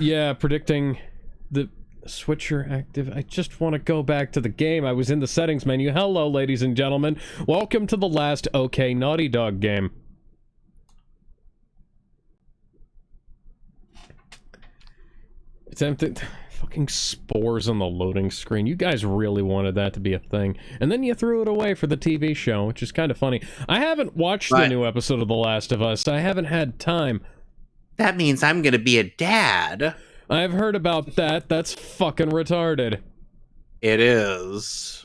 Yeah, predicting the switcher active. I just want to go back to the game. I was in the settings menu. Hello, ladies and gentlemen. Welcome to the last OK Naughty Dog game. It's empty. Fucking spores on the loading screen. You guys really wanted that to be a thing. And then you threw it away for the TV show, which is kind of funny. I haven't watched the new episode of The Last of Us. I haven't had time. That means I'm gonna be a dad. I've heard about that. That's fucking retarded. It is.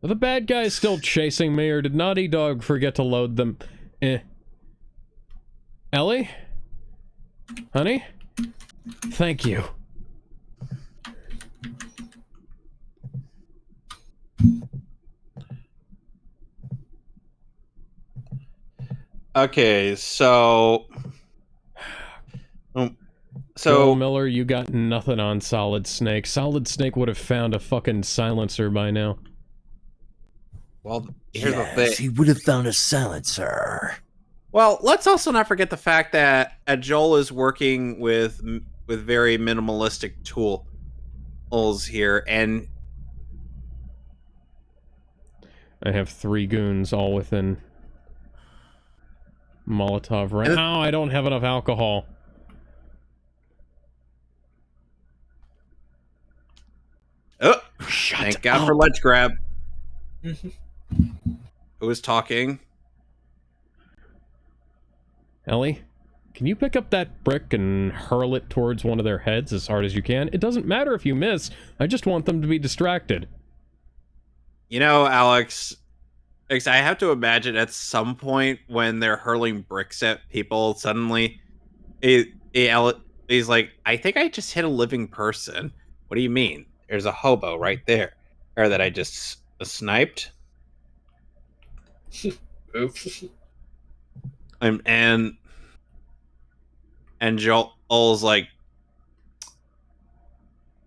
Are the bad guys still chasing me, or did Naughty Dog forget to load them? Ellie? Honey? Thank you. Okay, so Joel Miller, you got nothing on Solid Snake. Solid Snake would have found a fucking silencer by now. Well, here's the thing. He would have found a silencer. Well, let's also not forget the fact that Joel is working with very minimalistic tools here, and I have 3 goons all within Molotov range. No, I don't have enough alcohol. Oh, thank God for lunch grab. Who is talking? Ellie, can you pick up that brick and hurl it towards one of their heads as hard as you can? It doesn't matter if you miss. I just want them to be distracted. You know, Alex, I have to imagine at some point when they're hurling bricks at people, suddenly he's like, I think I just hit a living person. What do you mean? There's a hobo right there. Or that I just sniped. Oops. And Joel's like,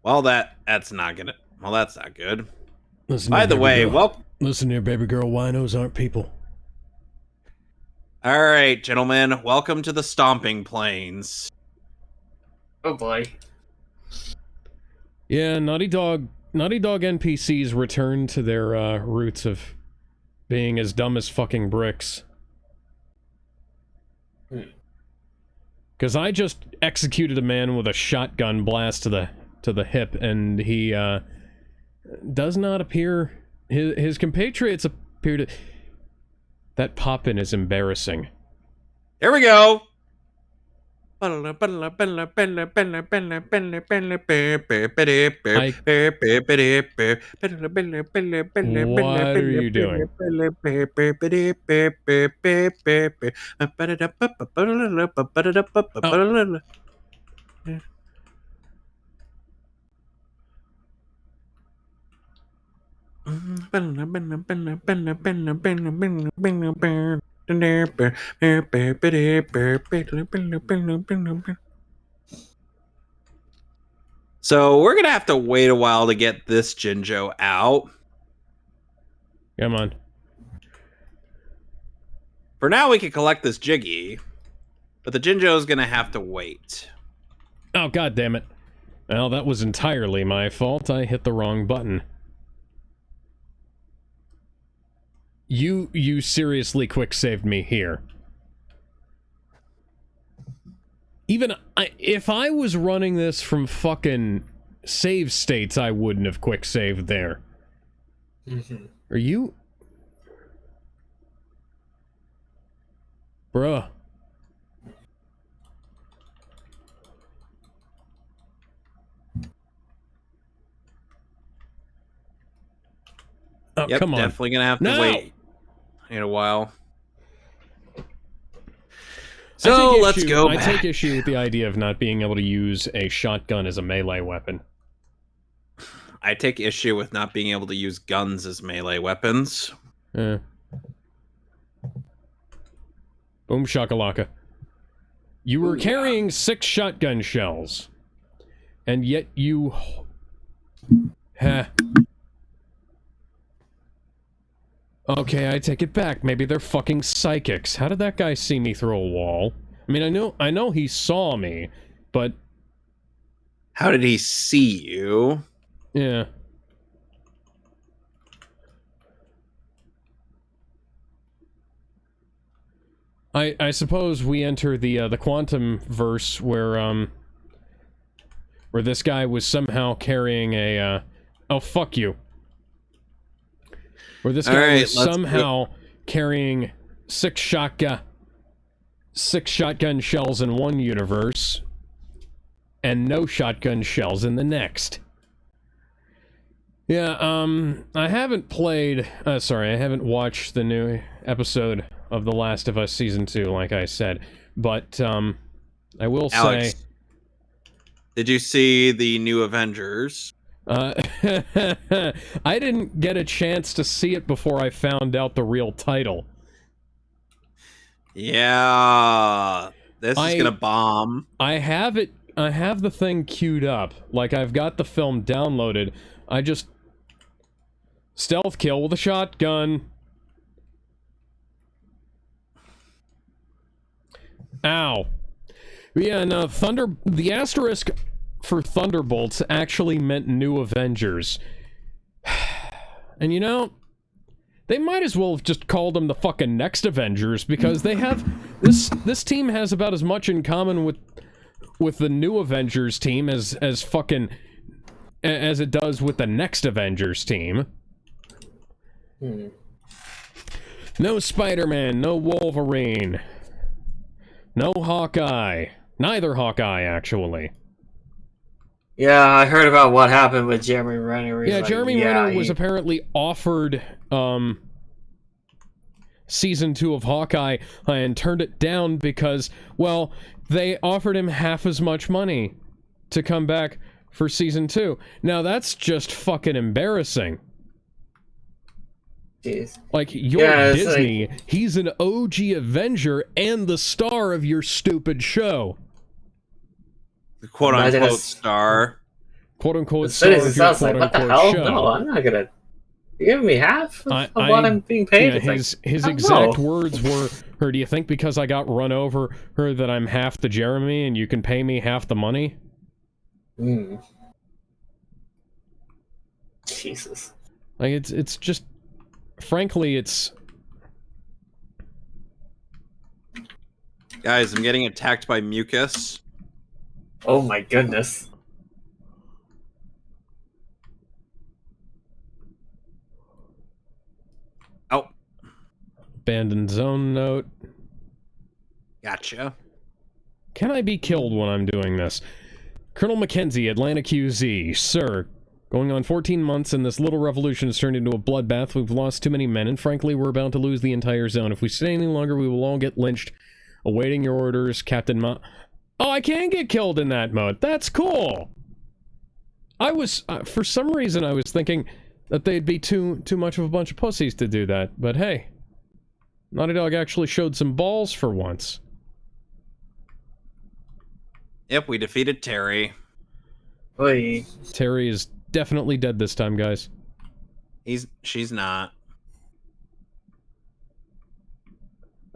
well, that's not good. Well, that's not good. Listen By the way, listen here, baby girl. Winos aren't people. All right, gentlemen, welcome to the Stomping Plains. Oh boy. Yeah, Naughty Dog NPCs return to their roots of being as dumb as fucking bricks. Because I just executed a man with a shotgun blast to the hip, and he does not appear. His compatriots appear to. That pop-in is embarrassing. Here we go. What are you doing? So we're gonna have to wait a while to get this Jinjo out. Come on. For now, we can collect this Jiggy, but the Jinjo is gonna have to wait. Oh, god damn it. Well, that was entirely my fault. I hit the wrong button. You seriously quick-saved me here. Even if I was running this from fucking save states, I wouldn't have quick-saved there. Are you... Bruh. Oh, yep, come on. Definitely gonna have to wait in a while. So let's go back. I take issue with the idea of not being able to use a shotgun as a melee weapon. I take issue with not being able to use guns as melee weapons. Boom shakalaka. You were carrying 6 shotgun shells, and yet you... Okay, I take it back. Maybe they're fucking psychics. How did that guy see me through a wall? I mean, I know he saw me, but How did he see you? Yeah. I suppose we enter the quantum verse where this guy was somehow carrying a oh fuck you. Where this guy was somehow carrying six shotgun shells in one universe and no shotgun shells in the next. Yeah, I haven't watched the new episode of The Last of Us Season 2, like I said, but, I will Alex, say... Did you see the new Avengers? I didn't get a chance to see it before I found out the real title. Yeah, this is gonna bomb. I have the thing queued up. Like, I've got the film downloaded. I just... stealth kill with a shotgun. Ow. But yeah, no, the asterisk for Thunderbolts actually meant New Avengers. And you know, they might as well have just called them the fucking Next Avengers, because they have... This team has about as much in common with the New Avengers team as fucking... as it does with the Next Avengers team. No Spider-Man, no Wolverine, no Hawkeye. Neither Hawkeye, actually. Yeah, I heard about what happened with Jeremy Renner. Yeah, Jeremy Renner was apparently offered Season 2 of Hawkeye and turned it down because, well, they offered him half as much money to come back for Season 2. Now, that's just fucking embarrassing. Jeez. Like, you're Disney, like... he's an OG Avenger and the star of your stupid show. The quote-unquote star. Quote-unquote star of your quote-unquote show. No, I'm not gonna... You're giving me half of what I'm being paid? Yeah, his exact words were, or do you think because I got run over her that I'm half the Jeremy and you can pay me half the money? Jesus. Like, it's just... Frankly, it's... Guys, I'm getting attacked by mucus. Oh my goodness. Oh. Abandoned zone note. Gotcha. Can I be killed when I'm doing this? Colonel Mackenzie, Atlanta QZ. Sir, going on 14 months and this little revolution has turned into a bloodbath. We've lost too many men and frankly we're about to lose the entire zone. If we stay any longer we will all get lynched. Awaiting your orders, Captain Ma... Oh, I can get killed in that mode. That's cool. I was, for some reason, I was thinking that they'd be too much of a bunch of pussies to do that. But hey, Naughty Dog actually showed some balls for once. Yep, we defeated Terry. Oy. Terry is definitely dead this time, guys. She's not.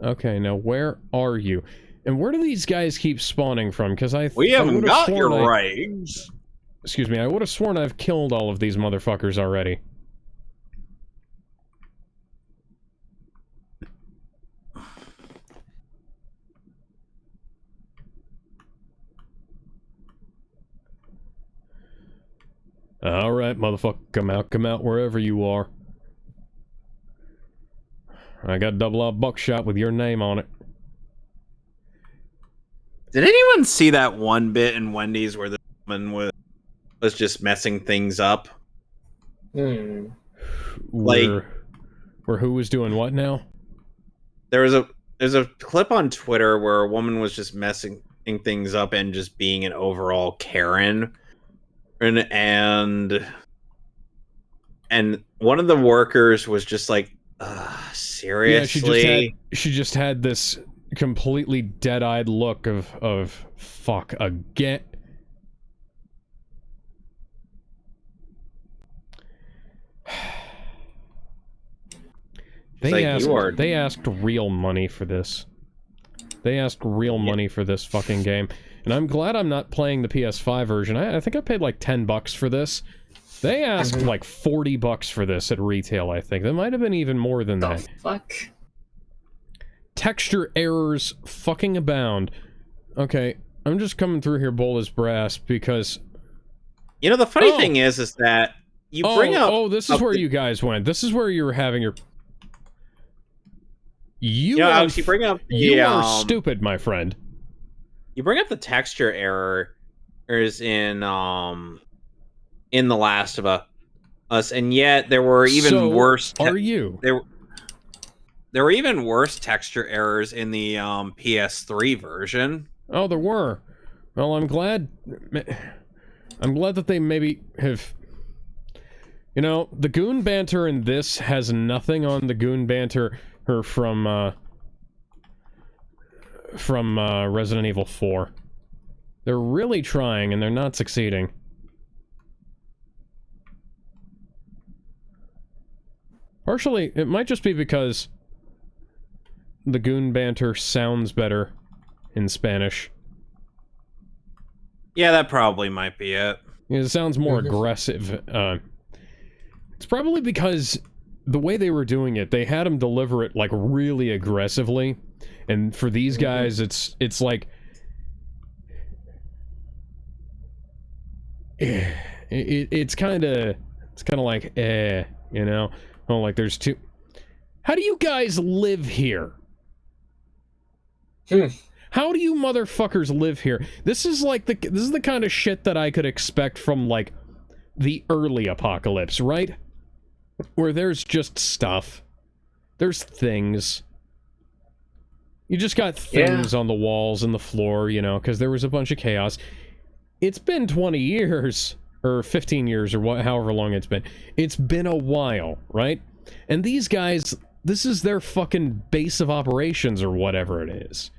Okay, now where are you? And where do these guys keep spawning from? Because we haven't got your rights. Excuse me, I would have sworn I've killed all of these motherfuckers already. Alright, motherfucker, come out wherever you are. I got double-out buckshot with your name on it. Did anyone see that one bit in Wendy's where the woman was just messing things up? Where who was doing what now? There's a clip on Twitter where a woman was just messing things up and just being an overall Karen. And one of the workers was just like, seriously? Yeah, she just had this completely dead-eyed look of fuck again. They asked real money for this. They asked real money for this fucking game. And I'm glad I'm not playing the PS5 version. I think I paid like $10 for this. They asked like $40 for this at retail, I think. That might have been even more than that. Fuck? Texture errors fucking abound. Okay, I'm just coming through here bold as brass because... You know, the funny thing is that you bring up... Oh, this is where you guys went. This is where you were having your... You are stupid, my friend. You bring up the texture errors in The Last of Us, and yet there were even worse... Are you? There were even worse texture errors in the PS3 version. Oh, there were. Well, I'm glad that they maybe have... You know, the goon banter in this has nothing on the goon banter from Resident Evil 4. They're really trying, and they're not succeeding. Partially, it might just be because the goon banter sounds better in Spanish. Yeah, that probably might be it. It sounds more aggressive. It's probably because the way they were doing it, they had them deliver it, like, really aggressively. And for these guys, it's like... It's kind of like, you know? Oh, like, there's two... How do you guys live here? How do you motherfuckers live here? This is like this is the kind of shit that I could expect from, like, the early apocalypse, right? Where there's just stuff. There's things. You just got things on the walls and the floor, you know, because there was a bunch of chaos. It's been 20 years, or 15 years, or however long it's been. It's been a while, right? And these guys, this is their fucking base of operations, or whatever it is.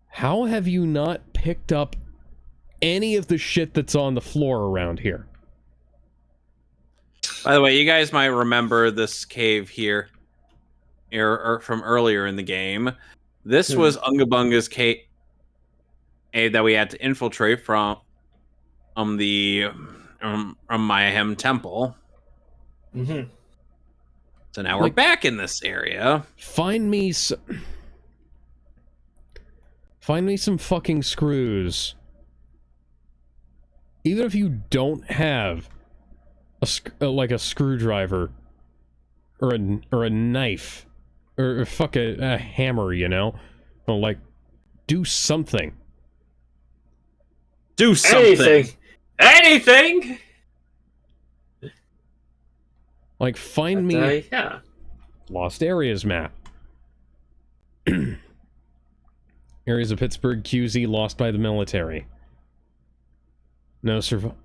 How have you not picked up any of the shit that's on the floor around here? By the way, you guys might remember this cave here from earlier in the game. This was Unga Bunga's cave that we had to infiltrate from Mayhem Temple. So now we're back in this area. Find me some fucking screws. Even if you don't have like a screwdriver or a knife or a hammer, you know, or like do something. Do something. Anything. Like find me yeah. Lost Areas map. Areas of Pittsburgh, QZ lost by the military. No survival.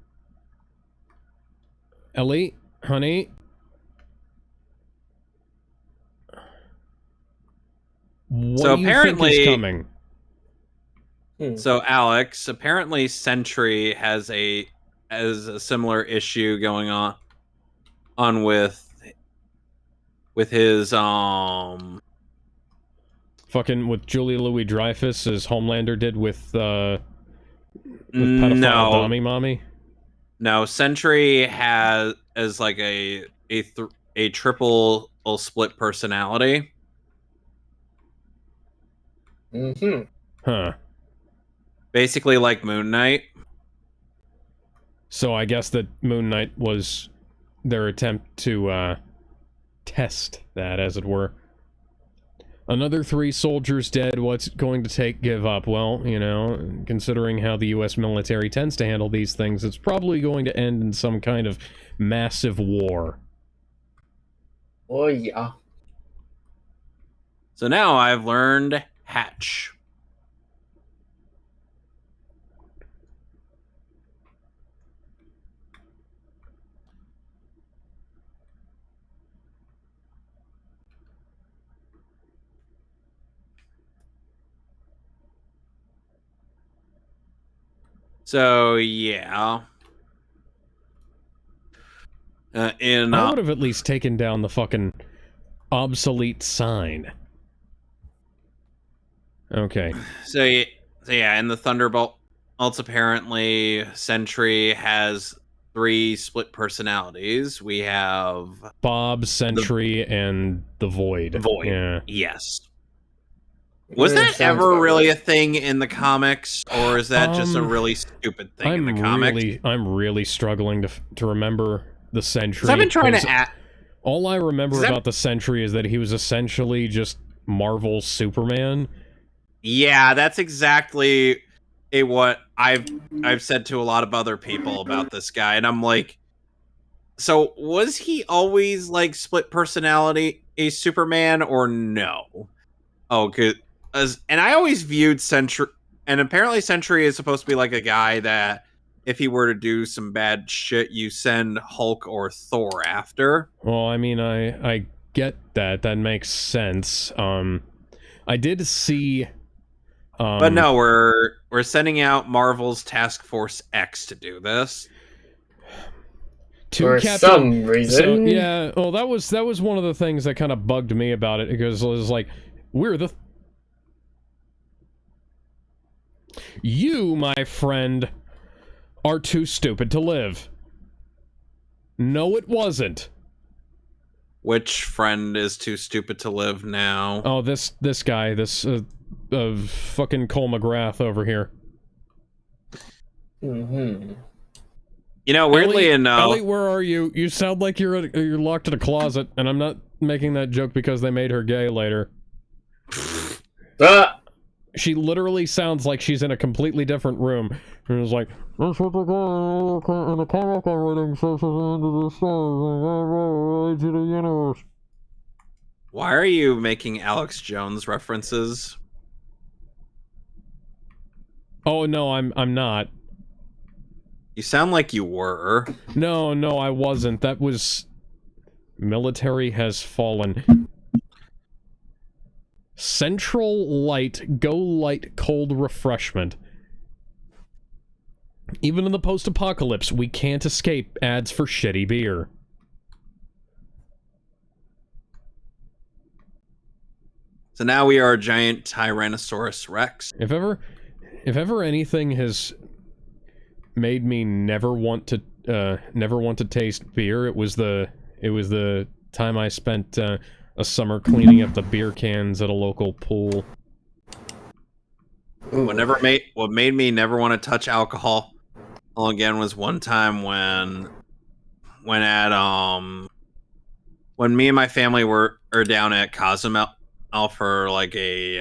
Ellie, honey. What do you think is coming? So Alex, apparently Sentry has a similar issue going on with his fucking with Julia Louis-Dreyfus as Homelander did with pedophile Dami Mommy? No, Sentry has like a triple split personality. Huh. Basically like Moon Knight. So I guess that Moon Knight was their attempt to test that, as it were. Another 3 soldiers dead. What's it going to give up? Well, you know, considering how the U.S. military tends to handle these things, it's probably going to end in some kind of massive war. Oh, yeah. So now I've learned Hatch. So, yeah. I would have at least taken down the fucking obsolete sign. Okay. So, So yeah, in the Thunderbolts, apparently Sentry has 3 split personalities. We have Bob, Sentry, and the Void. Void. Yeah. Yes. Was that ever really a thing in the comics, or is that just a really stupid thing in the comics? I'm really struggling to remember the Sentry. I've been trying to. All I remember about the Sentry is that he was essentially just Marvel's Superman. Yeah, that's exactly what I've said to a lot of other people about this guy, and I'm like, so was he always like split personality, a Superman, or no? Oh, good. And I always viewed Sentry, and apparently Sentry is supposed to be like a guy that if he were to do some bad shit, you send Hulk or Thor after. Well, I mean, I get that. That makes sense. I did see... but no, we're sending out Marvel's Task Force X to do this. For some reason. So, yeah, well, that was one of the things that kind of bugged me about it, because it was like, you, my friend, are too stupid to live. No, it wasn't. Which friend is too stupid to live now? Oh, this guy, this fucking Cole McGrath over here. Mm-hmm. You know, weirdly enough, Ellie, where are you? You sound like you're locked in a closet, and I'm not making that joke because they made her gay later. She literally sounds like she's in a completely different room. And it's like, that's what the guy in the comic I'm reading says at the end of the story. To the universe. Why are you making Alex Jones references? Oh no, I'm not. You sound like you were. No, I wasn't. That was... Military has fallen. Central Light, go light cold refreshment. Even in the post-apocalypse, we can't escape ads for shitty beer. So now we are a giant Tyrannosaurus Rex. If ever anything has made me never want to taste beer, it was the time I spent a summer cleaning up the beer cans at a local pool. What made me never want to touch alcohol again was one time when me and my family were down at Cozumel for like a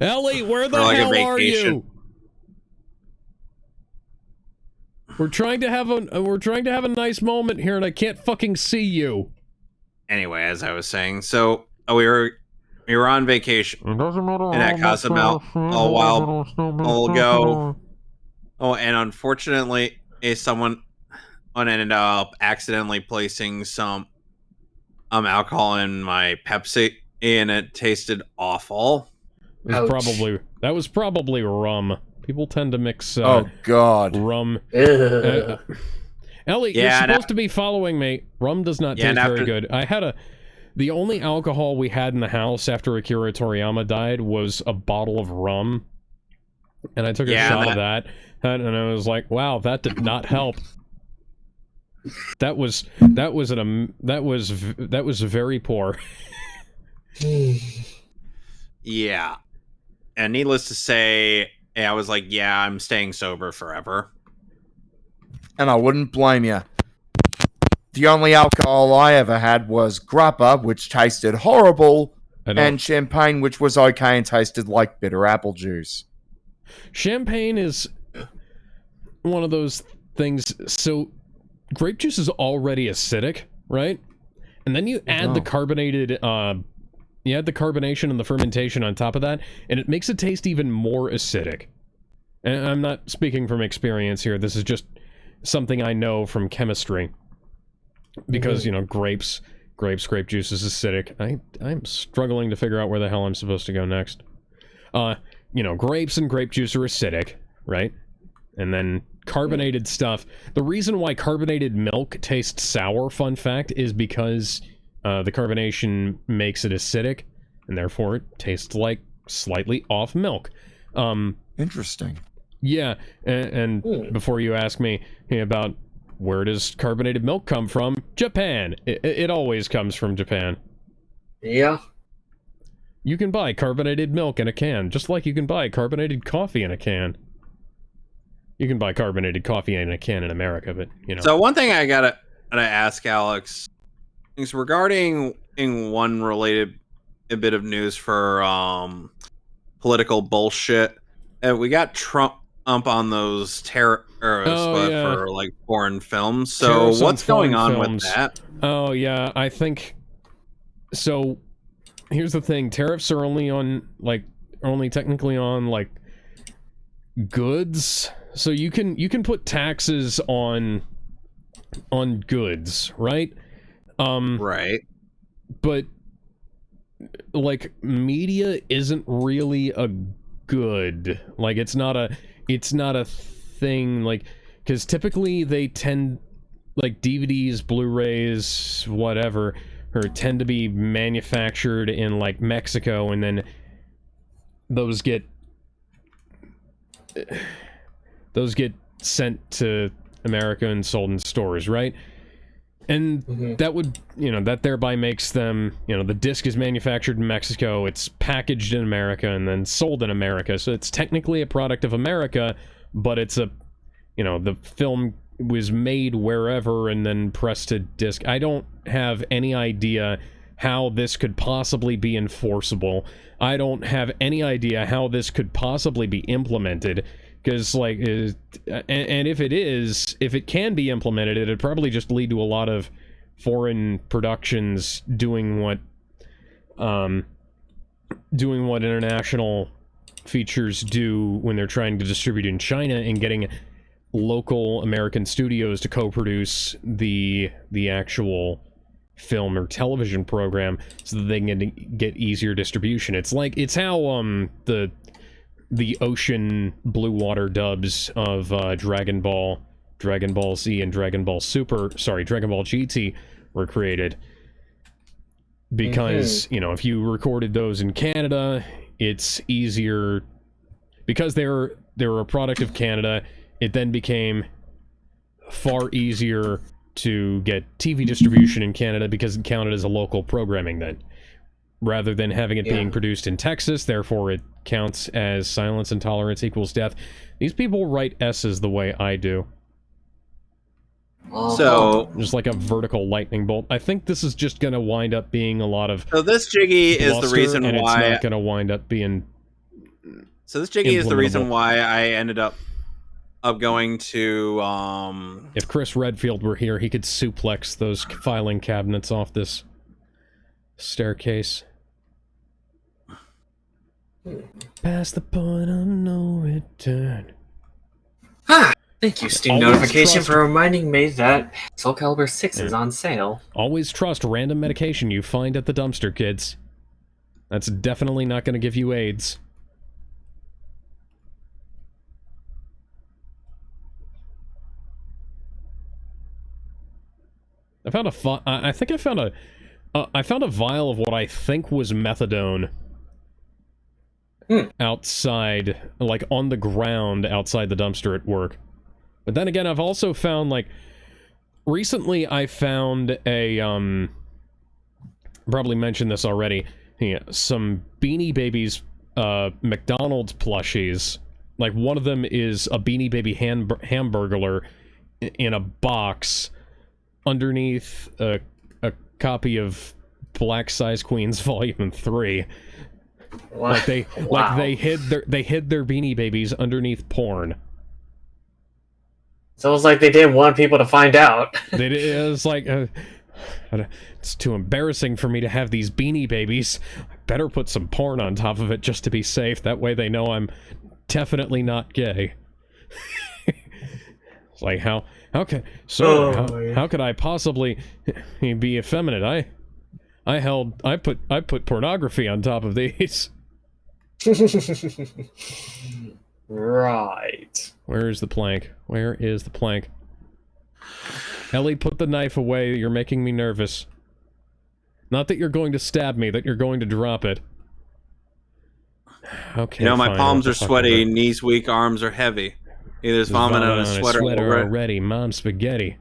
Ellie, where the hell are you? We're trying to have a nice moment here, and I can't fucking see you. Anyway, as I was saying, so we were on vacation It doesn't matter and at Cozumel a while ago. Oh, and unfortunately, someone ended up accidentally placing some alcohol in my Pepsi, and it tasted awful. That was probably rum. People tend to mix oh god, rum. Ugh. Ellie, you're supposed to be following me. Rum does not taste very good. The only alcohol we had in the house after Akira Toriyama died was a bottle of rum, and I took a shot of that, and I was like, "Wow, that did not help." That was very poor. Yeah, and needless to say, I was like, "Yeah, I'm staying sober forever." And I wouldn't blame you. The only alcohol I ever had was grappa, which tasted horrible, and champagne, which was okay and tasted like bitter apple juice. Champagne is one of those things. So, grape juice is already acidic, right? And then you add the carbonated, you add the carbonation and the fermentation on top of that, and it makes it taste even more acidic. And I'm not speaking from experience here. This is just something I know from chemistry. Because, you know, grape juice is acidic. I'm struggling to figure out where the hell I'm supposed to go next. You know, grapes and grape juice are acidic, right? And then carbonated stuff. The reason why carbonated milk tastes sour, fun fact, is because The carbonation makes it acidic, and therefore it tastes like slightly off milk. Interesting. Yeah, and before you ask me about where does carbonated milk come from, Japan. It always comes from Japan. Yeah. You can buy carbonated milk in a can, just like you can buy carbonated coffee in a can. You can buy carbonated coffee in a can in America, but, you know. So one thing I gotta ask Alex is regarding one related a bit of news for political bullshit. We got Trump on those tariffs, for like foreign films. So Tariffs what's going on films. with that? Oh yeah, I think so. Here's the thing: tariffs are only technically on like goods. So you can put taxes on goods, right? Right. But like media isn't really a good. Like it's not a thing, like, because typically they tend, like, DVDs, Blu-rays, whatever, or tend to be manufactured in like Mexico, and then those get sent to America and sold in stores, right? And that would, that thereby makes them, the disc is manufactured in Mexico, it's packaged in America, and then sold in America. So it's technically a product of America, but it's the film was made wherever and then pressed to disc. I don't have any idea how this could possibly be enforceable. I don't have any idea how this could possibly be implemented. Because, like, and if it can be implemented, it'd probably just lead to a lot of foreign productions doing what international features do when they're trying to distribute in China, and getting local American studios to co-produce the actual film or television program so that they can get easier distribution. It's how the ocean blue water dubs of Dragon Ball Z, and Dragon Ball GT were created. Because, if you recorded those in Canada, it's easier. Because they were a product of Canada, it then became far easier to get TV distribution in Canada, because it counted as a local programming then. Rather than having it being produced in Texas, therefore it counts as silence and tolerance equals death. These people write S's the way I do. So just like a vertical lightning bolt. I think this is just going to wind up being a lot of. So this Jiggy is the reason and why it's not going to wind up being. So this Jiggy is the reason why I ended up going to. If Chris Redfield were here, he could suplex those filing cabinets off this staircase. Past the point of no return. Thank you, Steam notification, for reminding me that Soul Calibur 6 is on sale. Always trust random medication you find at the dumpster, kids. That's definitely not going to give you AIDS. I found a vial of what I think was methadone outside, like on the ground outside the dumpster at work. But then again, I've also found, like, recently I found a, probably mentioned this already, some Beanie Babies, McDonald's plushies. Like, one of them is a Beanie Baby hamburglar in a box underneath a copy of Black Size Queens Volume 3. Like they hid their Beanie Babies underneath porn. So it's like they didn't want people to find out. It was like, it's too embarrassing for me to have these Beanie Babies. I better put some porn on top of it just to be safe. That way they know I'm definitely not gay. It's like, how could I possibly be effeminate? I put pornography on top of these. Right. Where is the plank? Where is the plank? Ellie, put the knife away. You're making me nervous. Not that you're going to stab me, that you're going to drop it. Okay, You know, my fine, palms what are the fuck sweaty, is it? knees weak, arms are heavy. Either there's There's vomit on a a sweater already. Mom spaghetti.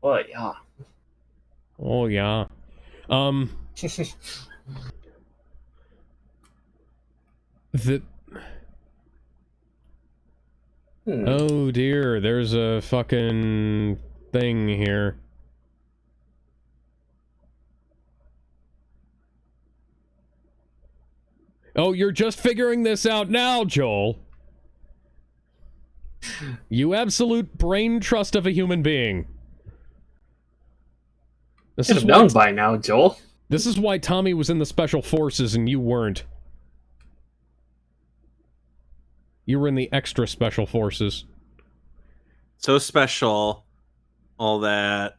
Oh, yeah. Oh, yeah. The... Oh, dear. There's a fucking thing here. Oh, you're just figuring this out now, Joel. You absolute brain trust of a human being. This Should is have why, known by now, Joel. this is why Tommy was in the Special Forces and you weren't. You were in the extra Special Forces. So special. All that.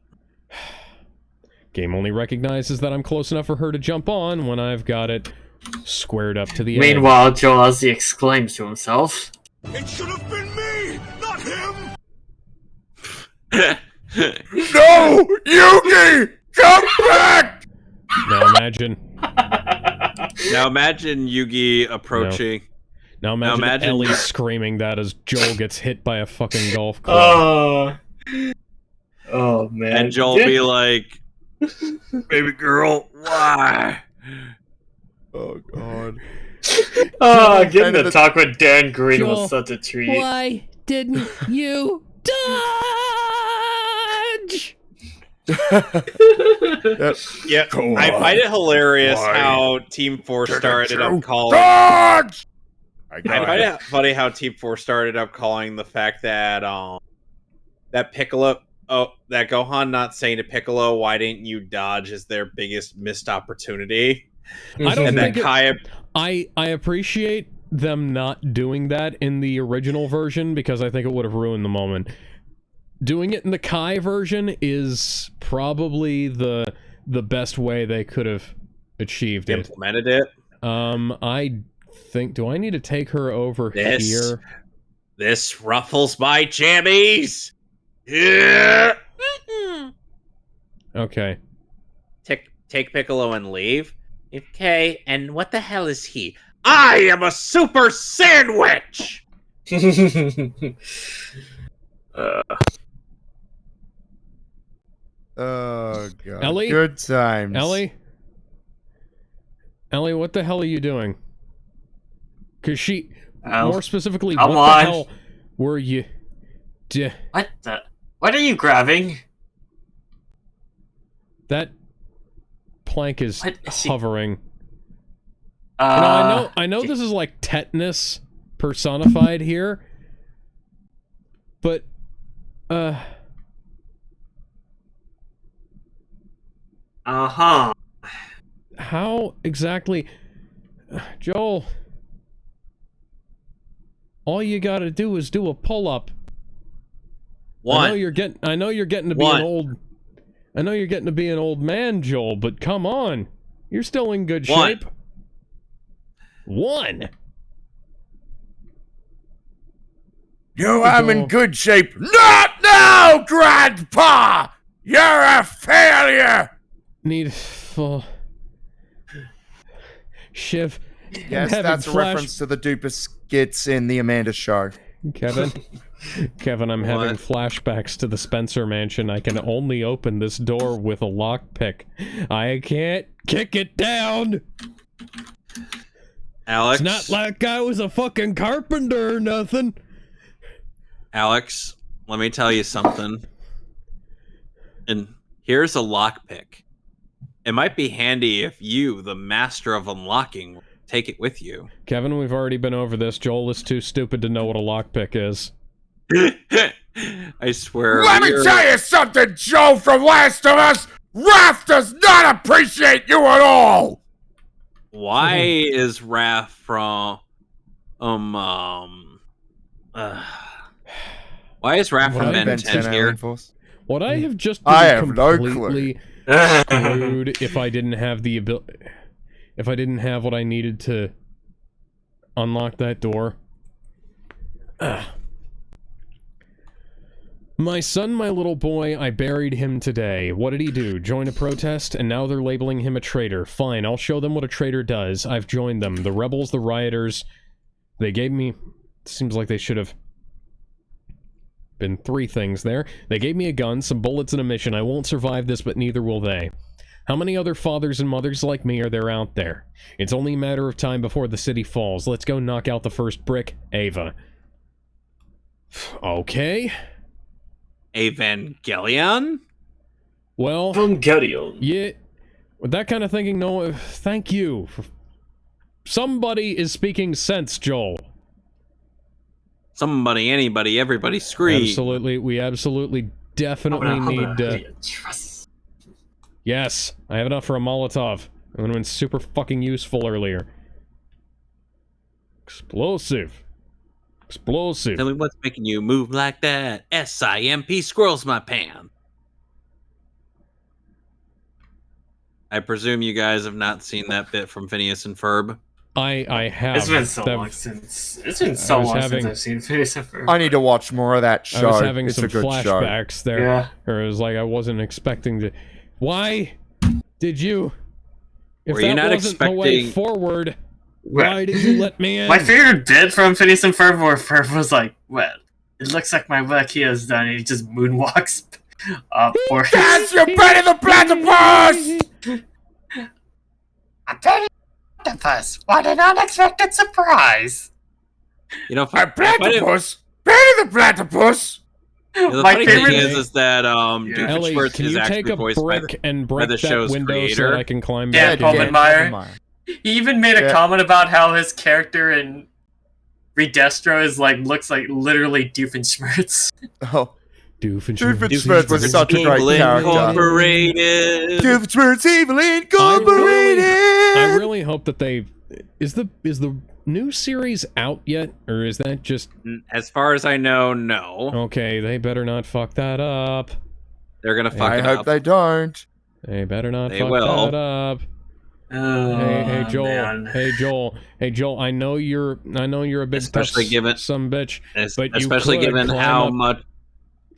Game only recognizes that I'm close enough for her to jump on when I've got it squared up to the edge. Meanwhile, Joel Ozzy exclaims to himself, It should have been me, not him! No! Yugi! Come back! Now imagine. Now imagine Yugi approaching. Now imagine, imagine- Ellie screaming that as Joel gets hit by a fucking golf club. oh man. And Joel be like, baby girl, why? Oh, God. Oh, getting Kind of to talk with Dan Green Joel, was such a treat. Why didn't you dodge? Yeah, Go I on. find it hilarious Why how Team 4 started up calling. Dodge! I find it funny how Team 4 started up calling the fact that that Piccolo, that Gohan not saying to Piccolo, "Why didn't you dodge?" is their biggest missed opportunity. I don't And that think it, Kaya, I appreciate them not doing that in the original version because I think it would have ruined the moment. Doing it in the Kai version is probably the best way they could have achieved it. implemented it. I think, do I need to take her over here? This ruffles my jammies. Yeah. Okay. Take Piccolo and leave. Okay, and what the hell is he? I am a super sandwich! Oh, God. Ellie? Good times. Ellie, what the hell are you doing? Because she, more specifically, come what on. the hell were you... What the? What are you grabbing? That plank is What is she- hovering. I know this is like tetanus personified here, but Uh-huh. how exactly, Joel? All you gotta do is do a pull-up. I know you're getting to be an old. I know you're getting to be an old man, Joel, but come on, you're still in good shape. One. You am in good shape. Not now, Grandpa! You're a failure! Needful. Shiv. Yes, having that's a reference to the Duper skits in the Amanda Show. Kevin, I'm having flashbacks to the Spencer Mansion. I can only open this door with a lockpick. I can't kick it down. Alex, It's not like I was a fucking carpenter or nothing. Alex, let me tell you something. And here's a lockpick. It might be handy if you, the master of unlocking, take it with you. Kevin, we've already been over this. Joel is too stupid to know what a lockpick is. I swear. Let me tell you something, Joe from Last of Us! Raph does not appreciate you at all! Why is Raph from why is Raph from Ben 10 here? What I have just I been have no clue. completely screwed if I didn't have the ability, if I didn't have what I needed to unlock that door. My son, my little boy, I buried him today. What did he do? Join a protest? And now they're labeling him a traitor. Fine, I'll show them what a traitor does. I've joined them. The rebels, the rioters. They gave me... Seems like they should have... been 3 things there. They gave me a gun, some bullets, and a mission. I won't survive this, but neither will they. How many other fathers and mothers like me are there out there? It's only a matter of time before the city falls. Let's go knock out the first brick, Ava. Okay... Evangelion? Well, Evangelion. yeah, with that kind of thinking, no, thank you. Somebody is speaking sense, Joel. Somebody, anybody, everybody scream. Absolutely, we absolutely definitely need... Yes, I have enough for a Molotov. It would have been super fucking useful earlier. Explosive. Explosive. Tell me what's making you move like that. SIMP squirrels my pan. I presume you guys have not seen that bit from Phineas and Ferb. I have. It's been so long since since I've seen Phineas and Ferb. I need to watch more of that show. I was having it's some a good flashbacks show. there. Yeah. Or it was like I wasn't expecting to... Why did you... If Were you that not wasn't the way expecting- forward... Why did you let me in? My favorite bit from Phineas and Ferb where Ferb was like, well, it looks like my work here is done, and he just moonwalks up for That's your Benny the Platypus! I'm Benny the Platypus. What an unexpected surprise! You know, A I find it- platypus? Benny the Platypus! the My funny thing favorite is that Ellie, Doofenshmirtz can is you actually take a voiced by brick and break the that show's window so creator. that I can climb Yeah, back Paul in? Meyer. He even made a Yeah. comment about how his character in Redestro is like looks like literally Oh, Doofenshmirtz. Doofenshmirtz was such a great Evil character. Incorporated. Doofenshmirtz Evil Incorporated! I really hope that they... Is the new series out yet? Or is that just... As far as I know, no. Okay, they better not fuck that up. They're gonna fuck I it hope up. they don't. They better not They fuck will. that up. Oh, Hey Joel. man. Hey Joel. I know you're a big Especially tough given- some bitch. But you especially could given climb how up much,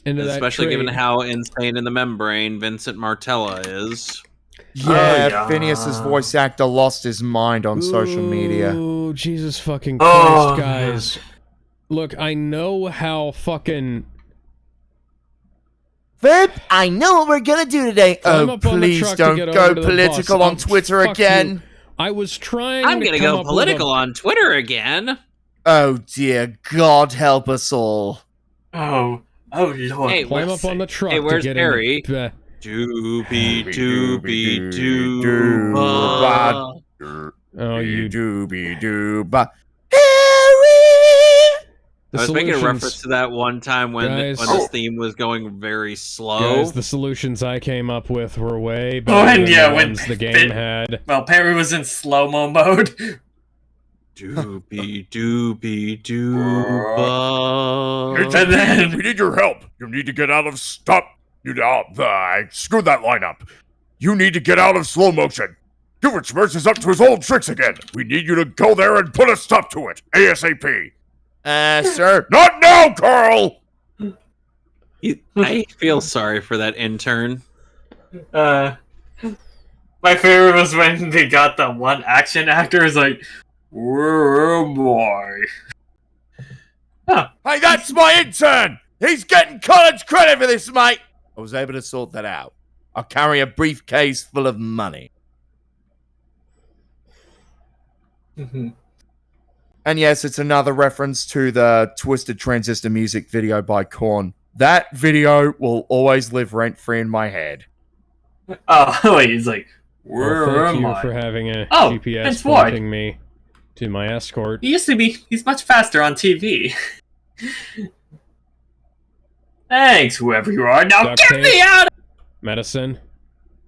into that especially given tree. how insane in the membrane Vincent Martella is. Yeah, yeah. Phineas's voice actor lost his mind on social media. Oh, Jesus fucking Oh, Christ, guys. Look, I know how fucking... Vip, I know what we're gonna do today. Climb Oh, up on the please truck to don't get go over to the political bus. on Oh, Twitter fuck again. you. I was trying I'm to gonna come go up with political on Twitter again. Oh dear, God help us all. Oh Lord. Hey, Climb up on the truck Hey, where's to get Harry? in the... Doobie doobie Doo, doo. Oh, you... doobie doo ba. The I was making a solutions- reference to that one time when Guys- this theme was going very slow. Guys, the solutions I came up with were way better and than yeah, the when ones the game Fit- had. Well, Perry was in slow-mo mode. Doobie doobie doo. And then We need your help. You need to get out of stop. Screw that lineup. You need to get out of slow motion. Doofenshmirtz is up to his old tricks again. We need you to go there and put a stop to it. ASAP. Sir. Not now, Carl! I feel sorry for that intern. my favorite was when they got the one action actor is like, where am I? Hey, that's my intern! He's getting college credit for this, mate! I was able to sort that out. I'll carry a briefcase full of money. And yes, it's another reference to the Twisted Transistor music video by Korn. That video will always live rent-free in my head. Oh, wait, he's like, where Well, thank am you I? for having a Oh, GPS that's why. pointing me to my escort. He used to be, he's much faster on TV. Thanks, whoever you are. Now Duct get tape. me out of Medicine.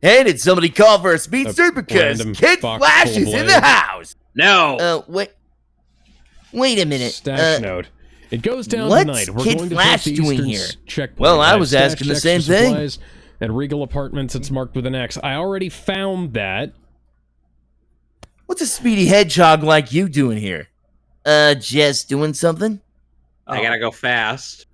Hey, did somebody call for a speed A supercuz? random Kid box Flash full of is in blades. the house! No. Wait a minute. Stash note. It goes down what's tonight. We're Kid going to Flash take the doing Eastern here? checkpoint. Well, I have was stashed asking the extra same thing. supplies At Regal Apartments, it's marked with an X. I already found that. What's a speedy hedgehog like you doing here? Just doing something? I gotta go fast.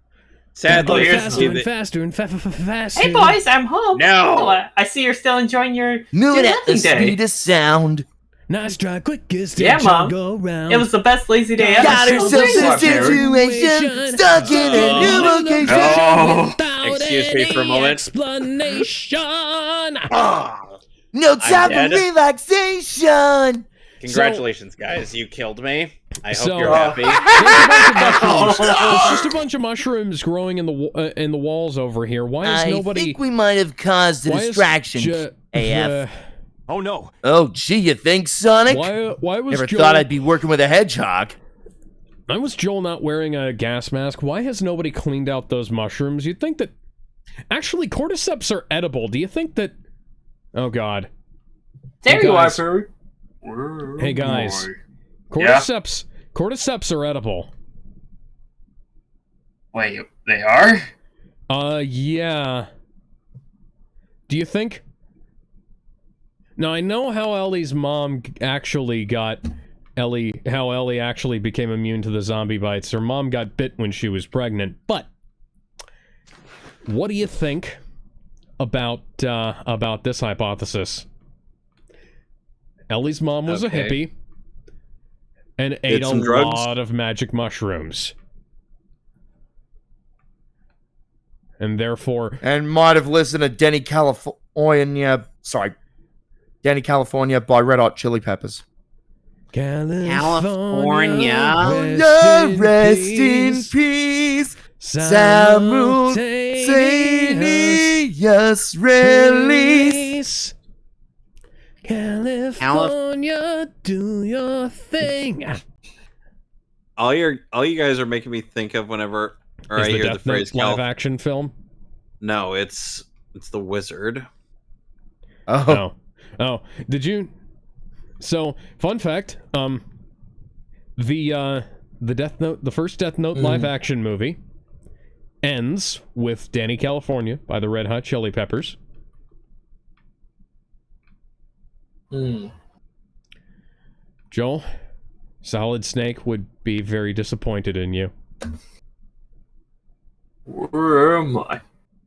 Sadly, here's faster and faster. Hey boys, I'm home. No. Oh, I see you're still enjoying your Moving do at the nothing day. speed of sound. Nice try, quickest. Yeah, Mom. Go round. It was the best lazy day ever. Got Oh, herself thanks, a Mary. situation, stuck in a new location. No. Excuse me for a moment. Explanation. No time I'm for dead. relaxation. Congratulations, guys. You killed me. I hope So- you're happy. There's just a bunch of mushrooms growing in the walls over here. Why is I nobody? think we might have caused a why is distraction. AF. Oh no. Oh, gee, you think, Sonic? Why was Never Joel? thought I'd be working with a hedgehog. Why was Joel not wearing a gas mask? Why has nobody cleaned out those mushrooms? You'd think that. Actually, cordyceps are edible. Do you think that? Oh God. There Hey, you are, guys. Perry. Hey guys. Yeah? Cordyceps are edible. Wait, they are? Yeah. Do you think? Now, I know how Ellie's mom actually got how Ellie actually became immune to the zombie bites. Her mom got bit when she was pregnant, but what do you think about this hypothesis? Ellie's mom was a Okay. hippie and Did ate a some drugs? lot of magic mushrooms. And therefore, And might have listened to Danny California by Red Hot Chili Peppers. California. Rest in peace. Simultaneous release. California, do your thing. All you guys are making me think of whenever or Is I the hear the Death phrase Note live action film? No, it's the Wizard. Oh, Oh, did you? So, fun fact, the Death Note, the first Death Note live action movie ends with Danny California by the Red Hot Chili Peppers. Joel, Solid Snake would be very disappointed in you. Where am I?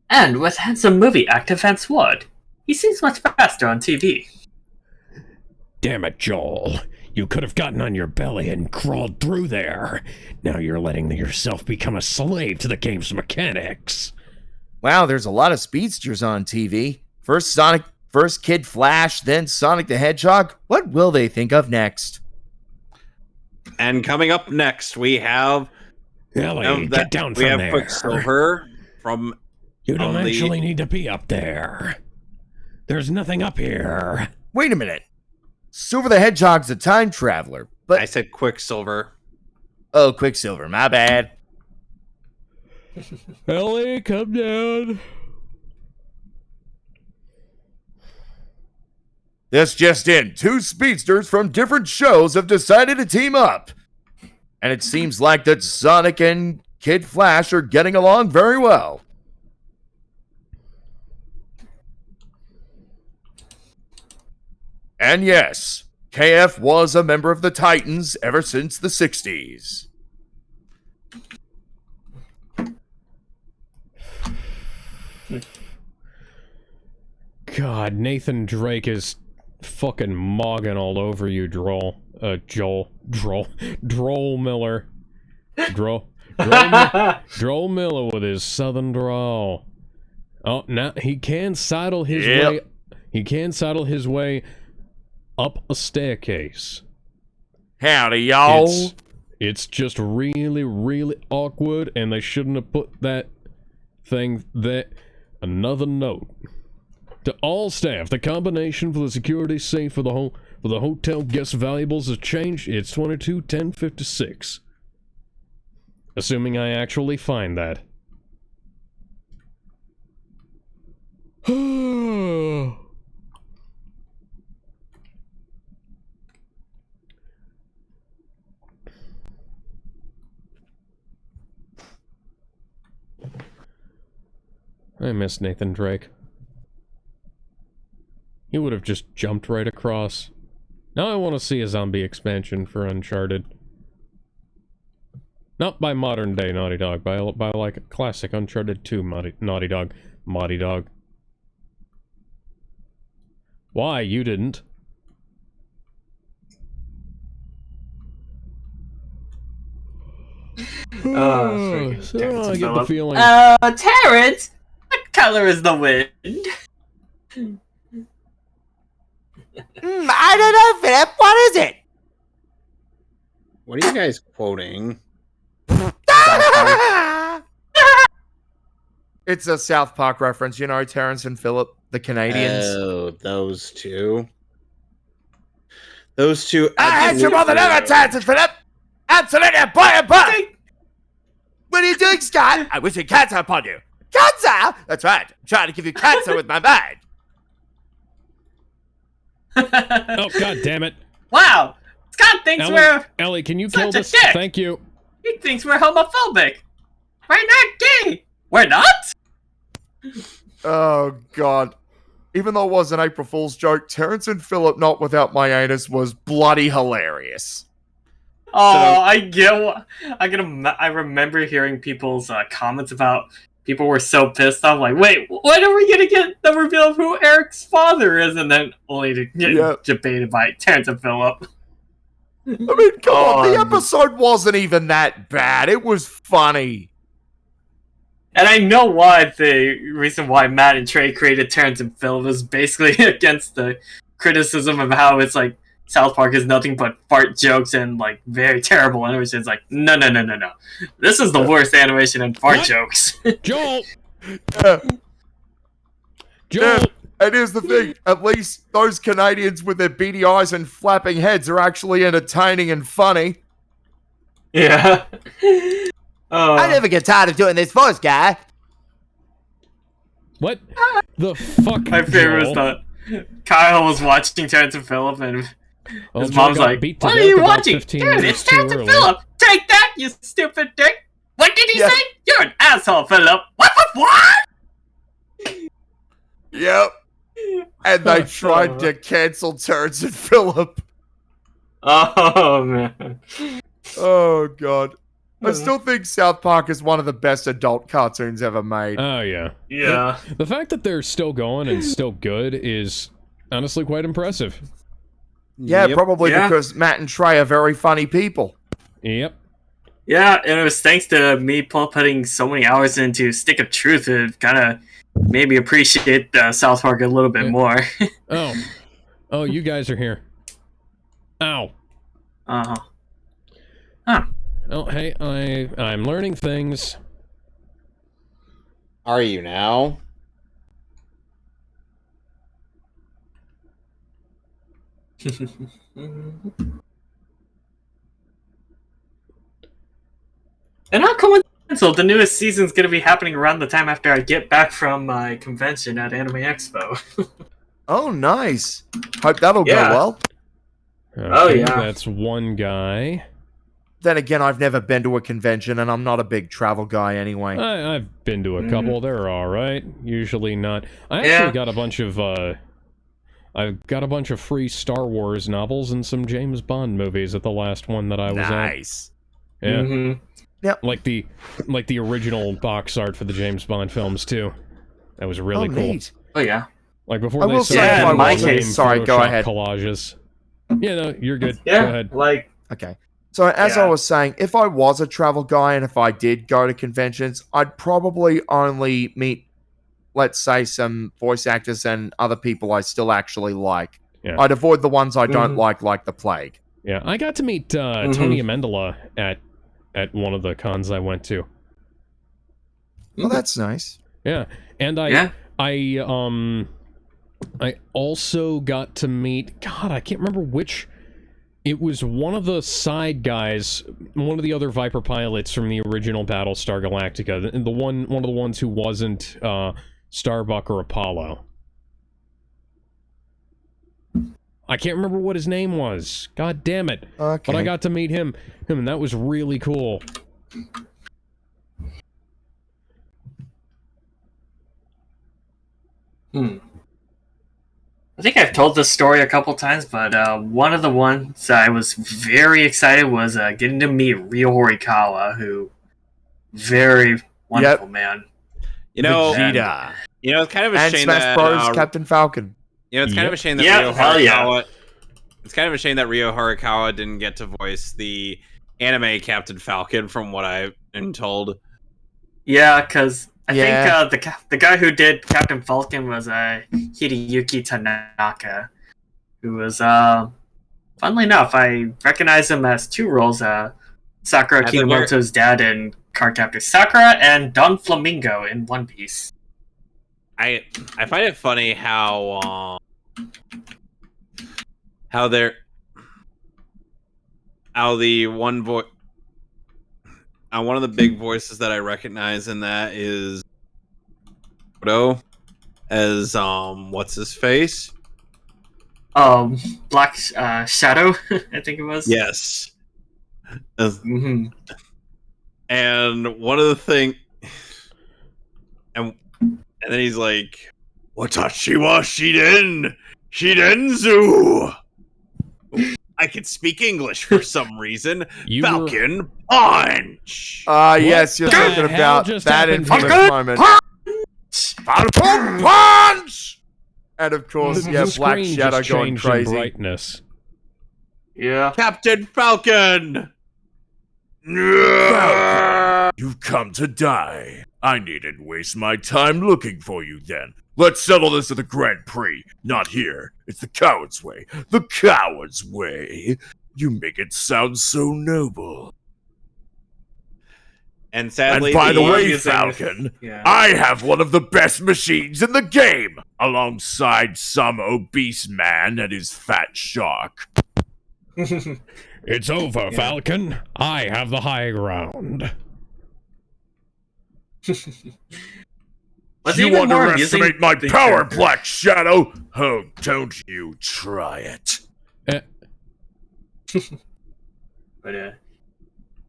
And with handsome movie actor Vance Wood. He seems much faster on TV. Damn it, Joel. You could have gotten on your belly and crawled through there. Now you're letting yourself become a slave to the game's mechanics. wow, there's a lot of speedsters on TV. First Sonic, first Kid Flash, then Sonic the Hedgehog. What will they think of next? And coming up next, we have Ellie, get down we from have there. Quicksilver from You don't on the- actually need to be up there. There's nothing up here. Wait a minute. Silver the Hedgehog's a time traveler, but I said Quicksilver. oh, Quicksilver, my bad. Ellie, come down. This just in, two speedsters from different shows have decided to team up. And it seems like that Sonic and Kid Flash are getting along very well. And yes, KF was a member of the Titans ever since the 60s. God, Nathan Drake is fucking mogging all over you, Droll. Droll Miller. Droll Miller with his southern drawl. Oh, now he can sidle his way. He can sidle his way up a staircase. Howdy, y'all. It's just really, really awkward, and they shouldn't have put that thing there. Another note. To all staff, the combination for the security safe for the hotel guest valuables has changed. It's 22-10-56. Assuming I actually find that. I miss Nathan Drake. He would have just jumped right across. Now I want to see a zombie expansion for Uncharted. Not by modern day Naughty Dog, by like a classic Uncharted 2 Naughty Dog. Naughty Dog. Why? You didn't. Oh, So I get the feeling. Terrence, what color is the wind? I don't know, Philip. What is it? What are you guys quoting? It's a South Park reference, you know, Terrence and Philip, the Canadians. Oh, those two. Those two. I hate you more than ever, Terrence and Philip. Absolutely, butt. What are you doing, Scott? I wish cancer upon you. Cancer? That's right. I'm trying to give you cancer with my mind. Oh, god damn it. Wow, Scott thinks we're Ellie, can you such kill a this? dick. Thank you. he thinks we're homophobic. We're not gay. We're not. Oh, God. Even though it was an April Fool's joke, Terrence and Philip not without my anus was bloody hilarious. Oh, I remember hearing people's comments about people were so pissed off. Like, wait, when are we gonna get the reveal of who Eric's father is? And then only to get debated by Terrence and Philip. I mean, come on, the episode wasn't even that bad. It was funny. And I know why the reason why Matt and Trey created Terrence and Philip is basically against the criticism of how it's like South Park is nothing but fart jokes and like very terrible animation. It's like, no. This is the worst animation and fart jokes. Joel! Joel! Joel! And here's the thing, at least those Canadians with their beady eyes and flapping heads are actually entertaining and funny. Yeah. I never get tired of doing this voice, guy. What the fuck, My favorite was that Kyle was watching Terrence and Philip and his mom's like, what are you watching? Dude, it's Terrence and Philip! Take that, you stupid dick! What did he say? You're an asshole, Philip! What? Yep. And they tried to cancel Terrence and Philip. Oh, man. Oh, God. I still think South Park is one of the best adult cartoons ever made. Oh, yeah. Yeah. The fact that they're still going and still good is honestly quite impressive. Yeah, probably because Matt and Trey are very funny people. Yep. Yeah, and it was thanks to me putting so many hours into Stick of Truth, it kind of made me appreciate South Park a little bit more. Oh, you guys are here. Ow. Uh-huh. Huh. Oh, hey, I'm learning things. Are you now? And not coincidental, the newest season's going to be happening around the time after I get back from my convention at Anime Expo. Oh, nice. Hope that'll go well. Okay, that's one guy. Then again, I've never been to a convention, and I'm not a big travel guy anyway. I've been to a couple. They're all right. Usually not. I actually got a bunch of I've got a bunch of free Star Wars novels and some James Bond movies at the last one that I was at. Nice. Yeah. Yep. Like the original box art for the James Bond films too. That was really cool. Neat. Oh yeah. Like before I they will say, started in my doing case, sorry, go Photoshop ahead. collages. Yeah, no, you're good. Yeah, Go ahead. like Okay. So as I was saying, if I was a travel guy and if I did go to conventions, I'd probably only meet, let's say, some voice actors and other people I still actually like. Yeah. I'd avoid the ones I don't like the plague. Yeah, I got to meet Tony Amendola at one of the cons I went to. Well, that's nice. Yeah, and I also got to meet, God, I can't remember which. It was one of the side guys, one of the other Viper pilots from the original Battlestar Galactica, one of the ones who wasn't Starbuck or Apollo. I can't remember what his name was. God damn it. Okay. But I got to meet him, and that was really cool. I think I've told this story a couple times, but one of the ones I was very excited was getting to meet Ryo Horikawa, who very wonderful man. You know, Vegeta. It's kind of a And shame Smash that Bros. Captain Falcon. it's kind of a shame that Ryo Horikawa. It's kind of a shame that Ryo Horikawa didn't get to voice the anime Captain Falcon, from what I've been told. Yeah, because I think the guy who did Captain Falcon was Hideyuki Tanaka, who was, funnily enough, I recognize him as two roles, Sakura Kinomoto's dad in Cardcaptor Sakura and Don Flamingo in One Piece. I find it funny how the one one of the big voices that I recognize in that is Odo as what's his face? Black Shadow, I think it was. Yes. Mm-hmm. And one of the thing, and then he's like, "Watashi wa Shidenzu." I can speak English for some reason. Falcon Punch. Yes, you're talking about that infamous moment. Falcon Punch. And of course, Black Shadow going crazy. Brightness. Yeah. Captain Falcon. Falcon, you've come to die. I needn't waste my time looking for you then. Let's settle this at the Grand Prix. Not here. It's the coward's way. The coward's way. You make it sound so noble. And sadly, and by the way, Falcon, I have one of the best machines in the game, alongside some obese man and his fat shark. It's over, Falcon. I have the high ground. You underestimate my power, Black Shadow? Oh, don't you try it. But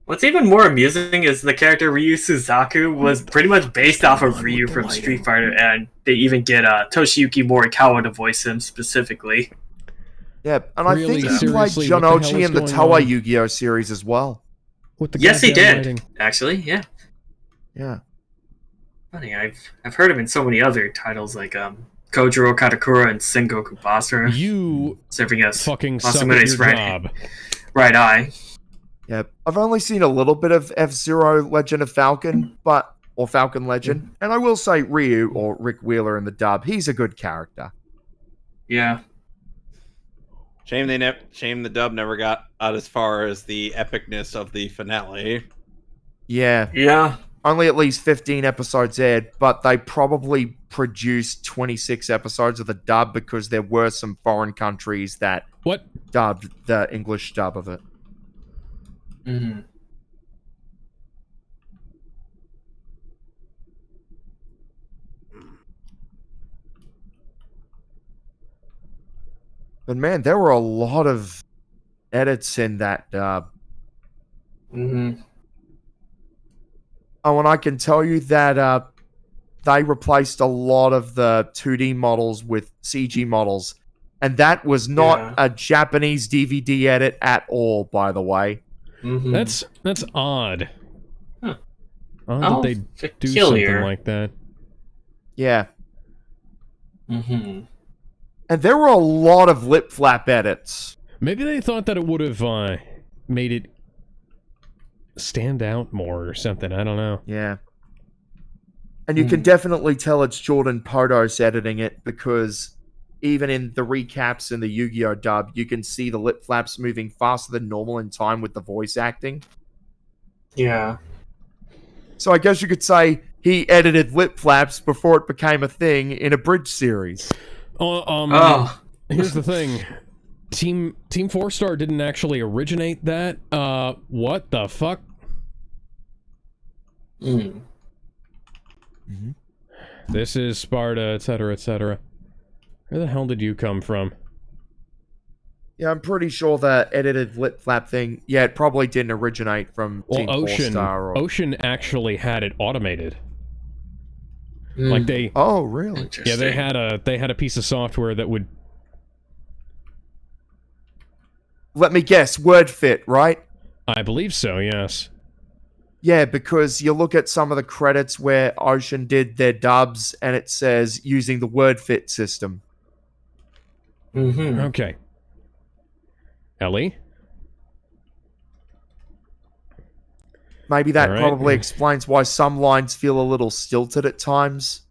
what's even more amusing is the character Ryu Suzaku was pretty much based off of Ryu from Street Fighter, and they even get Toshiyuki Morikawa to voice him specifically. Yeah, and I think he played Jonochi in the Toei Yu-Gi-Oh series as well. Yes, he did. Actually, yeah. Yeah. Funny, I've heard him in so many other titles like Kojiro Katakura and Sengoku Basara. You serving as fucking suck at your job. Right eye. Yeah, I've only seen a little bit of F-Zero Legend of Falcon, or Falcon Legend, and I will say Ryu, or Rick Wheeler in the dub, he's a good character. Yeah. Shame the dub never got out as far as the epicness of the finale. Yeah. Yeah. Only at least 15 episodes aired, but they probably produced 26 episodes of the dub because there were some foreign countries that dubbed the English dub of it. Mm-hmm. But man, there were a lot of edits in that dub. Mm-hmm. Oh, and I can tell you that they replaced a lot of the 2D models with CG models. And that was not a Japanese DVD edit at all, by the way. Mm-hmm. That's odd. Huh. Odd that they do something like that. Yeah. Mm-hmm. And there were a lot of lip flap edits. Maybe they thought that it would have made it stand out more or something. I don't know. Yeah. And you can definitely tell it's Jordan Podos editing it because even in the recaps in the Yu-Gi-Oh dub, you can see the lip flaps moving faster than normal in time with the voice acting. Yeah. So I guess you could say he edited lip flaps before it became a thing in a bridge series. Here's the thing. Team 4-Star didn't actually originate that. What the fuck? Mm. Mm-hmm. This is Sparta, etc., etc. Where the hell did you come from? Yeah, I'm pretty sure the edited lip flap thing, it probably didn't originate from Team 4-Star. Ocean actually had it automated. Like they... Oh, really? Yeah, they had a piece of software that would let me guess, word fit, right? I believe so, yes. Yeah, because you look at some of the credits where Ocean did their dubs, and it says using the word fit system. Mm-hmm. Okay. Ellie? Maybe that All right. probably explains why some lines feel a little stilted at times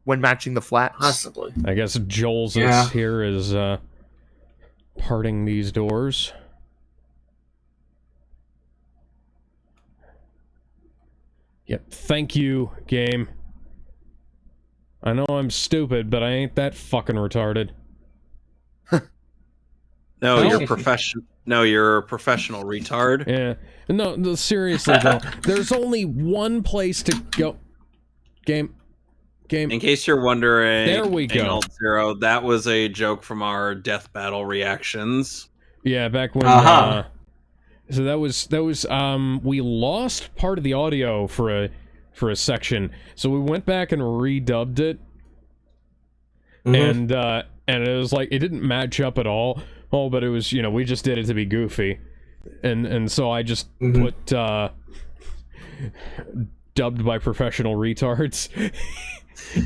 when matching the flaps. Possibly. I guess Joel's Yeah. here is parting these doors. Yep, thank you, game. I know I'm stupid, but I ain't that fucking retarded. No, No. you're you're a professional retard. Yeah. No, seriously, though. There's only one place to go. Game. In case you're wondering, There we go. Alt Zero, that was a joke from our death battle reactions. Yeah, back when so that was we lost part of the audio for a section. So we went back and redubbed it. Mm-hmm. And it was like it didn't match up at all. Oh, but it was, we just did it to be goofy. And so I just put dubbed by professional retards.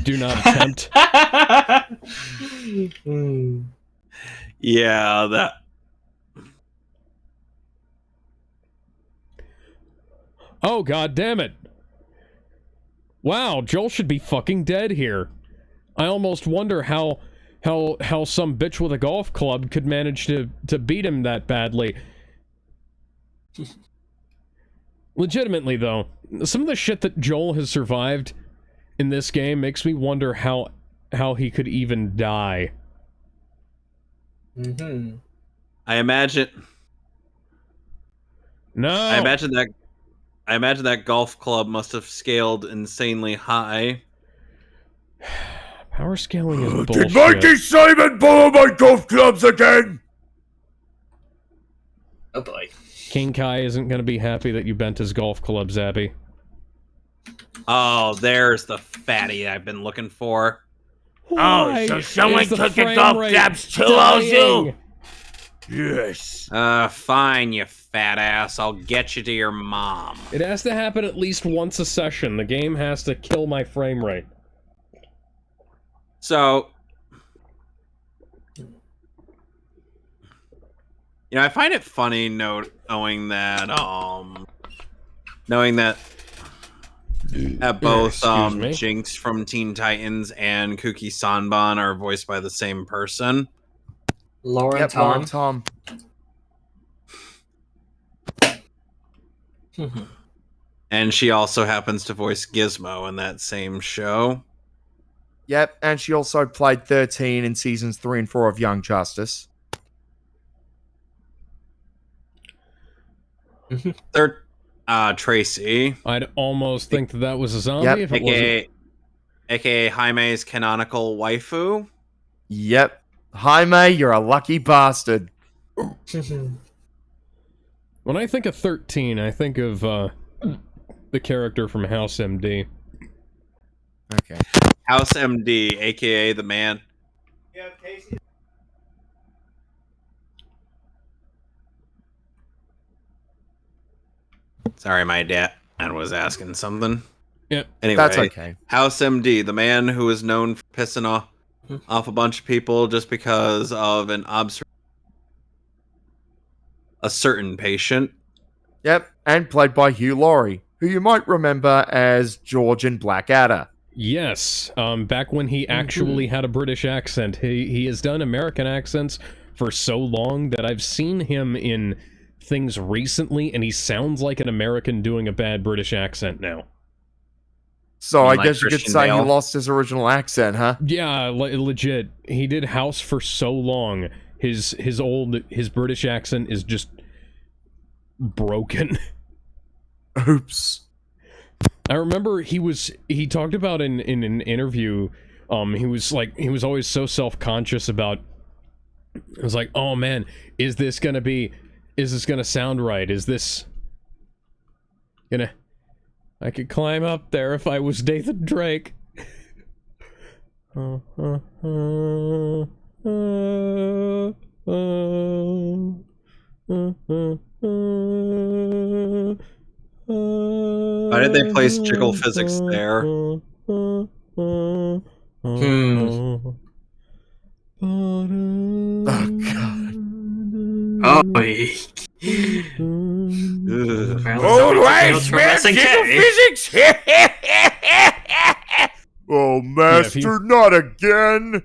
Do not attempt. Yeah, that. Oh, god damn it. Wow, Joel should be fucking dead here. I almost wonder how some bitch with a golf club could manage to beat him that badly. Legitimately, though, some of the shit that Joel has survived in this game makes me wonder how he could even die. Mm-hmm. I imagine that golf club must have scaled insanely high. Power scaling is bullshit. Did Mikey Simon borrow my golf clubs again? Oh boy. King Kai isn't going to be happy that you bent his golf clubs, Abby. Oh, there's the fatty I've been looking for. Why so someone is the took your frame golf rate clubs too, dying? Ozu? Yes. Fine, you fat ass. I'll get you to your mom. It has to happen at least once a session. The game has to kill my frame rate. So, I find it funny knowing that both Excuse me? Jinx from Teen Titans and Kuki Sanban are voiced by the same person. Lauren Tom. Tom. And she also happens to voice Gizmo in that same show. Yep, and she also played 13 in seasons 3 and 4 of Young Justice. They're Tracy. I'd almost think that was a zombie if it wasn't. AKA Jaime's canonical waifu. Yep. Jaime, you're a lucky bastard. When I think of 13, I think of the character from House MD. Okay. House MD, aka the man. Yeah, Casey. Sorry, my dad was asking something. Yep. Anyway, That's okay. House MD, the man who is known for pissing off a bunch of people just because of a certain patient. Yep, and played by Hugh Laurie, who you might remember as George in Blackadder. Yes, back when he actually had a British accent. He has done American accents for so long that I've seen him in things recently, and he sounds like an American doing a bad British accent now. So I Like guess you could Christian say Bale. he lost his original accent, huh? Yeah, legit. He did House for so long. His British accent is just broken. Oops. I remember he talked about in an interview, he was always so self-conscious about, it was like, oh man, is this gonna sound right? Is this I could climb up there if I was Nathan Drake. Why did they place jiggle physics there? Oh, God. Oh, Old wise man, jiggle physics! Oh, master, not again!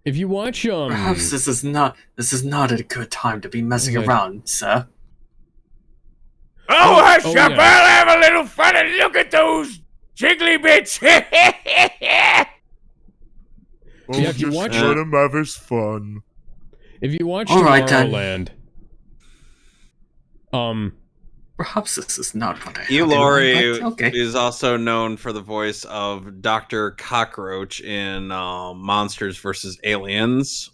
If you watch Perhaps this is not a good time to be messing Okay. around, sir. Oh, hush up! yeah. I'll have a little fun and look at those jiggly bits! Oh, if you just watch let him have his fun. if you watch All right, then. Tomorrowland, Perhaps this is not what I Hugh had in Laurie mind, but okay. is also known for the voice of Dr. Cockroach in Monsters vs. Aliens.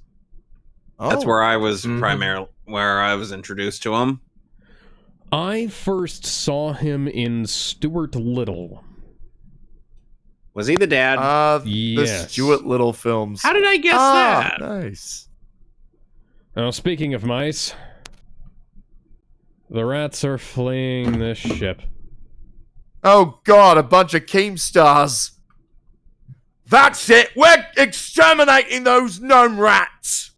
That's where I was where I was introduced to him. I first saw him in Stuart Little. Was he the dad? Yes. The Stuart Little films. How did I guess that? Nice. Now, speaking of mice, the rats are fleeing this ship. Oh, God, a bunch of Keemstars. That's it. We're exterminating those gnome rats.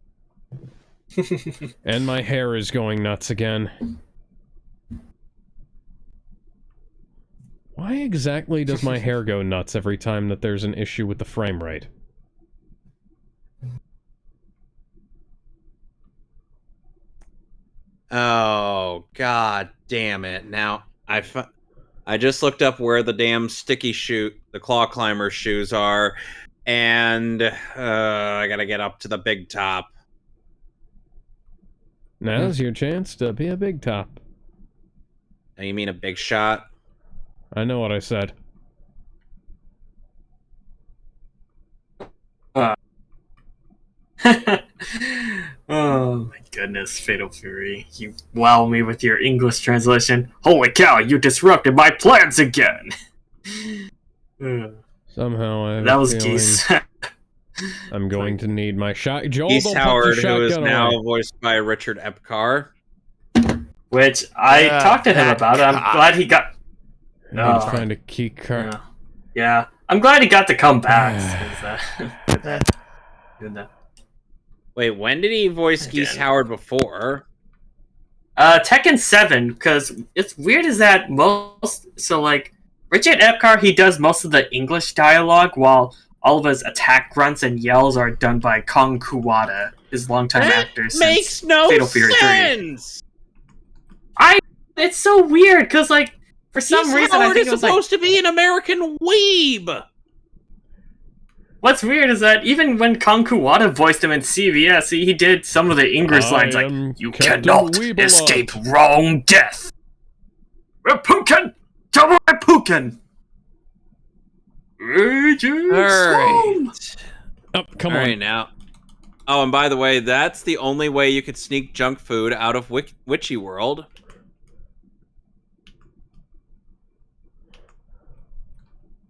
And my hair is going nuts again. Why exactly does my hair go nuts every time that there's an issue with the frame rate? Oh, god damn it. Now, I just looked up where the damn the claw climber shoes are, and I gotta get up to the big top. Now's your chance to be a big top. Oh, you mean a big shot? I know what I said. Oh my goodness, Fatal Fury. You wow me with your English translation. Holy cow, you disrupted my plans again! Somehow I have That a was feeling Geese. I'm going to need my shot. Joel, Geese don't Howard, put the who is shotgun now away. voiced by Richard Epcar. Which I talked to him that about it. I'm cock. glad he got... I need to find a key card. Yeah. I'm glad he got to come back. Wait, when did he voice Geese Howard before? Tekken 7, because it's weird is that Richard Epcar, he does most of the English dialogue, while all of his attack grunts and yells are done by Kong Kuwata, his longtime actor since Makes no Fatal Fury 3. sense! It's so weird, because, for some Geese reason, Howard I think is it was, supposed to be an American weeb! what's weird is that even when Kong Kuwata voiced him in CVS, he did some of the English lines like, "You Captain cannot Weeble escape wrong death! Reppuken! Double Reppuken!" Alright. Oh, come on. Alright, now. Oh, and by the way, that's the only way you could sneak junk food out of Witchy World.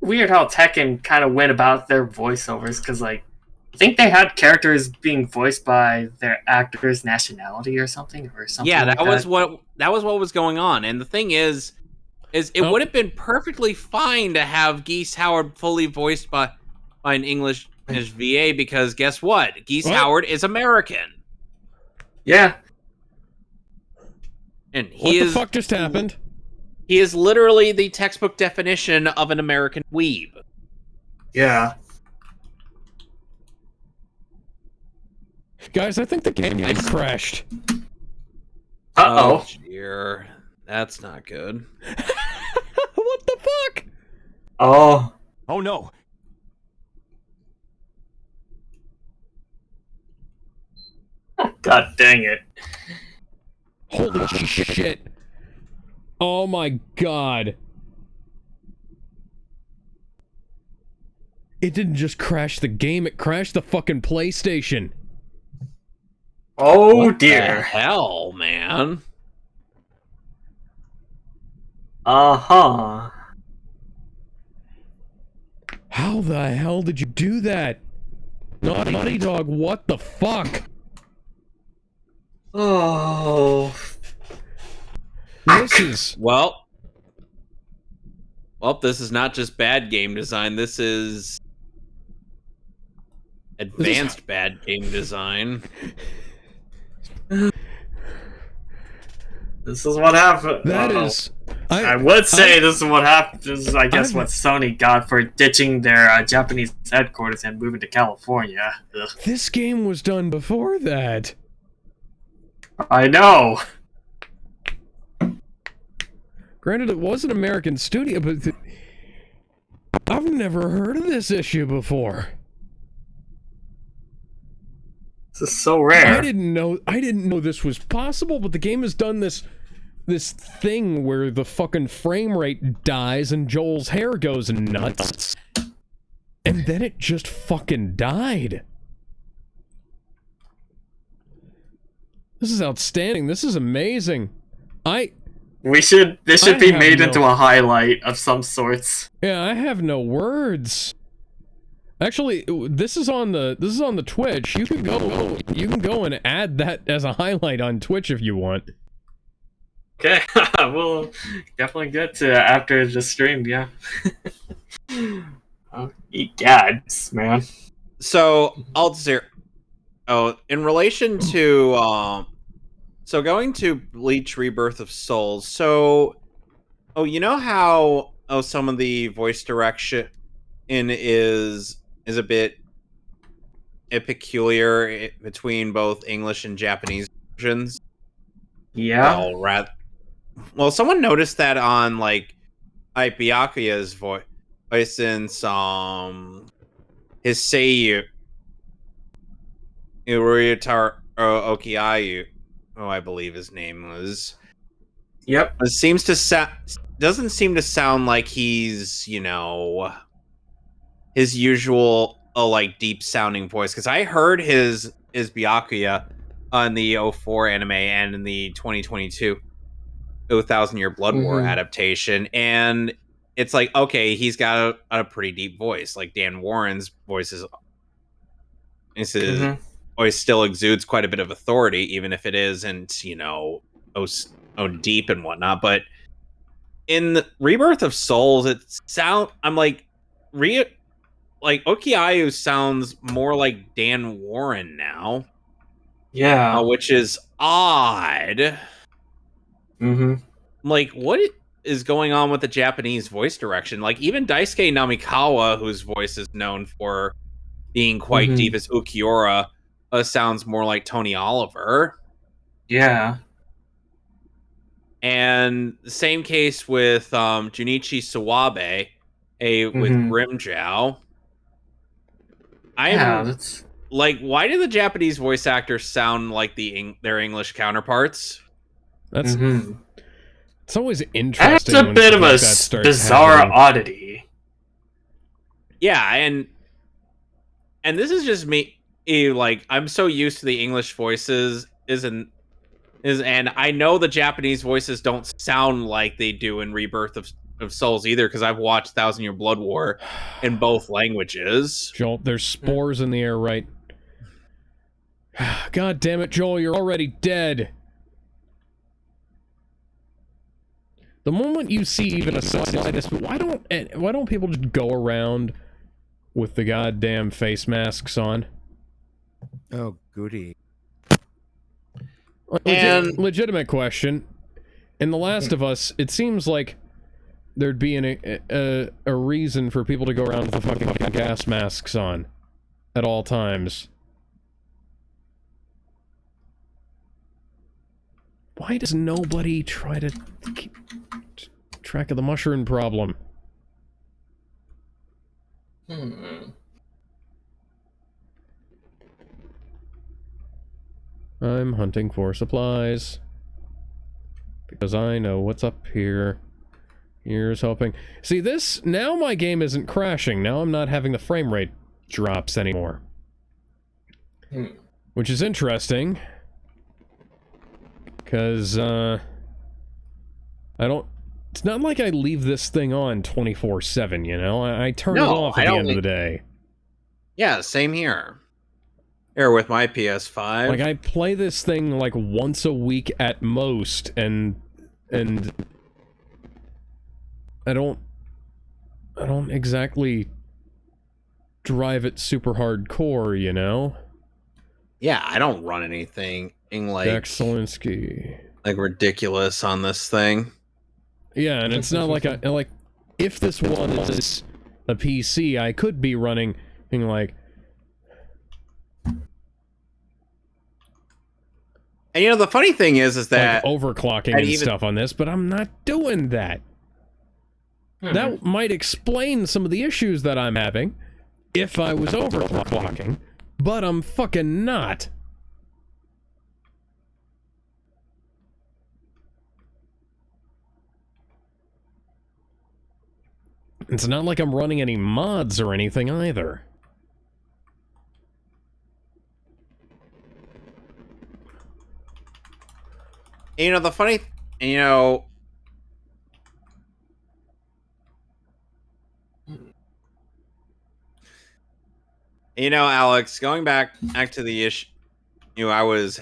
Weird how Tekken kind of went about their voiceovers, because, I think they had characters being voiced by their actor's nationality or something. Yeah, like that was what was going on. And the thing is it would have been perfectly fine to have Geese Howard fully voiced by an English VA, because guess what? Geese Howard is American. Yeah. What And the fuck just happened? He is literally the textbook definition of an American weeb. Yeah. Guys, I think the game crashed. Uh-oh. Oh, dear. That's not good. What the fuck? Oh. Oh no. God dang it. Holy shit. Oh my god. It didn't just crash the game, it crashed the fucking PlayStation. Oh What dear. the hell, man? Uh-huh. How the hell did you do that? Naughty Dog, what the fuck? Oh. This is... Well, this is not just bad game design. This is advanced bad game design. This is what happened. That is... I would say this is what happened. This is, I guess, what Sony got for ditching their Japanese headquarters and moving to California. Ugh. This game was done before that. I know. Granted, it was an American studio, but I've never heard of this issue before. This is so rare. I didn't know this was possible, but the game has done this thing where the fucking frame rate dies and Joel's hair goes nuts. And then it just fucking died. This is outstanding. This is amazing. This should be made into a highlight of some sorts. Yeah, I have no words. Actually, this is on the Twitch. You can go and add that as a highlight on Twitch if you want. Okay, we'll definitely get to after the stream. Yeah. Eat gads, man. So in relation to so going to Bleach Rebirth of Souls. So, you know how some of the voice direction is a bit peculiar between both English and Japanese versions. Yeah. Well, someone noticed that on like Byakuya's voice in his Seiyu, Uruyataro Okiayu, I believe his name was. Yep. It doesn't seem to sound like he's, his usual like deep sounding voice, because I heard his Byakuya on the 04 anime and in the 2022 Thousand Year Blood War adaptation, and it's like, okay, he's got a pretty deep voice. Like Dan Warren's voice always still exudes quite a bit of authority, even if it isn't, deep and whatnot. But in the Rebirth of Souls, I'm like, Okiayu sounds more like Dan Warren now. Yeah. Which is odd. Like, what is going on with the Japanese voice direction? Like, even Daisuke Namikawa, whose voice is known for being quite deep as Ukiura, sounds more like Tony Oliver. Yeah. And the same case with Junichi Sawabe, with Grimjow. That's... Like, why do the Japanese voice actors sound like their English counterparts? That's it's always interesting. That's a bit of a bizarre oddity. Yeah, and this is just me. Like, I'm so used to the English voices, and I know the Japanese voices don't sound like they do in Rebirth of Souls either, because I've watched 1000 Year Blood War in both languages. Joel, there's spores in the air, right? God damn it, Joel, you're already dead. The moment you see even a slightest, why don't people just go around with the goddamn face masks on? Oh, goody. Legitimate question. In The Last of Us, it seems like there'd be a reason for people to go around with the fucking gas masks on at all times. Why does nobody try to keep track of the mushroom problem? I'm hunting for supplies, because I know what's up here. Here's hoping. See, now my game isn't crashing. Now I'm not having the frame rate drops anymore. Which is interesting. Because, it's not like I leave this thing on 24/7, you know? I turn it off at the end of the day. Yeah, same here. Here with my PS5. Like, I play this thing like once a week at most, and I don't exactly drive it super hardcore, you know? Yeah, I don't run anything like Jack Solinsky. like ridiculous on this thing. Yeah, and it's not like if this one is a PC, I could be running like. And you know the funny thing is that like overclocking and stuff on this, but I'm not doing that. That might explain some of the issues that I'm having if I was overclocking, but I'm fucking not. It's not like I'm running any mods or anything either. you know the funny, you know. You know, Alex, going back to the issue I was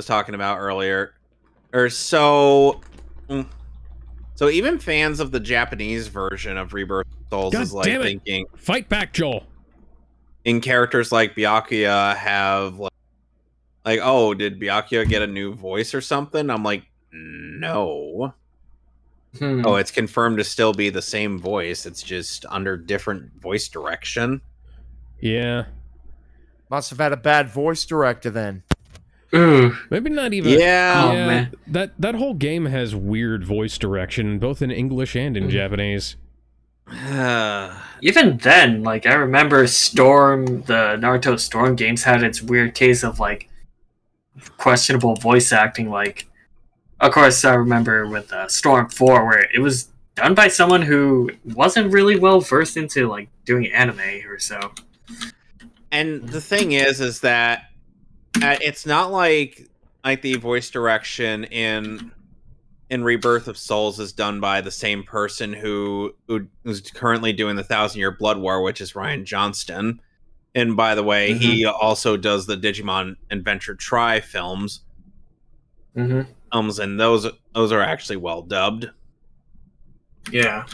talking about earlier, or so even fans of the Japanese version of Rebirth of Souls God is like damn it. thinking, Fight back, Joel. in characters like Byakuya have like, oh, did Byakuya get a new voice or something? I'm like, no. Oh, it's confirmed to still be the same voice. It's just under different voice direction. Yeah. Must have had a bad voice director then. Ooh. Maybe not even. Yeah. Oh, man. That whole game has weird voice direction, both in English and in Japanese. Even then, like, I remember Storm, the Naruto Storm games had its weird case of, like, questionable voice acting. Like, of course, I remember with Storm 4, where it was done by someone who wasn't really well versed into, like, doing anime or so. And the thing is that it's not like the voice direction in Rebirth of Souls is done by the same person who's currently doing the 1,000-Year Blood War, which is Ryan Johnston. And by the way, he also does the Digimon Adventure Tri films. And those are actually well dubbed. Yeah.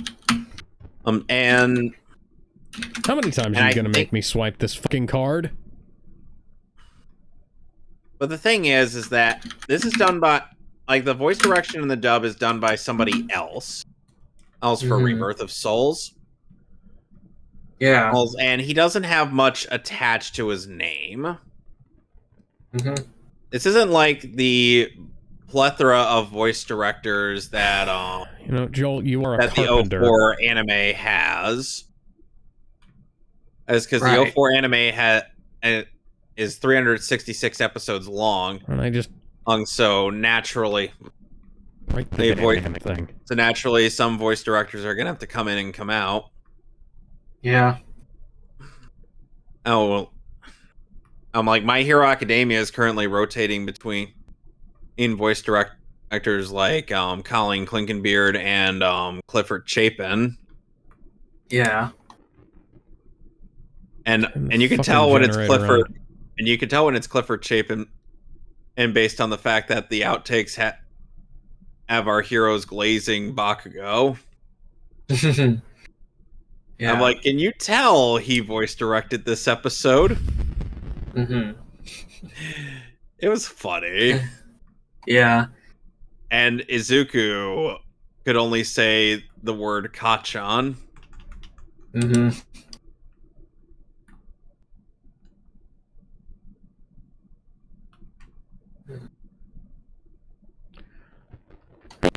And how many times are you gonna make me swipe this fucking card? But the thing is that this is done by, like, the voice direction in the dub is done by somebody else for Rebirth of Souls. Yeah. And he doesn't have much attached to his name. This isn't like the plethora of voice directors that you know, Joel, you are a that carpenter. the 04 anime has. As because the 04 anime is 366 episodes long. And I just so naturally thing. So naturally some voice directors are gonna have to come in and come out. Yeah. Oh well, I'm like, My Hero Academia is currently rotating between voice directors like Colleen Clinkenbeard and Clifford Chapin. Yeah. And you can tell when it's Clifford, and you can tell when it's Clifford Chapin, and based on the fact that the outtakes have our heroes glazing Bakugo. Yeah. I'm like, can you tell he voice directed this episode? It was funny. Yeah. And Izuku could only say the word Kachan.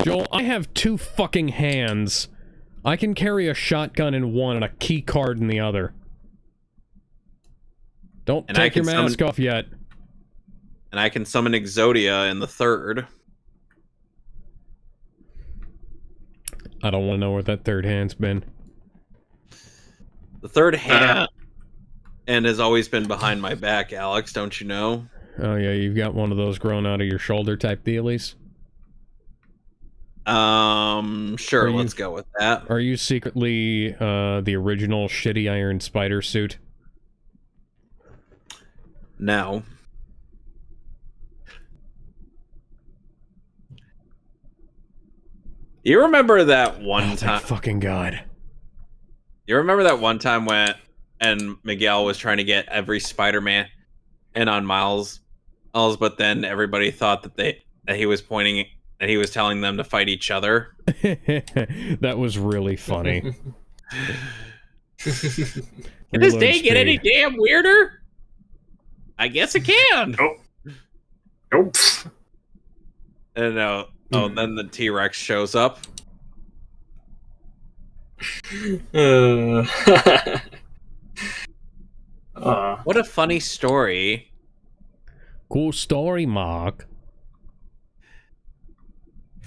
Joel, I have 2 fucking hands. I can carry a shotgun in one and a key card in the other. Don't take your mask off yet. And I can summon Exodia in the third. I don't want to know where that third hand's been. The third hand and has always been behind my back, Alex, don't you know? Oh yeah, you've got one of those grown out of your shoulder type dealies? Sure, let's go with that. Are you secretly the original shitty Iron Spider suit? No. You remember that one time? Thank fucking God. You remember that one time when Miguel was trying to get every Spider-Man in on Miles, but then everybody thought that he was telling them to fight each other. That was really funny. Can this day get any damn weirder? I guess it can. Nope. And then the T-Rex shows up. What a funny story. Cool story, Mark.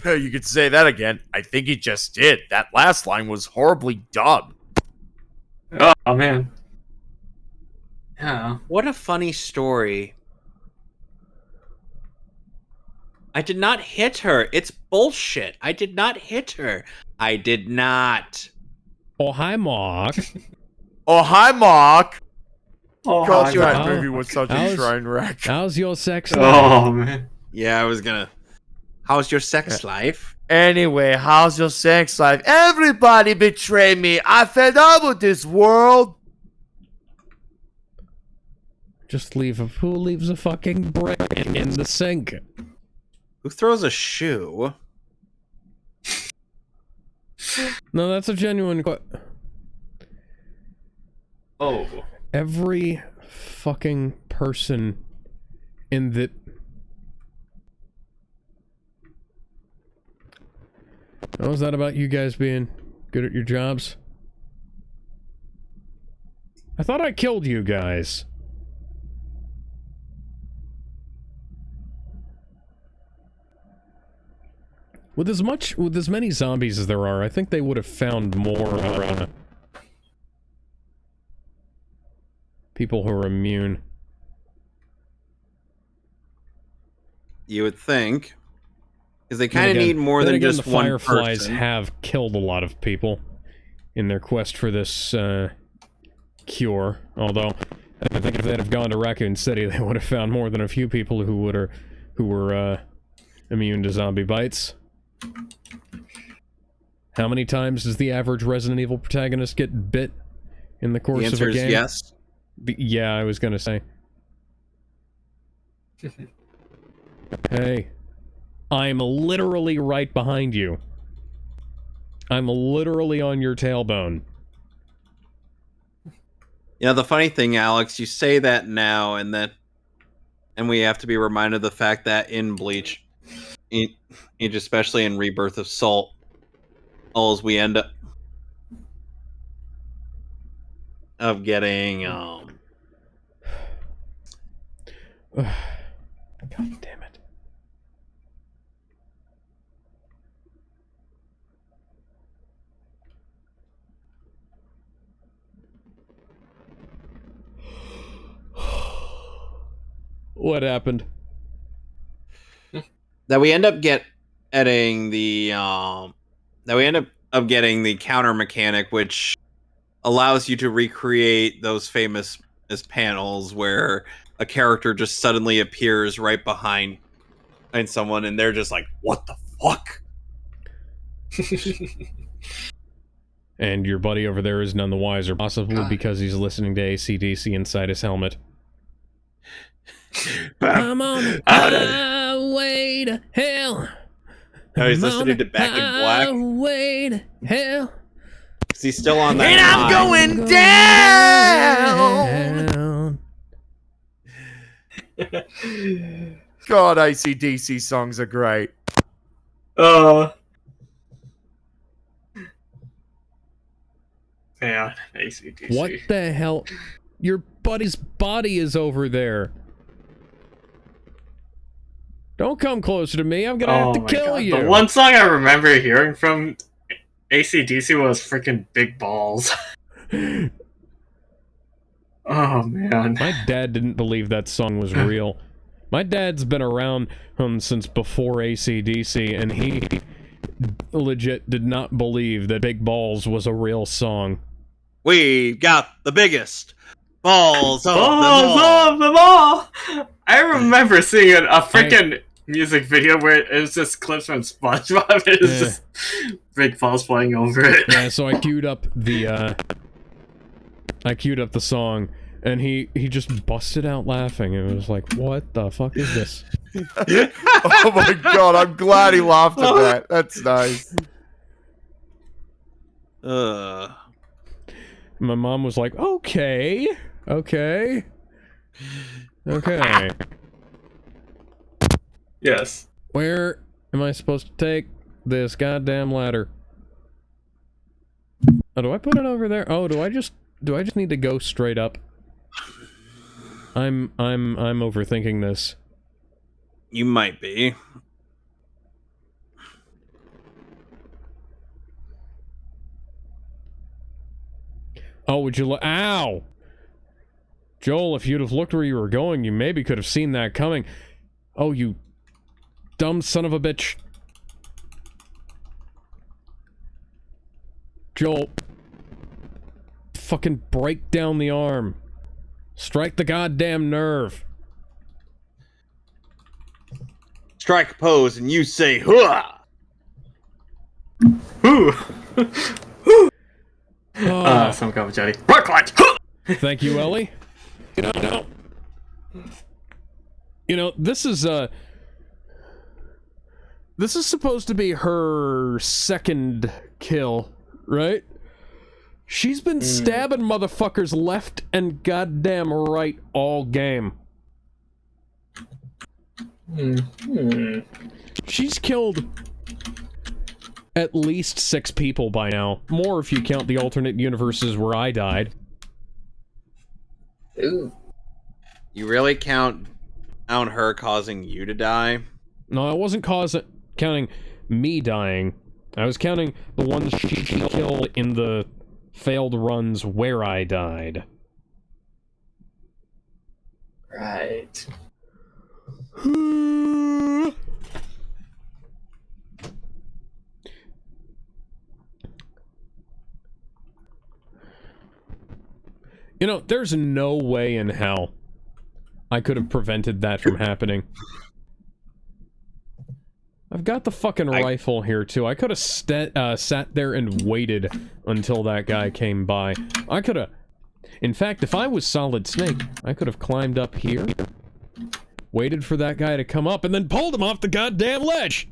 You could say that again. I think he just did. That last line was horribly dumb. Oh man. Yeah. What a funny story. I did not hit her. It's bullshit. I did not hit her. I did not. Oh, hi, Mark. Oh, hi, Mark. Oh, Gosh, hi, that Mark. movie was such a shrine wreck. How's your sex life? Oh man. Yeah, I was gonna. How's your sex life? Anyway, how's your sex life? Everybody betrayed me. I fed up with this world. Just who leaves a fucking brick in the sink? Who throws a shoe? No, that's a genuine Oh. Every fucking person in the... Oh, is that about you guys being good at your jobs? I thought I killed you guys. With as many zombies as there are, I think they would have found more people who are immune. You would think. Because they kind of need more than just the one Fireflies person. have killed a lot of people in their quest for this cure. Although, I think if they'd have gone to Raccoon City, they would have found more than a few people who were immune to zombie bites. How many times does the average Resident Evil protagonist get bit in the course of a game? The answer is yes. Yeah, I was gonna say. Hey. I'm literally right behind you. I'm literally on your tailbone. You know, the funny thing, Alex, you say that now, and we have to be reminded of the fact that in Bleach, especially in Rebirth of Salt, as we end up getting God damn it. What happened? that we end up getting the counter mechanic, which allows you to recreate those famous panels where a character just suddenly appears right behind someone, and they're just like, "What the fuck?" And your buddy over there is none the wiser, possibly because he's listening to AC/DC inside his helmet. I'm on the highway to hell. No, he's listening to Back in Black. Highway to hell. Because he's still on that. And I'm high. going down. God, AC/DC songs are great. Yeah, AC/DC. What the hell? Your buddy's body is over there. Don't come closer to me. I'm gonna have to kill you. The one song I remember hearing from AC/DC was freaking Big Balls. Oh, man. My dad didn't believe that song was real. My dad's been around since before AC/DC, and he legit did not believe that Big Balls was a real song. We got the biggest Balls of Balls of the ball! I remember seeing a freaking music video where it was just clips from SpongeBob. It was just big balls flying over it. Yeah, so I queued up the song, and he just busted out laughing. It was like, what the fuck is this? Oh my god, I'm glad he laughed at that. That's nice. My mom was like, okay. Yes. Where am I supposed to take this goddamn ladder? Oh, do I put it over there? Oh, do I just need to go straight up? I'm overthinking this. You might be. Oh, would you look? Ow! Joel, if you'd have looked where you were going, you maybe could have seen that coming. Oh, you dumb son of a bitch. Joel. Fucking break down the arm. Strike the goddamn nerve. Strike a pose and you say, hooah! Some cup of jelly. Rocklight! Thank you, Ellie. You know, this is supposed to be her second kill, right? She's been stabbing motherfuckers left and goddamn right all game. She's killed at least 6 people by now. More if you count the alternate universes where I died. Ooh. You really count on her causing you to die? No, I wasn't counting me dying. I was counting the ones she killed in the failed runs where I died. Right. You know, there's no way in hell I could have prevented that from happening. I've got the fucking rifle here, too. I could have sat there and waited until that guy came by. I could have... In fact, if I was Solid Snake, I could have climbed up here, waited for that guy to come up, and then pulled him off the goddamn ledge!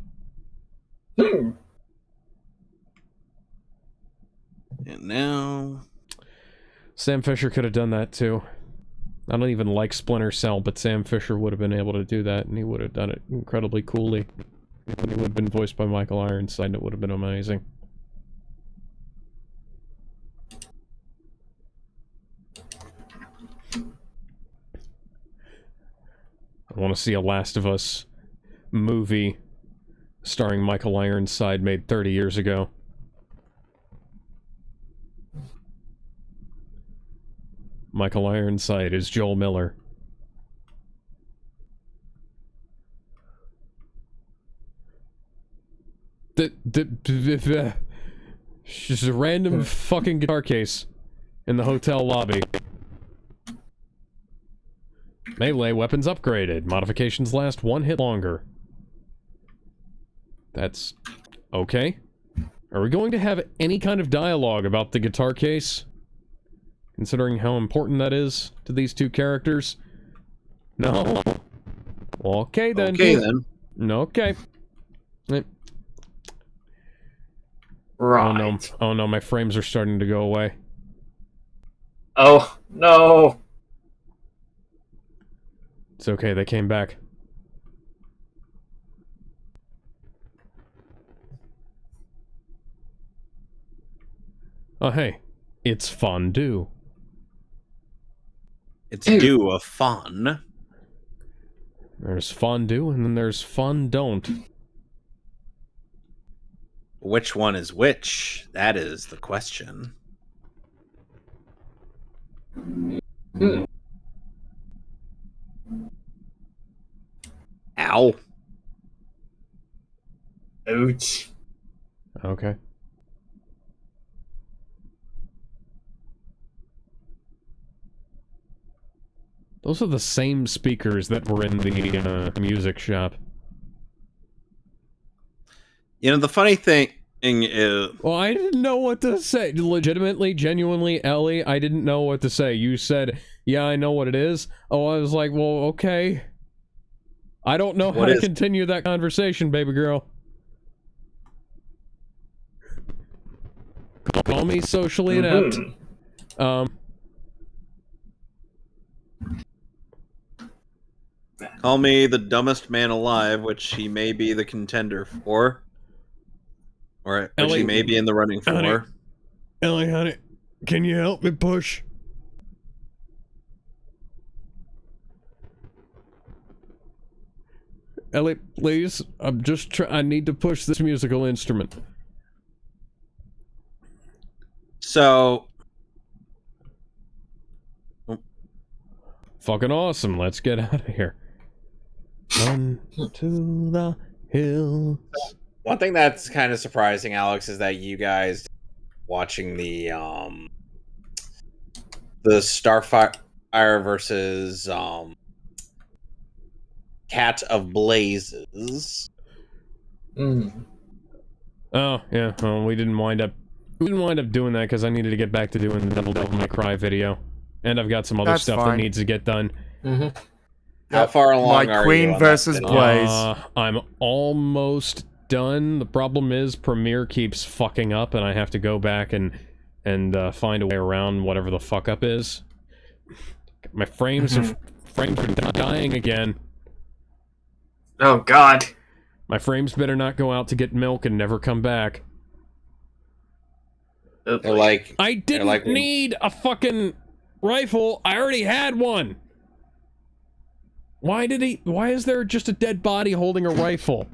And now... Sam Fisher could have done that, too. I don't even like Splinter Cell, but Sam Fisher would have been able to do that, and he would have done it incredibly coolly. He would have been voiced by Michael Ironside, and it would have been amazing. I want to see a Last of Us movie starring Michael Ironside made 30 years ago. Michael Ironside is Joel Miller. Just a random fucking guitar case in the hotel lobby. Melee weapons upgraded. Modifications last 1 hit longer. That's... okay. Are we going to have any kind of dialogue about the guitar case? Considering how important that is to these two characters? No. Well, okay then. Okay then. Okay. Right. Oh no. Oh no, my frames are starting to go away. Oh, no. It's okay, they came back. Oh hey, it's fondue. It's due of fun. There's fondue, and then there's fun don't. Which one is which? That is the question. Ow. Ouch. Okay. Those are the same speakers that were in the music shop. You know, the funny thing is... Well, I didn't know what to say. Legitimately, genuinely, Ellie, I didn't know what to say. You said, yeah, I know what it is. Oh, I was like, well, okay. I don't know how to continue that conversation, baby girl. Call me socially inept. Call me the dumbest man alive, which he may be the contender for. Or which Ellie, he may be in the running for. Honey, Ellie, honey, can you help me push? Ellie, please. I'm just I need to push this musical instrument. So... Fucking awesome. Let's get out of here. Run to the hills. One thing that's kind of surprising, Alex, is that you guys watching the Starfire versus Cat of Blazes. Oh yeah. Well, we didn't wind up doing that because I needed to get back to doing the Devil May Cry video, and I've got some other stuff that needs to get done. How far along are you? Queen versus Blaze. I'm almost done. The problem is Premiere keeps fucking up, and I have to go back and find a way around whatever the fuck up is. My frames are dying again. Oh God. My frames better not go out to get milk and never come back. They're like, I didn't need a fucking rifle. I already had one. Why is there just a dead body holding a rifle?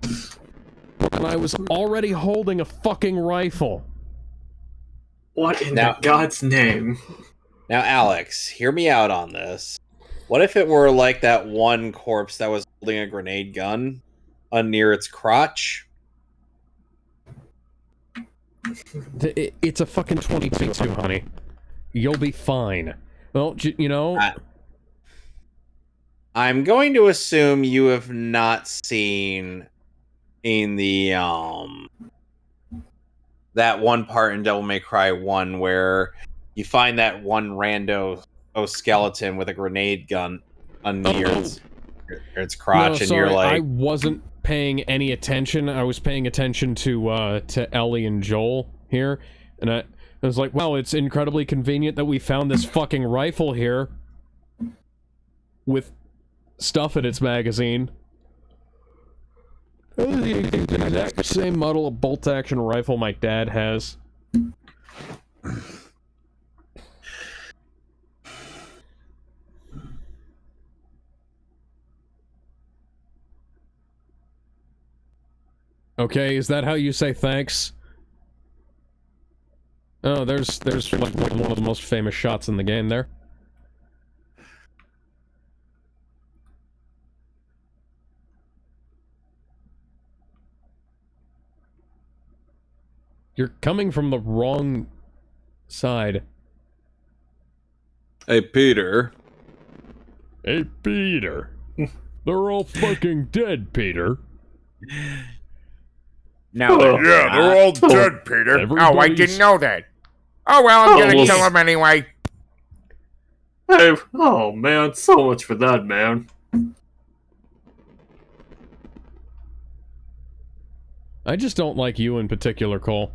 And I was already holding a fucking rifle. What in God's name? Now, Alex, hear me out on this. What if it were like that one corpse that was holding a grenade gun near its crotch? It's a fucking 22, honey. You'll be fine. Well, you know... I'm going to assume you have not seen in the that one part in Devil May Cry 1 where you find that one rando skeleton with a grenade gun near its crotch, and you're like, I wasn't paying any attention. I was paying attention to Ellie and Joel here, and I was like, well, it's incredibly convenient that we found this fucking rifle here with stuff in its magazine. The exact same model of bolt-action rifle my dad has. Okay, is that how you say thanks? Oh, there's like one of the most famous shots in the game there. You're coming from the wrong side. hey, Peter. Hey, Peter. They're all fucking dead, Peter. No, yeah, they're all dead, Peter. Oh, I didn't know that. Oh, well, I'm gonna kill him anyway. Hey, oh man, so much for that, man. I just don't like you in particular, Cole.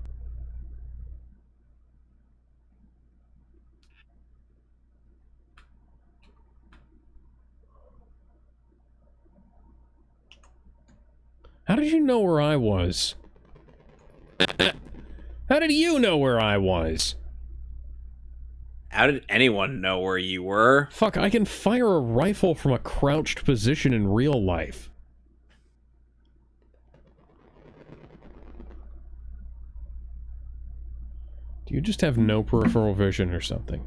How did you know where I was? How did you know where I was? How did anyone know where you were? Fuck, I can fire a rifle from a crouched position in real life. Do you just have no peripheral vision or something?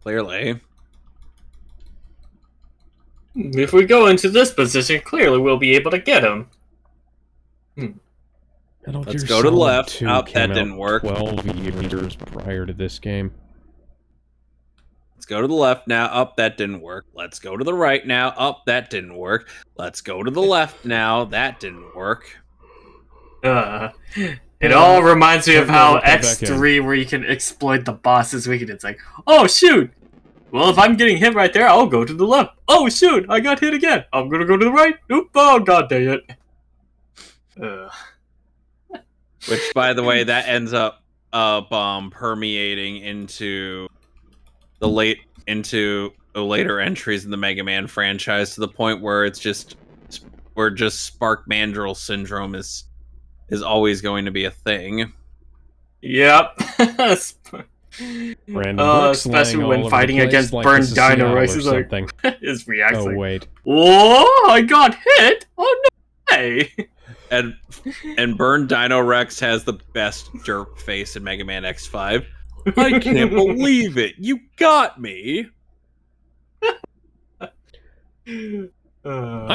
Clearly. If we go into this position, clearly we'll be able to get him. Let's go to the left. Oh, that didn't work. 12 years prior to this game. go to the left now. Up, that didn't work. Let's go to the right now. Up, that didn't work. Let's go to the left now. That didn't work. It all reminds me of how X3, where you can exploit the boss's weakness. It's like, oh shoot! Well, if I'm getting hit right there, I'll go to the left. Oh shoot! I got hit again. I'm gonna go to the right. Oop! Oh god dang it! Which, by the way, that ends up permeating into the later entries in the Mega Man franchise to the point where it's just Spark Mandrill syndrome is always going to be a thing. Yep. Especially when fighting against like burned Dino Rex is like his reaction. Oh wait. Whoa! I got hit. Oh no way! And Burned Dino Rex has the best derp face in Mega Man X5. I can't believe it! You got me! I've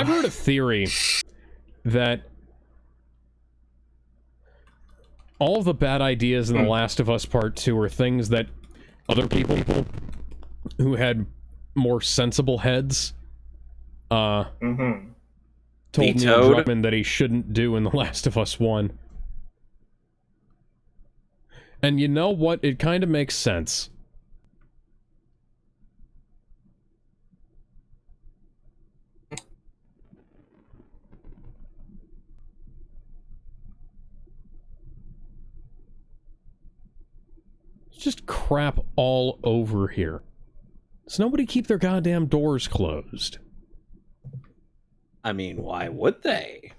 heard a theory that all the bad ideas in The Last of Us Part 2 are things that other people who had more sensible heads told Neil Druckmann that he shouldn't do in The Last of Us 1. And you know what? It kind of makes sense. It's just crap all over here. Does nobody keep their goddamn doors closed? I mean, why would they?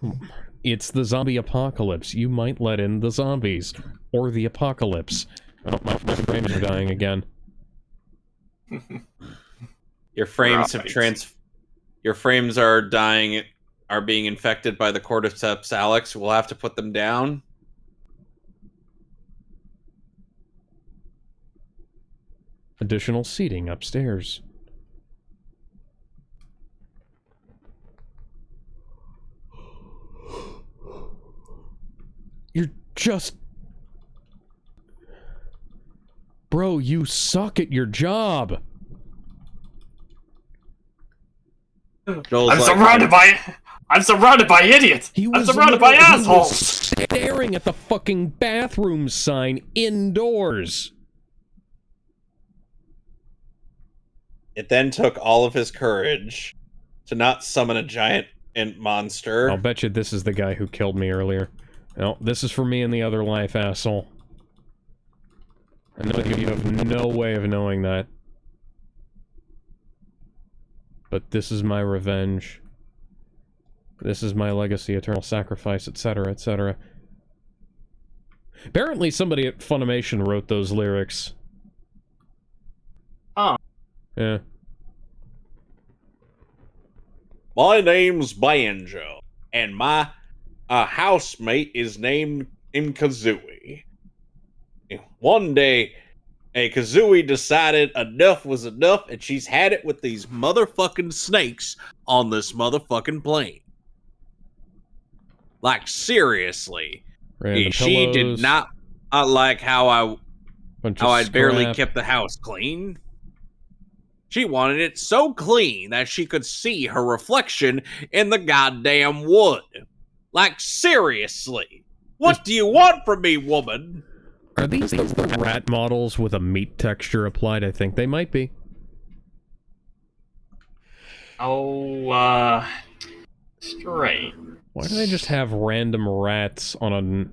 It's the zombie apocalypse. You might let in the zombies. Or the apocalypse. Oh, my frames are dying again. Your frames Your frames are dying, are being infected by the cordyceps, Alex. We'll have to put them down. Additional seating upstairs. You're just... Bro, you suck at your job. I'm surrounded by idiots. I'm surrounded by assholes. Staring at the fucking bathroom sign indoors. It then took all of his courage to not summon a giant monster. I'll bet you this is the guy who killed me earlier. No, this is for me in the other life, asshole. I know you have no way of knowing that. But this is my revenge. This is my legacy, eternal sacrifice, etc., etc. Apparently somebody at Funimation wrote those lyrics. Oh. Yeah. My name's Banjo, and my housemate is named Kazooie. One day, Kazooie decided enough was enough, and she's had it with these motherfucking snakes on this motherfucking plane. Like, seriously. Random she pillows, did not like how I barely scrap. kept the house clean. She wanted it so clean that she could see her reflection in the goddamn wood. Like, seriously. What do you want from me, woman? Are these the rat models with a meat texture applied? I think they might be. Oh, straight. Why do they just have random rats on a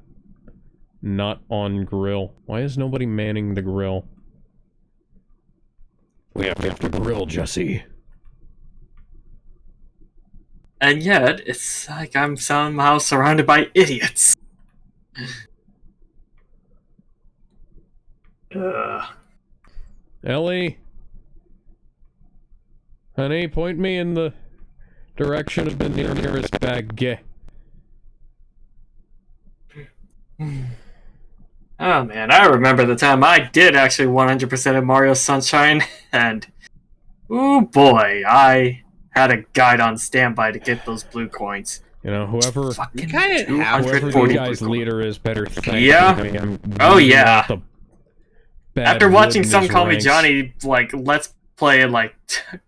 not on grill? Why is nobody manning the grill? We have to grill, Jesse. And yet, it's like I'm somehow surrounded by idiots. Ellie? Honey, point me in the direction of the nearest bag. Oh man, I remember the time I did actually 100% of Mario Sunshine, and oh boy, I had a guide on standby to get those blue coins. You know, whoever Whoever the guy's leader is better thank Yeah. me. Oh yeah. The bad After watching wood in Some his Call Me ranks. Johnny, like, let's play it like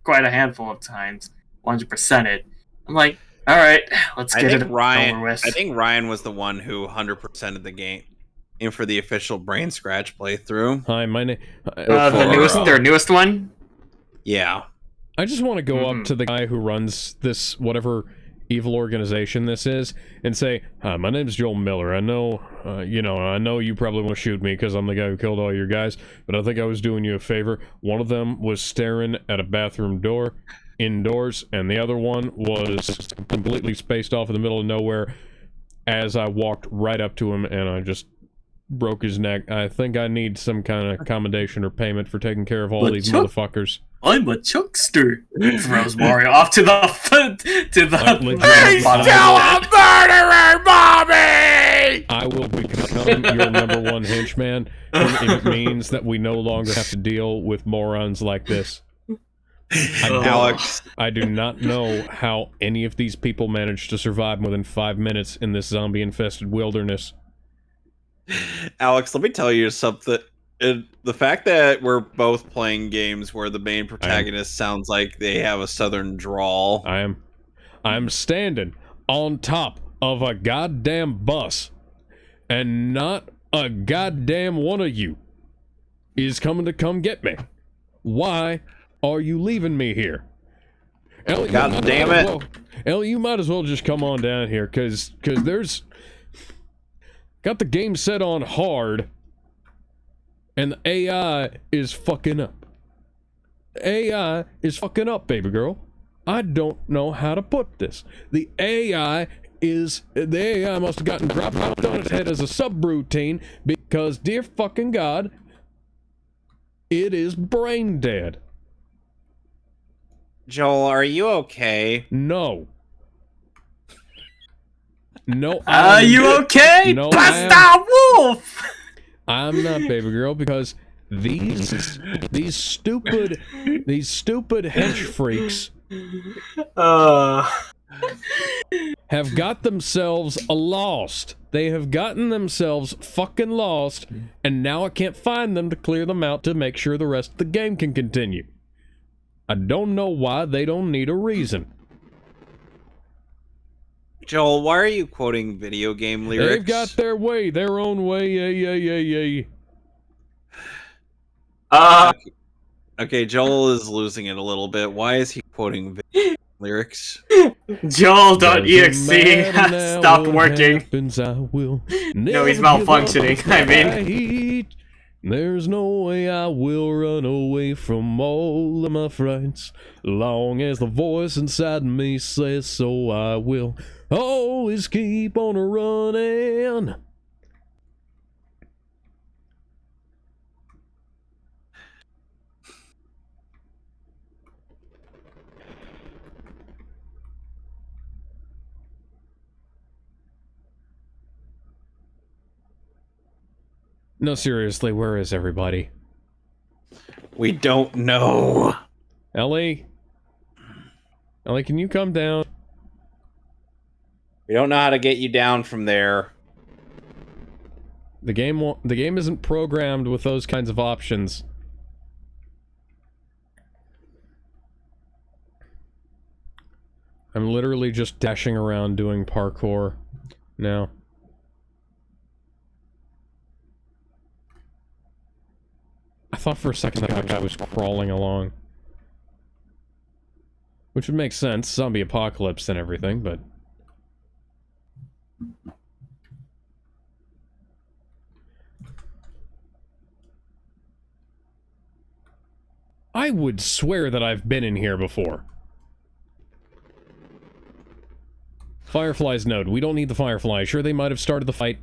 quite a handful of times, 100% it. I'm like, all right, let's get it over with. I think Ryan was the one who 100%ed the game in for the official Brain Scratch playthrough. Hi, my name. Their newest one. Yeah. I just want to go up to the guy who runs this whatever evil organization this is and say, "Hi, my name's Joel Miller. I know, I know you probably want to shoot me because I'm the guy who killed all your guys, but I think I was doing you a favor. One of them was staring at a bathroom door indoors, and the other one was completely spaced off in the middle of nowhere as I walked right up to him, and I just broke his neck. I think I need some kind of accommodation or payment for taking care of all these motherfuckers. I'm a chuckster." Throws Mario off to the He's still a murderer, Bobby! I will become your number one henchman if it means that we no longer have to deal with morons like this. Alex, I do not know how any of these people managed to survive more than 5 minutes in this zombie-infested wilderness. Alex, let me tell you something. The fact that we're both playing games where the main protagonist sounds like they have a southern drawl. I'm standing on top of a goddamn bus, and not a goddamn one of you is coming to come get me. Why are you leaving me here? Ellie, God damn it. Ellie, you might as well just come on down here, cause there's... Got the game set on hard, and the AI is fucking up. The AI is fucking up, baby girl. I don't know how to put this. The AI must have gotten dropped out on its head as a subroutine because, dear fucking God, it is brain dead. Joel, are you okay? No. No. Are you okay, no, Basta Wolf? I'm not, baby girl, because these stupid hench freaks have got themselves lost. They have gotten themselves fucking lost, and now I can't find them to clear them out to make sure the rest of the game can continue. I don't know why. They don't need a reason. Joel, why are you quoting video game lyrics? They've got their way, their own way, yeah. Okay, Joel is losing it a little bit. Why is he quoting video lyrics? Joel.exe has stopped working. No, he's malfunctioning. I mean, there's no way I will run away from all of my friends. Long as the voice inside me says so, I will always keep on running. No, seriously, where is everybody? We don't know. Ellie? Ellie, can you come down? We don't know how to get you down from there. The game isn't programmed with those kinds of options. I'm literally just dashing around doing parkour now. I thought for a second that I was crawling along. Which would make sense, zombie apocalypse and everything, but... I would swear that I've been in here before. Firefly's node. We don't need the Firefly. Sure, they might have started the fight,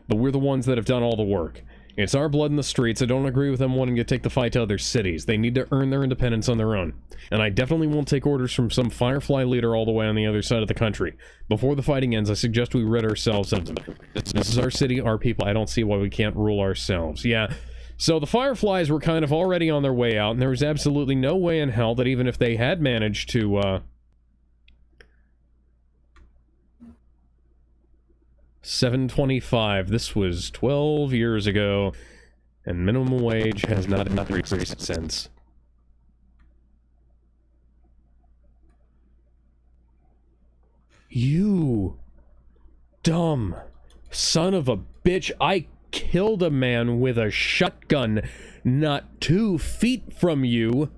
but we're the ones that have done all the work. It's our blood in the streets. I don't agree with them wanting to take the fight to other cities. They need to earn their independence on their own. And I definitely won't take orders from some Firefly leader all the way on the other side of the country. Before the fighting ends, I suggest we rid ourselves of them. This is our city, our people. I don't see why we can't rule ourselves. Yeah. So the Fireflies were kind of already on their way out, and there was absolutely no way in hell that even if they had managed to, 725. This was 12 years ago, and minimum wage has not increased since. You dumb son of a bitch. I killed a man with a shotgun not 2 feet from you.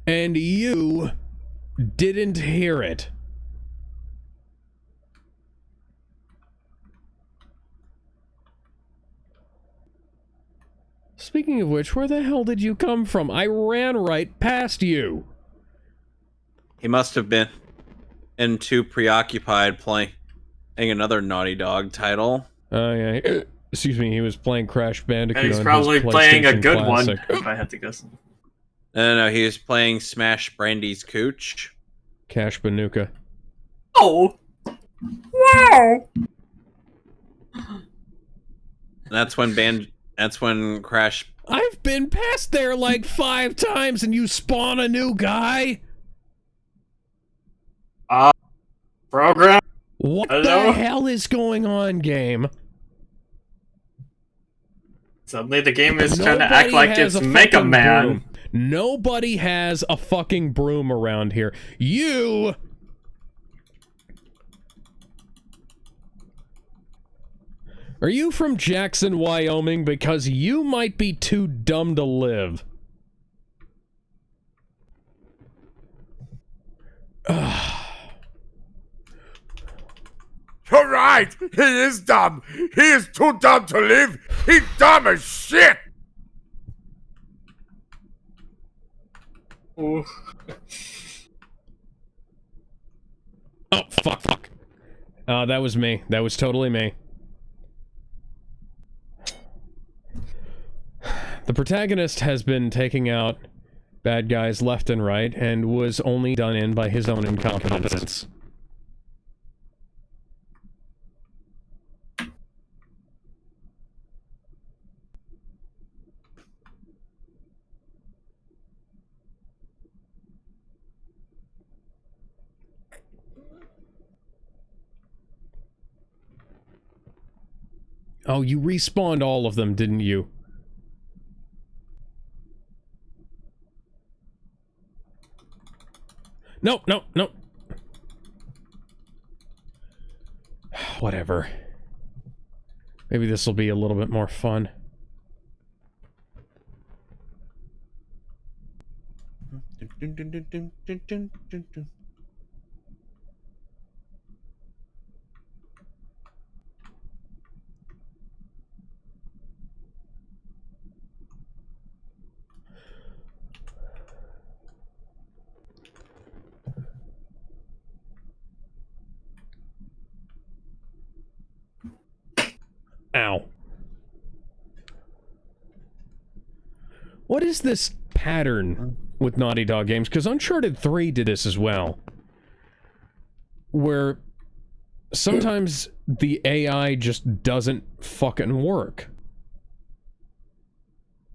And you didn't hear it. Speaking of which, where the hell did you come from? I ran right past you. He must have been too preoccupied playing another Naughty Dog title. Oh, yeah. Excuse me, he was playing Crash Bandicoot. And he's on probably his playing a PlayStation good Classic. one, if I had to guess. No, he was playing Smash Brandy's Cooch. Cash Banuka. Oh! Wow! That's when Crash. I've been past there like 5 times and you spawn a new guy? Program? What Hello? the hell is going on, game? Suddenly the game is trying to Nobody act like has it's a Mega fucking Man. broom. Nobody has a fucking broom around here. You... Are you from Jackson, Wyoming? Because you might be too dumb to live. You're right. He is dumb. He is too dumb to live. He's dumb as shit. Ooh. Oh, fuck. That was me. That was totally me. The protagonist has been taking out bad guys left and right and was only done in by his own incompetence. Oh, you respawned all of them, didn't you? No. Whatever. Maybe this will be a little bit more fun. Ow. What is this pattern with Naughty Dog games? Because Uncharted 3 did this as well. Where sometimes the AI just doesn't fucking work.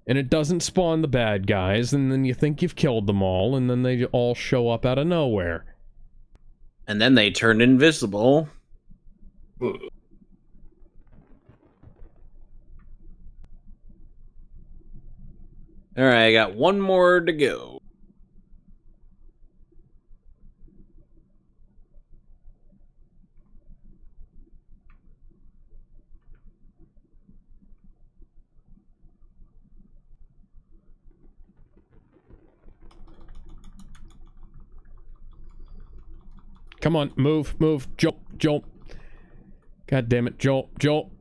And it doesn't spawn the bad guys, and then you think you've killed them all, and then they all show up out of nowhere. And then they turn invisible. Alright, I got one more to go. Come on, move, Joel. God damn it, Joel.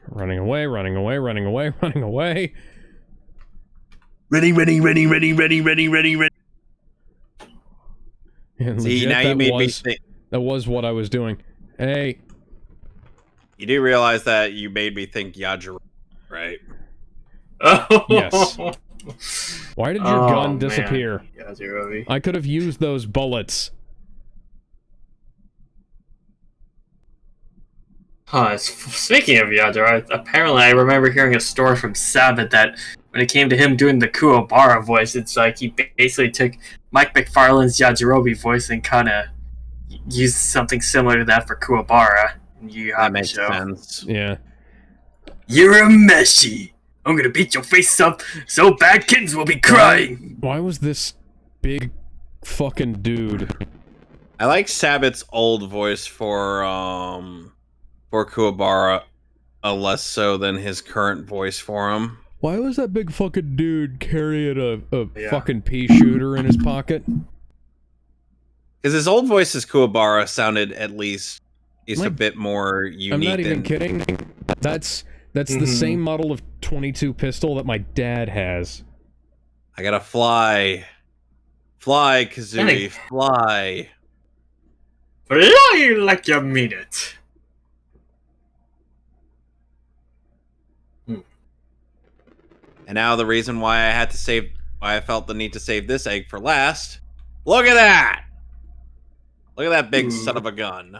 Running away. Ready. And See, legit, now you made me think. That was what I was doing. Hey. You do realize that you made me think Yajirobe, right? Oh. Yes. Why did your gun disappear? Man. Yajirobe. I could have used those bullets. Huh, speaking of Yajirobe, apparently I remember hearing a story from Sabbath that when it came to him doing the Kuwabara voice, it's like he basically took Mike McFarlane's Yajirobe voice and kind of used something similar to that for Kuwabara. That makes sense. Yeah. You're a meshy. I'm gonna beat your face up so bad kittens will be crying. Why was this big fucking dude? I like Sabbath's old voice for Kuwabara, less so than his current voice for him. Why was that big fucking dude carrying a fucking pea shooter in his pocket? Because his old voice as Kuwabara sounded at least a bit more unique. I'm not even kidding. That's the same model of .22 pistol that my dad has. I gotta fly. Fly, Kazooie, fly. Fly like you mean it. And now the reason why I felt the need to save this egg for last. Look at that! Look at that big son of a gun.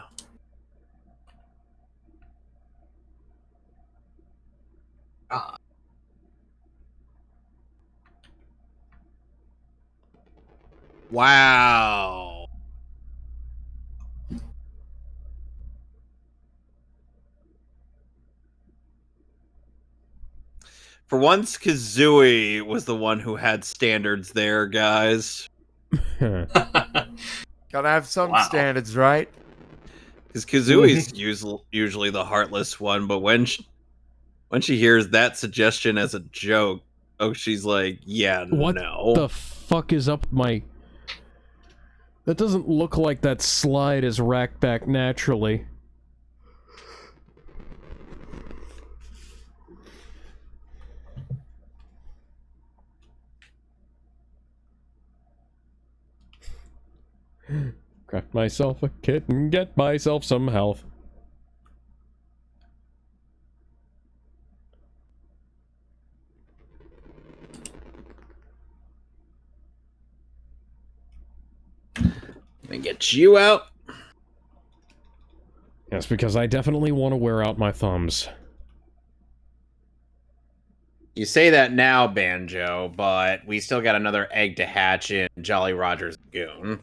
Wow. For once, Kazooie was the one who had standards there, guys. Gotta have some standards, right? Because Kazooie's usually the heartless one, but when she hears that suggestion as a joke, she's like, yeah, what no. What the fuck is up my... That doesn't look like that slide is racked back naturally. Craft myself a kit and get myself some health. Let me get you out. Yes, because I definitely want to wear out my thumbs. You say that now, Banjo, but we still got another egg to hatch in Jolly Roger's Lagoon.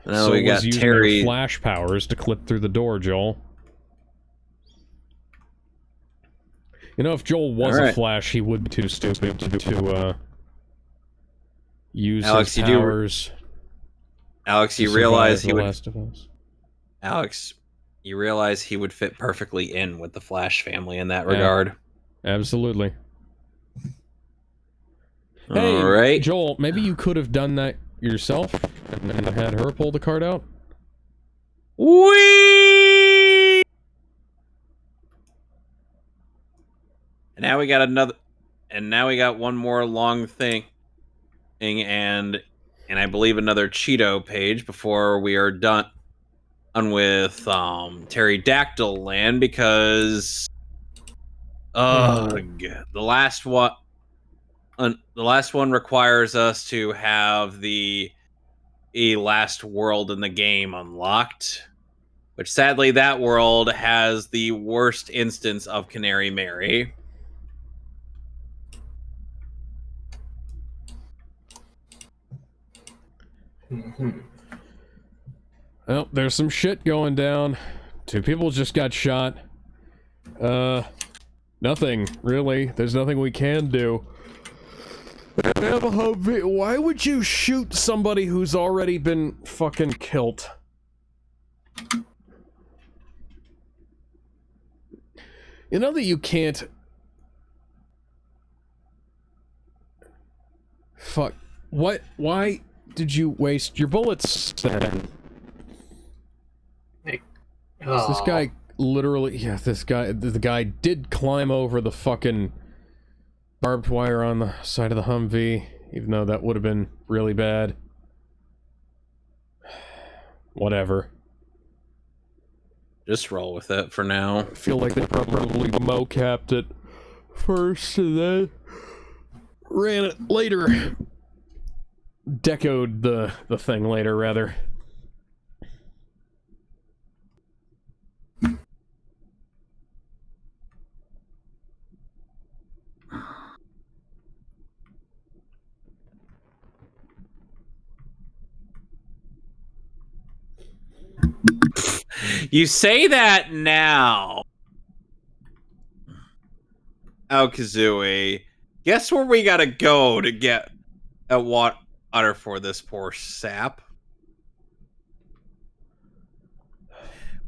Now we got Terry. Flash powers to clip through the door, Joel. You know, if Joel was a Flash, he would be too stupid to use his powers. Alex, you realize he would. Alex, you realize he would fit perfectly in with the Flash family in that regard. Absolutely. Hey, all right, Joel, maybe you could have done that yourself and had her pull the card out. Whee! And now we got another, and now we got one more long thing, and I believe another Cheeto page before we are done with Pterodactyl Land, because the last one requires us to have the last world in the game unlocked, which sadly that world has the worst instance of Canary Mary. Well, there's some shit going down. 2 people just got shot. Nothing, really. There's nothing we can do. Why would you shoot somebody who's already been fucking killed? You know that you can't... Fuck. What? Why did you waste your bullets then? Is this guy literally, yeah, the guy did climb over the fucking barbed wire on the side of the Humvee, even though that would have been really bad. Whatever. Just roll with it for now. I feel like they probably mocapped it first and then ran it later. Decoed the thing later, rather. You say that now. Oh, Kazooie. Guess where we gotta go to get a water for this poor sap?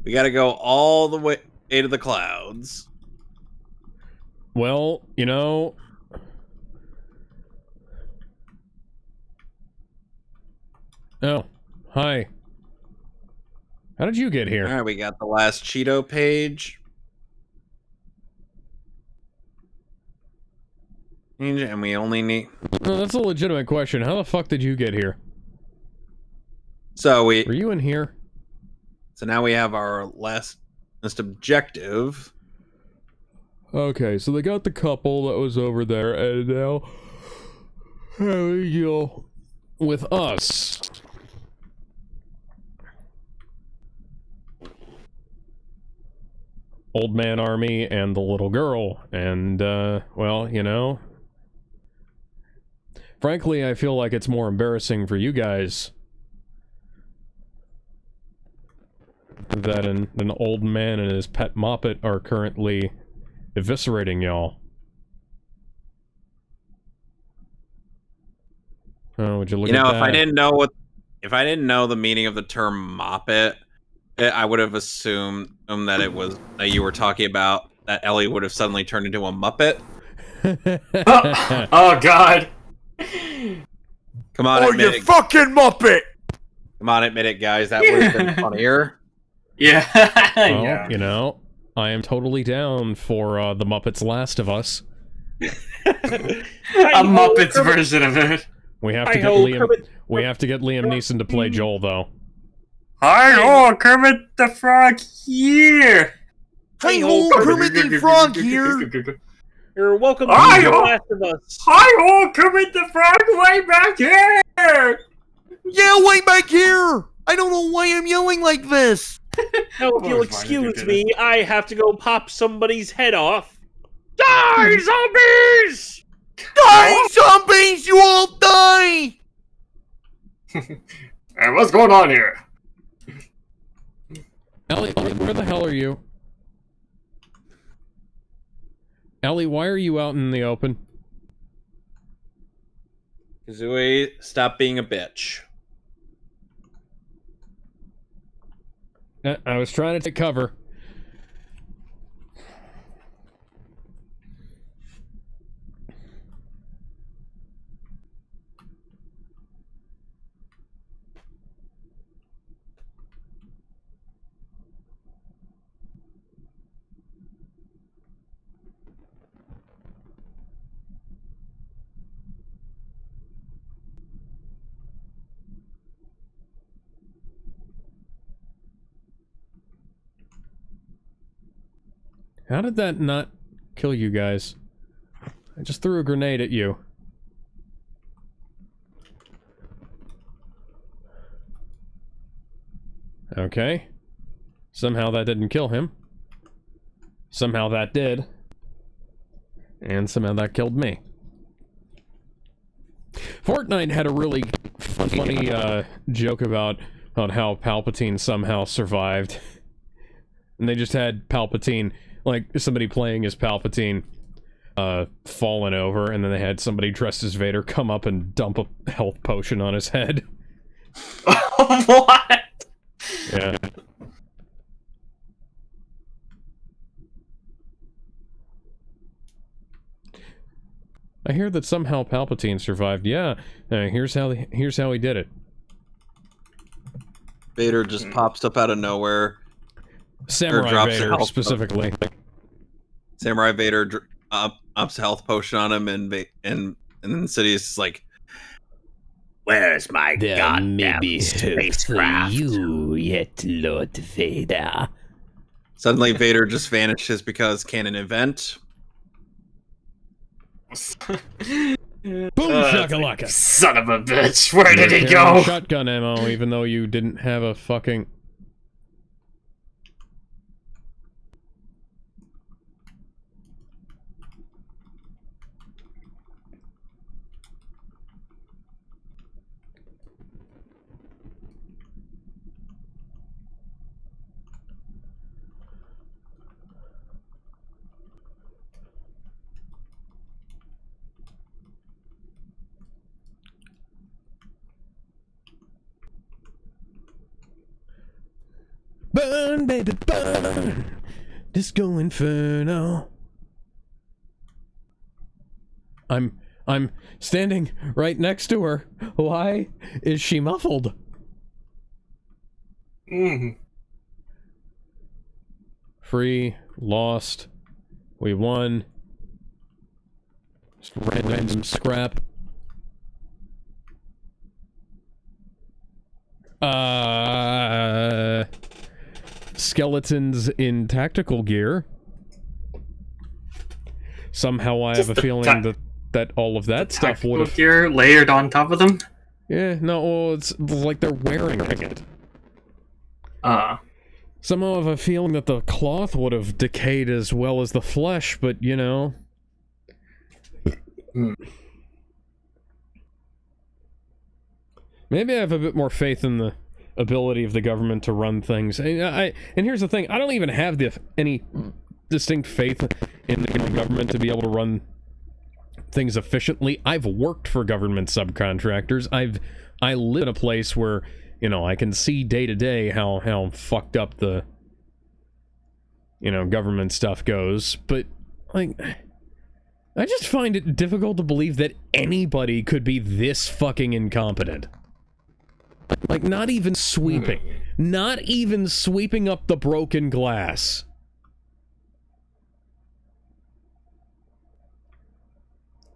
We gotta go all the way to the clouds. Well, you know... Oh, hi. How did you get here? Alright, we got the last Cheeto page. And we only need... No, that's a legitimate question. How the fuck did you get here? So Were you in here? So now we have our last objective. Okay, so they got the couple that was over there, and now... Here we go. With us. Old man army and the little girl, and, well, you know... Frankly, I feel like it's more embarrassing for you guys that an old man and his pet moppet are currently eviscerating y'all. Oh, would you look at that? If I didn't know the meaning of the term moppet, I would have assumed that you were talking about that Ellie would have suddenly turned into a Muppet. Oh God! Come on, admit it. Fucking Muppet! Come on, admit it, guys. That would have been funnier. Yeah. Well, Yeah. you know, I am totally down for the Muppets Last of Us. A Muppets version of it. We have to get Liam Neeson to play Joel, though. Hi-ho, Kermit the Frog here! Hi-ho, Kermit the Frog here! You're welcome to Hi-ho! The Last of Us. Hi-ho, Kermit the Frog way back here! Yeah, way back here! I don't know why I'm yelling like this! Now, if you'll excuse me, I have to go pop somebody's head off. Die, zombies! Die, zombies! You all die! Hey, what's going on here? Ellie, where the hell are you? Ellie, why are you out in the open? Kazooie, stop being a bitch. I was trying to take cover. How did that not kill you guys? I just threw a grenade at you. Okay. Somehow that didn't kill him. Somehow that did. And somehow that killed me. Fortnite had a really funny joke about how Palpatine somehow survived. And they just had Palpatine, like somebody playing as Palpatine, fallen over, and then they had somebody dressed as Vader come up and dump a health potion on his head. What? Yeah. I hear that somehow Palpatine survived. Yeah, here's how he did it. Vader just pops up out of nowhere. Samurai drops a Vader, health specifically. Samurai Vader ups a health potion on him, and then Sidious is like, "Where's my goddamn spacecraft?" yet, Lord Vader. Suddenly, Vader just vanishes because canon event. Boom shakalaka! Son of a bitch! Where did he You're go? carrying shotgun ammo, even though you didn't have a fucking... Burn, baby, burn! Disco Inferno. I'm standing right next to her. Why is she muffled? Free, lost, we won. Just random scrap. Skeletons in tactical gear. Somehow I have a feeling that all of that stuff would have... gear layered on top of them? Yeah, no, it's like they're wearing it. Somehow I have a feeling that the cloth would have decayed as well as the flesh, but, you know... Maybe I have a bit more faith in the ability of the government to run things. And here's the thing, I don't even have any distinct faith in the government to be able to run things efficiently. I've worked for government subcontractors. I live in a place where, you know, I can see day to day how fucked up the, you know, government stuff goes. But, like, I just find it difficult to believe that anybody could be this fucking incompetent. Like, not even sweeping. Not even sweeping up the broken glass.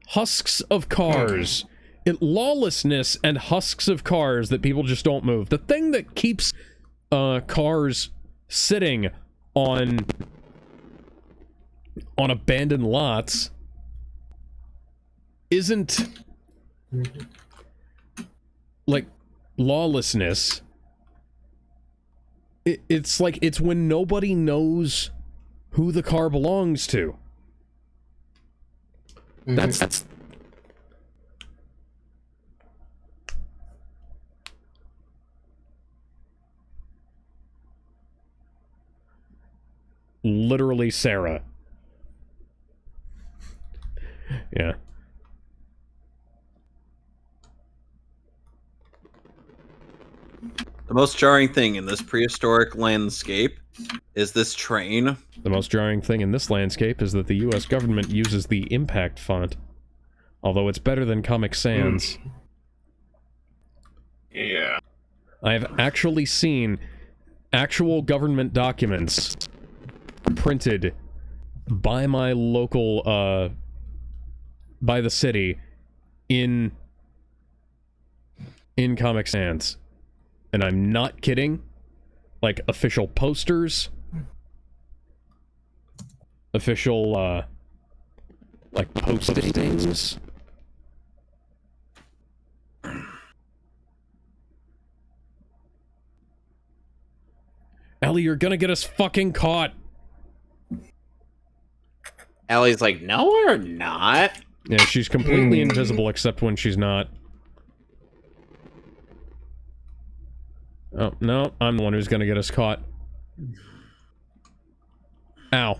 Husks of cars. Lawlessness and husks of cars that people just don't move. The thing that keeps cars sitting on abandoned lots isn't like lawlessness. It's like, it's when nobody knows who the car belongs to. That's literally Sarah. Yeah. The most jarring thing in this prehistoric landscape is this train. The most jarring thing in this landscape is that the US government uses the impact font. Although it's better than Comic Sans. Yeah. I've actually seen actual government documents printed by my local, by the city in Comic Sans. And I'm not kidding. Like, official posters. Official, like, postings. Ellie, you're gonna get us fucking caught. Allie's like, no, we're not. Yeah, she's completely invisible except when she's not. Oh, no, I'm the one who's gonna get us caught. Ow.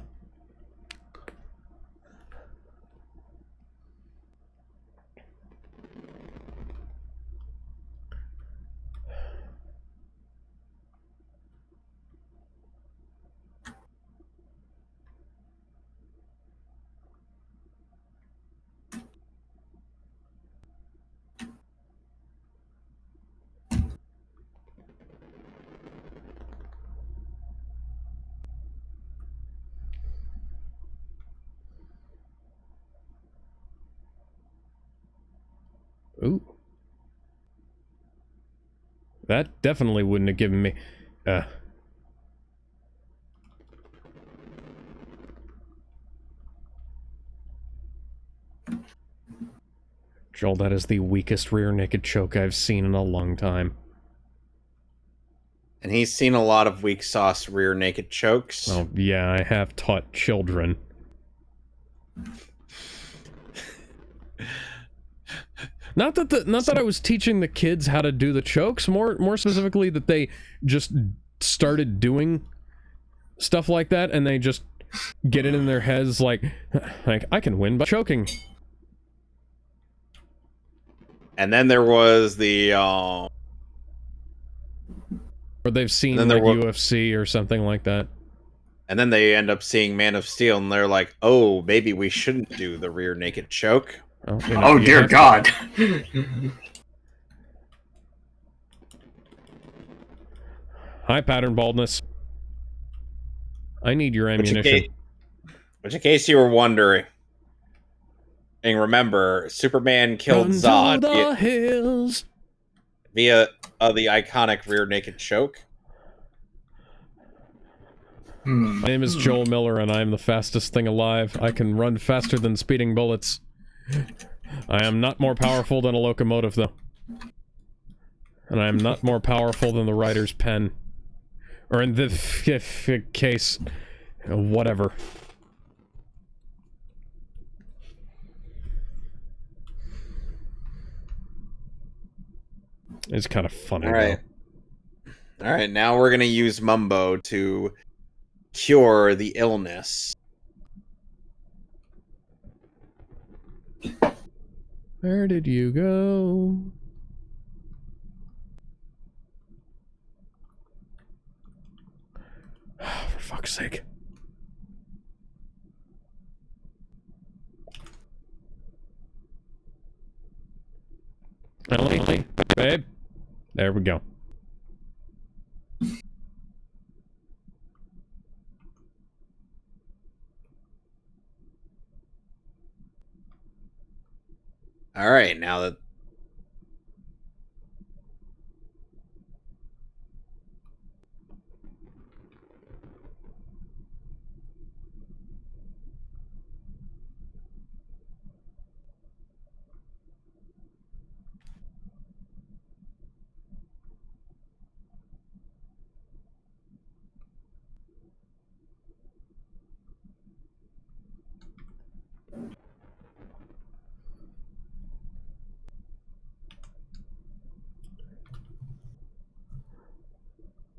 Ooh. That definitely wouldn't have given me... Joel, that is the weakest rear naked choke I've seen in a long time. And he's seen a lot of weak sauce rear naked chokes. Oh, yeah, I have taught children. Not that I was teaching the kids how to do the chokes, more specifically that they just started doing stuff like that, and they just get it in their heads like I can win by choking. And then there was the or they've seen like UFC or something like that. And then they end up seeing Man of Steel, and they're like, "Oh, maybe we shouldn't do the rear naked choke." Oh dear God! Hi, pattern baldness. I need your ammunition. Which, in case you were wondering, and remember, Superman killed Zod via the iconic rear naked choke. My name is Joel Miller, and I am the fastest thing alive. I can run faster than speeding bullets. I am not more powerful than a locomotive, though. And I am not more powerful than the writer's pen. Or in this case, whatever. It's kind of funny, Alright, now we're gonna use Mumbo to cure the illness. Where did you go? For fuck's sake. Ellie, babe. There we go. Alright, now that...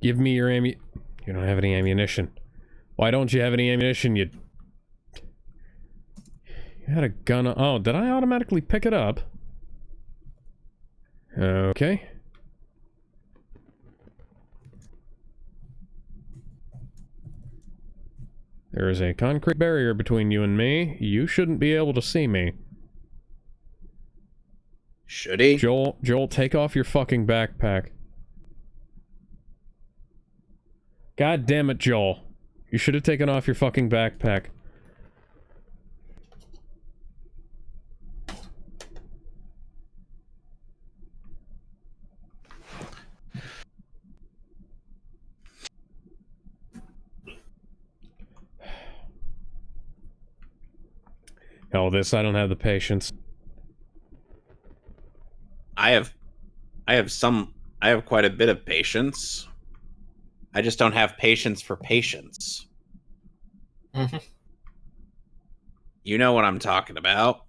Give me your You don't have any ammunition. Why don't you have any ammunition, you had a gun. Oh, did I automatically pick it up? Okay. There is a concrete barrier between you and me. You shouldn't be able to see me. Should he? Joel, take off your fucking backpack. God damn it, Joel. You should have taken off your fucking backpack. Oh, this, I don't have the patience. I have quite a bit of patience. I just don't have patience for patience. Mm-hmm. You know what I'm talking about.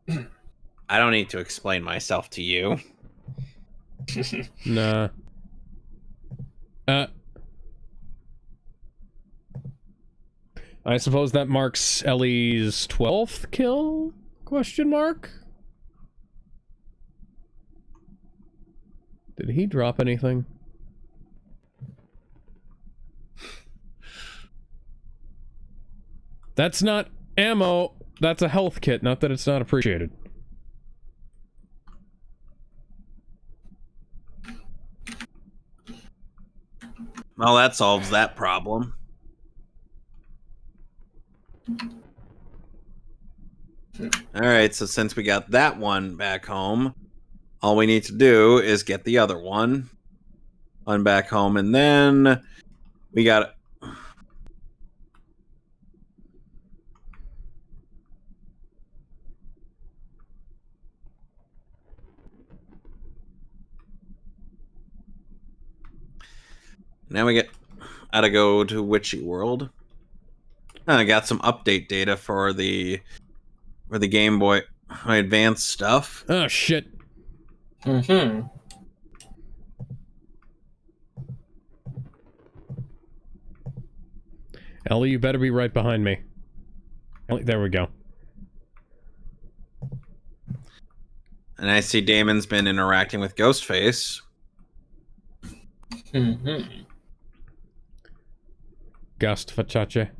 I don't need to explain myself to you. Nah. I suppose that marks Ellie's 12th kill? Question mark? Did he drop anything? That's not ammo. That's a health kit, not that it's not appreciated. Well, that solves that problem. All right, so since we got that one back home, all we need to do is get the other one back home, and then we got. Now we gotta go to Witchy World. I got some update data for the Game Boy Advance stuff. Oh shit. Mm-hmm. Ellie, you better be right behind me. Ellie, there we go. And I see Damon's been interacting with Ghostface. Mm-hmm. Gust Fachache.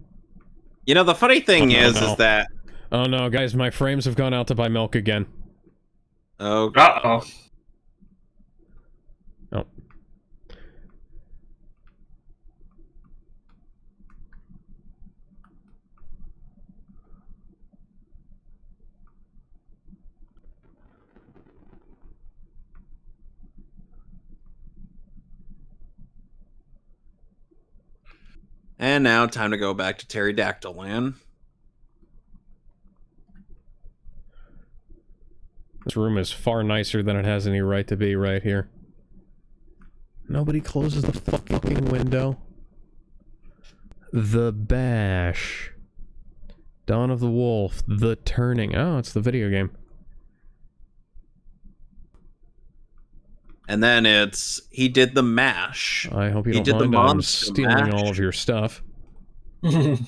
You know, the funny thing no. is that... Oh no, guys, my frames have gone out to buy milk again. Oh. Uh-oh. Oh. And now, time to go back to Pterodactyl Land. This room is far nicer than it has any right to be right here. Nobody closes the fucking window. The Bash. Dawn of the Wolf. The Turning. Oh, it's the video game. And then it's He Did the Mash. I hope you He don't did the mind I'm Monster stealing Mash. all of your stuff. The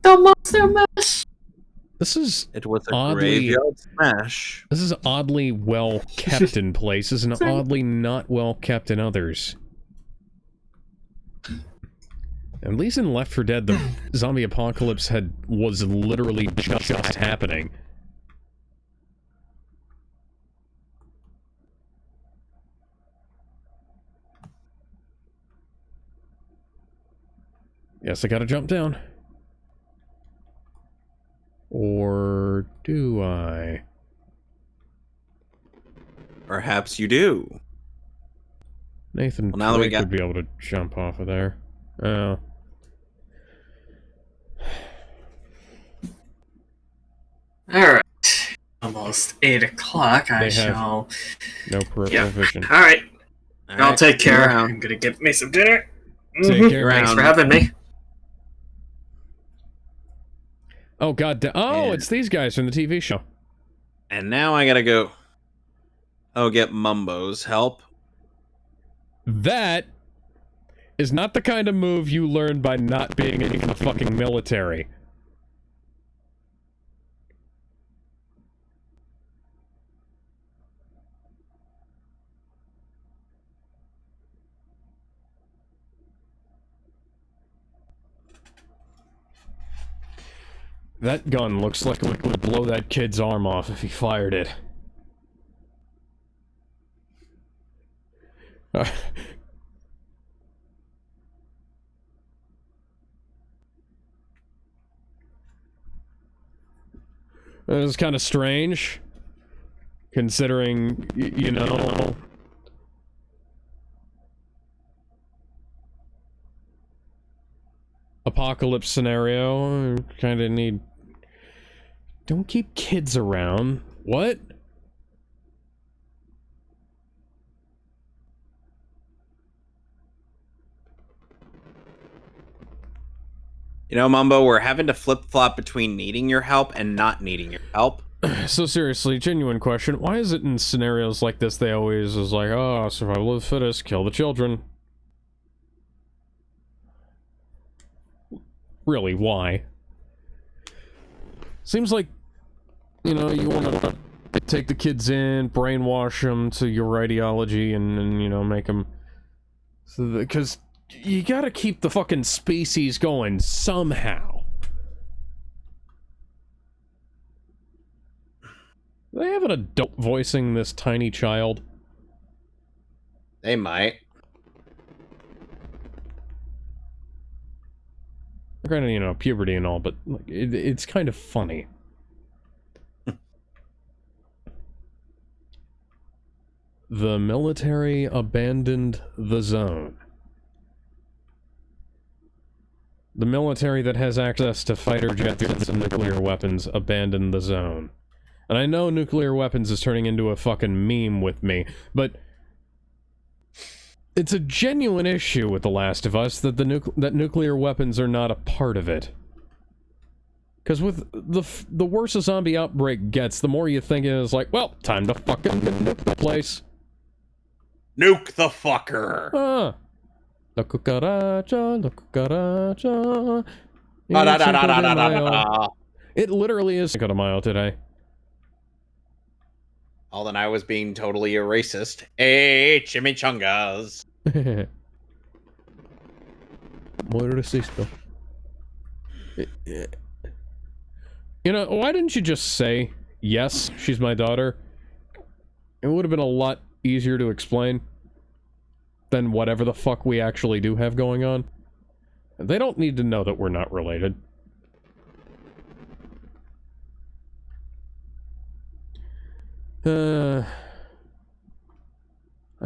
Monster Mash! This is It was a oddly- graveyard smash. This is oddly well kept in places and oddly not well kept in others. At least in Left 4 Dead, the zombie apocalypse was literally just happening. Yes, I gotta jump down. Or do I? Perhaps you do. Nathan Well, now that we Drake would be able to jump off of there. Oh. Alright. Almost 8 o'clock. I They have shall... No peripheral Yeah. vision. Alright. All I'll right, take see you care. around. I'm gonna get me some dinner. Take Mhm. care. Thanks for Around. having me. Oh god, oh, Yeah. it's these guys from the TV show. And now I gotta go. Oh, get Mumbo's help. That is not the kind of move you learn by not being in the fucking military. That gun looks like it would blow that kid's arm off if he fired it. It was kind of strange, considering, you know... Apocalypse scenario, kind of need... Don't keep kids around. What? You know, Mumbo, we're having to flip-flop between needing your help and not needing your help. So seriously, genuine question. Why is it in scenarios like this they always is like, oh, survival of the fittest, kill the children? Really, why? Seems like, you know, you want to take the kids in, brainwash them to your ideology, and you know, make them... Because you gotta keep the fucking species going somehow. Do they have an adult voicing this tiny child? They might. Granted, you know, puberty and all, but like, it's kind of funny. The military abandoned the zone. The military that has access to fighter jets and nuclear weapons abandoned the zone. And I know nuclear weapons is turning into a fucking meme with me, but it's a genuine issue with The Last of Us that that nuclear weapons are not a part of it. Because with the worse a zombie outbreak gets, the more you think it is like, well, time to fucking nuke the place. Nuke the fucker. La cucaracha, la cucaracha. It literally is Cinco de Mayo today. Oh, then I was being totally a racist. Hey, chimichangas. Muy racista. You know, why didn't you just say, yes, she's my daughter? It would have been a lot easier to explain than whatever the fuck we actually do have going on. They don't need to know that we're not related. I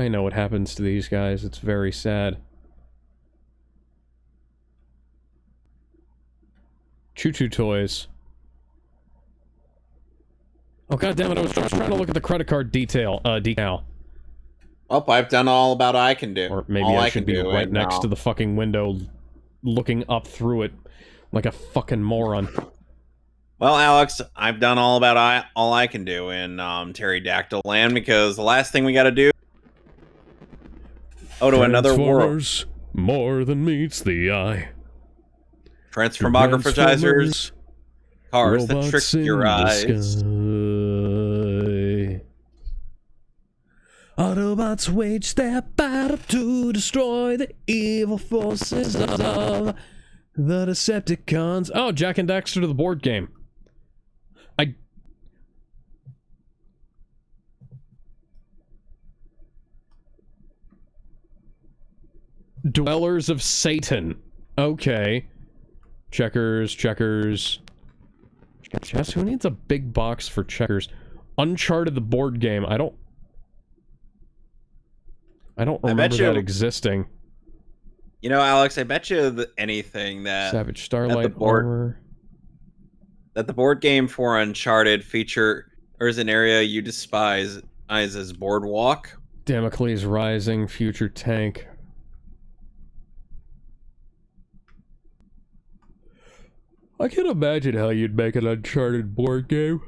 know what happens to these guys. It's very sad. Choo-choo toys. Oh, god damn it, I was trying to look at the credit card decal. Well, I've done all about I can do. Or maybe I should be right next to the fucking window, looking up through it like a fucking moron. Well, Alex, I've done all about all I can do in Pterodactyl Land, because the last thing we gotta do... Oh, to another world. More than meets the eye. Transformographizers. Cars that trick your eyes. Autobots wage their battle to destroy the evil forces of the Decepticons. Oh, Jack and Daxter to the board game. Dwellers of Satan. Okay. Checkers. Chess? Who needs a big box for checkers? Uncharted the board game. I don't remember that existing. You know, Alex, I bet you anything that Savage Starlight Armor. That the board game for Uncharted features an area you despise as Boardwalk. Damocles Rising, Future Tank. I can imagine how you'd make an Uncharted board game.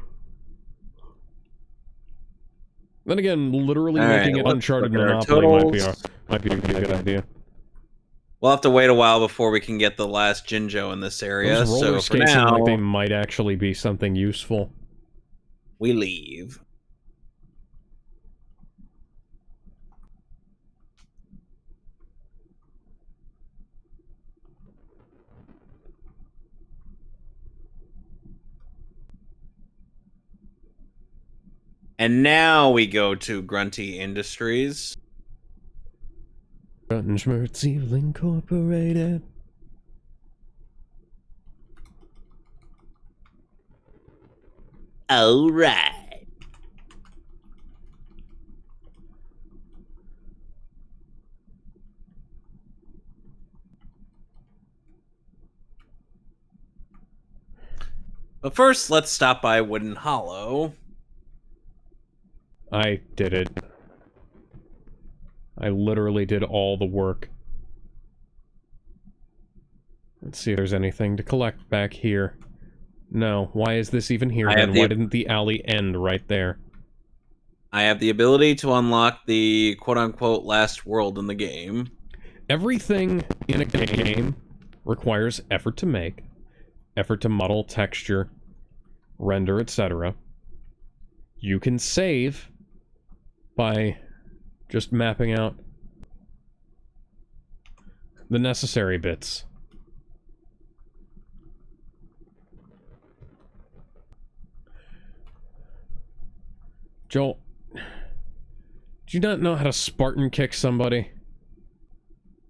Then again, literally making it Uncharted Monopoly might be a good idea. We'll have to wait a while before we can get the last Jinjo in this area. Those roller skates seem like they might actually be something useful. We leave. And now we go to Grunty Industries. Grunt and Schmerz Evil Incorporated. All right. But first, let's stop by Wooden Hollow. I did it. I literally did all the work. Let's see if there's anything to collect back here. No. Why is this even here then? Why didn't the alley end right there? I have the ability to unlock the quote-unquote last world in the game. Everything in a game requires effort to make, effort to model, texture, render, etc. You can save by just mapping out the necessary bits. Joel, do you not know how to Spartan kick somebody?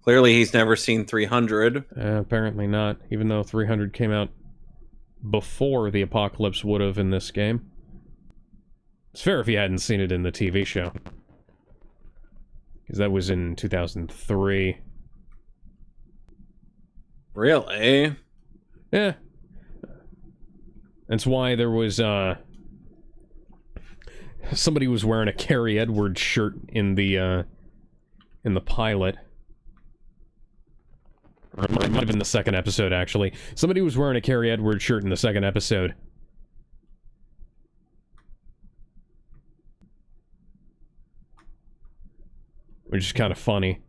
Clearly, he's never seen 300. Apparently not, even though 300 came out before the apocalypse would have in this game. It's fair if he hadn't seen it in the TV show. Because that was in 2003. Really? Yeah. That's why there was, somebody was wearing a Carrie Edwards shirt in the pilot. Or it might have been the second episode, actually. Somebody was wearing a Carrie Edwards shirt in the second episode. Which is kind of funny.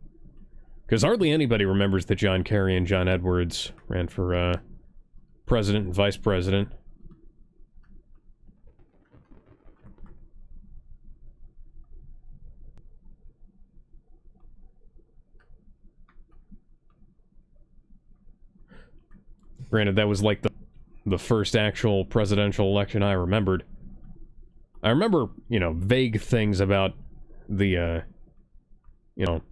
Because hardly anybody remembers that John Kerry and John Edwards ran for, president and vice president. Granted, that was like the first actual presidential election I remembered. I remember, you know, vague things about the, you know,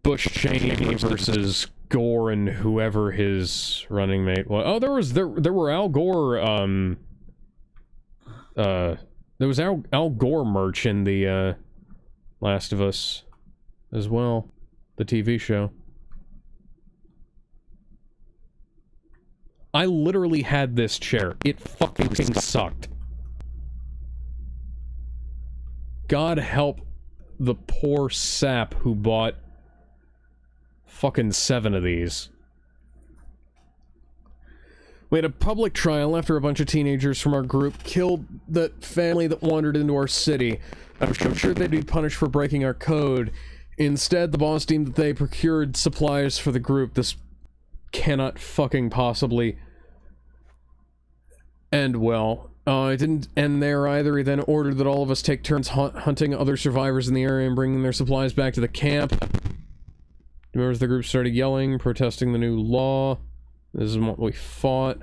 Bush Cheney versus Gore and whoever his running mate was. Oh, there were Al Gore, there was Al Gore merch in the, Last of Us as well. The TV show. I literally had this chair. It fucking sucked. God help the poor sap who bought fucking 7 of these. We had a public trial after a bunch of teenagers from our group killed the family that wandered into our city. I'm sure they'd be punished for breaking our code. Instead, the boss deemed that they procured supplies for the group. This cannot fucking possibly end well. It didn't end there either. He then ordered that all of us take turns hunting other survivors in the area and bringing their supplies back to the camp. Members of the group started yelling, protesting the new law. This is what we fought.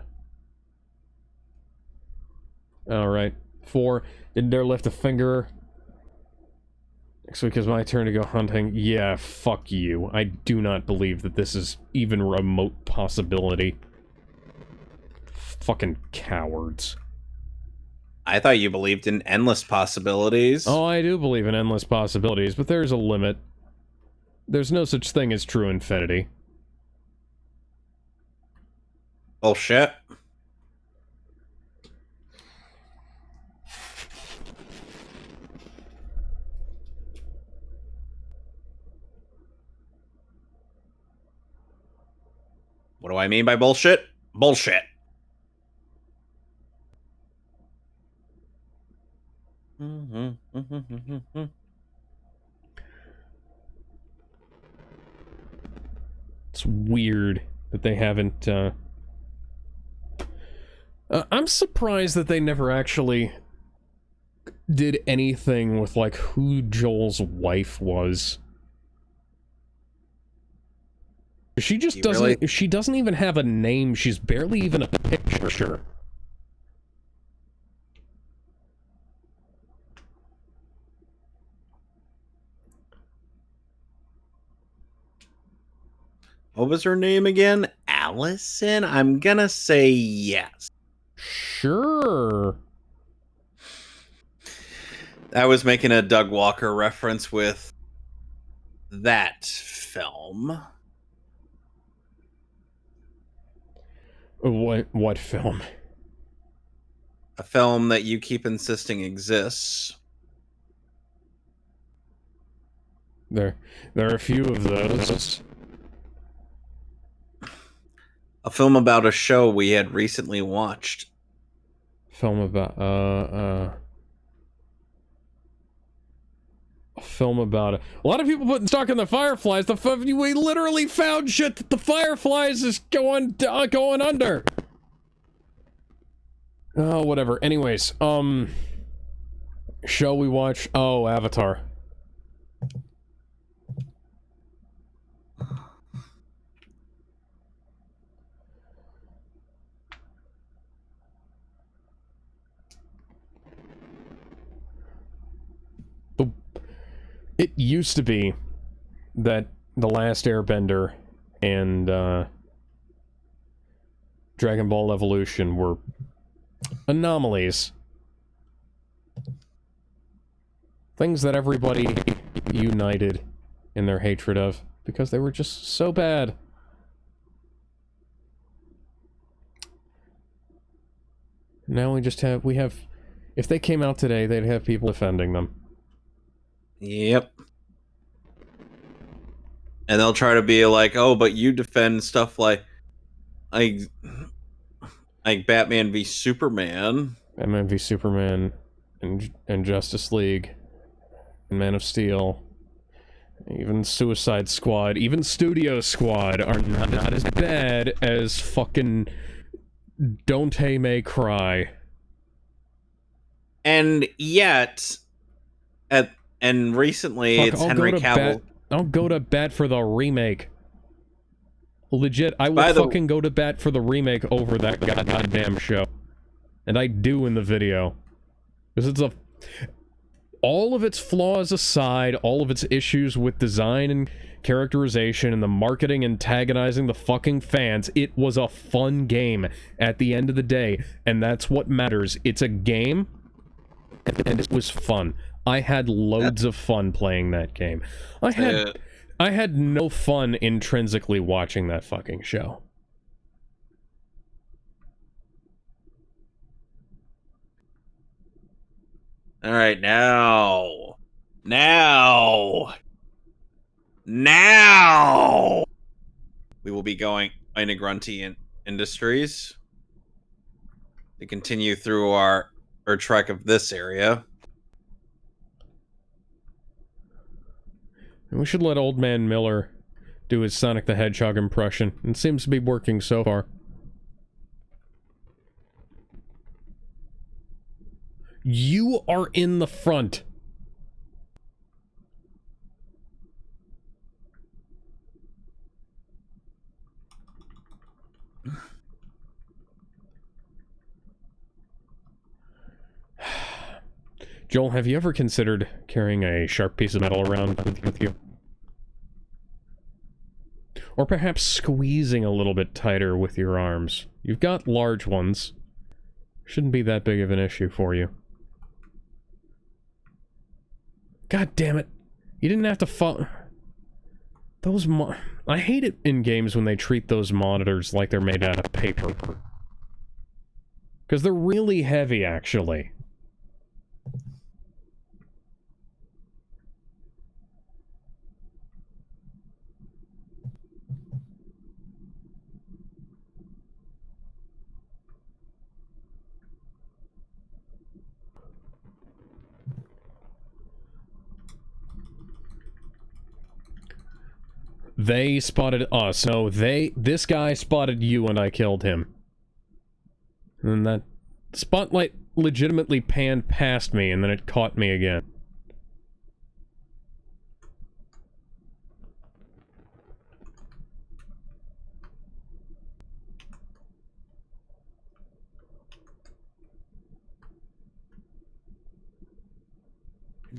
Alright. 4. Didn't dare lift a finger. Next week is my turn to go hunting. Yeah, fuck you. I do not believe that this is even a remote possibility. Fucking cowards. I thought you believed in endless possibilities. Oh, I do believe in endless possibilities, but there's a limit. There's no such thing as true infinity. Bullshit. What do I mean by bullshit? Bullshit. It's weird that they haven't, I'm surprised that they never actually did anything with, like, who Joel's wife was. She just doesn't, she doesn't even have a name, she's barely even a picture. What was her name again? Allison? I'm gonna say yes. Sure. I was making a Doug Walker reference with that film. What film? A film that you keep insisting exists. There are a few of those. A film about a show we had recently watched. Film about, a film about it. A lot of people putting stock in the Fireflies. We literally found shit that the Fireflies is going under. Oh, whatever. Anyways, show we watch? Oh, Avatar. It used to be that The Last Airbender and Dragon Ball Evolution were anomalies. Things that everybody united in their hatred of, because they were just so bad. Now we have... If they came out today, they'd have people defending them. Yep. And they'll try to be like, oh, but you defend stuff like Batman v Superman. Batman v Superman and Justice League and Man of Steel. Even Suicide Squad, even Studio Squad are not as bad as fucking Don't May Cry. And yet, recently, Fuck, it's Henry Cavill. I'll go to bat for the remake. Legit, I will fucking go to bat for the remake over that goddamn show. And I do in the video. Because it's all of its flaws aside, all of its issues with design and characterization and the marketing antagonizing the fucking fans, it was a fun game at the end of the day. And that's what matters. It's a game, and it was fun. I had loads of fun playing that game. I had no fun intrinsically watching that fucking show. All right, now, we will be going into Grunty Industries to continue through our trek of this area. We should let Old Man Miller do his Sonic the Hedgehog impression. It seems to be working so far. You are in the front. Joel, have you ever considered carrying a sharp piece of metal around with you? Or perhaps squeezing a little bit tighter with your arms? You've got large ones. Shouldn't be that big of an issue for you. God damn it. You didn't have to fall... Those I hate it in games when they treat those monitors like they're made out of paper. Because they're really heavy, actually. They spotted us. No, this guy spotted you and I killed him. And that spotlight legitimately panned past me and then it caught me again.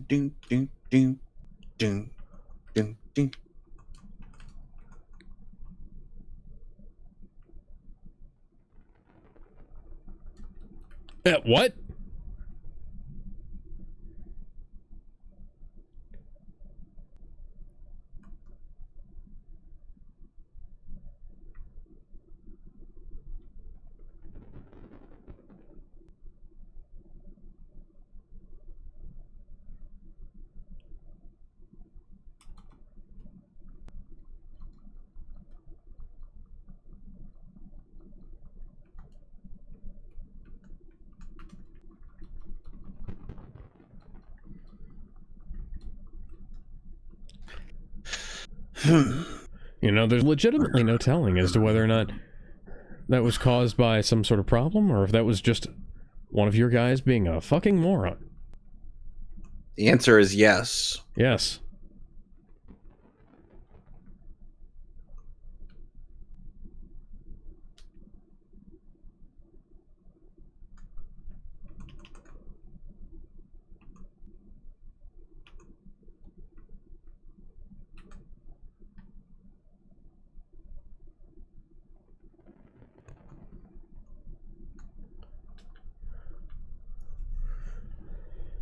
Ding, ding, ding, ding, ding, ding. What? You know, there's legitimately no telling as to whether or not that was caused by some sort of problem, or if that was just one of your guys being a fucking moron. The answer is yes. Yes.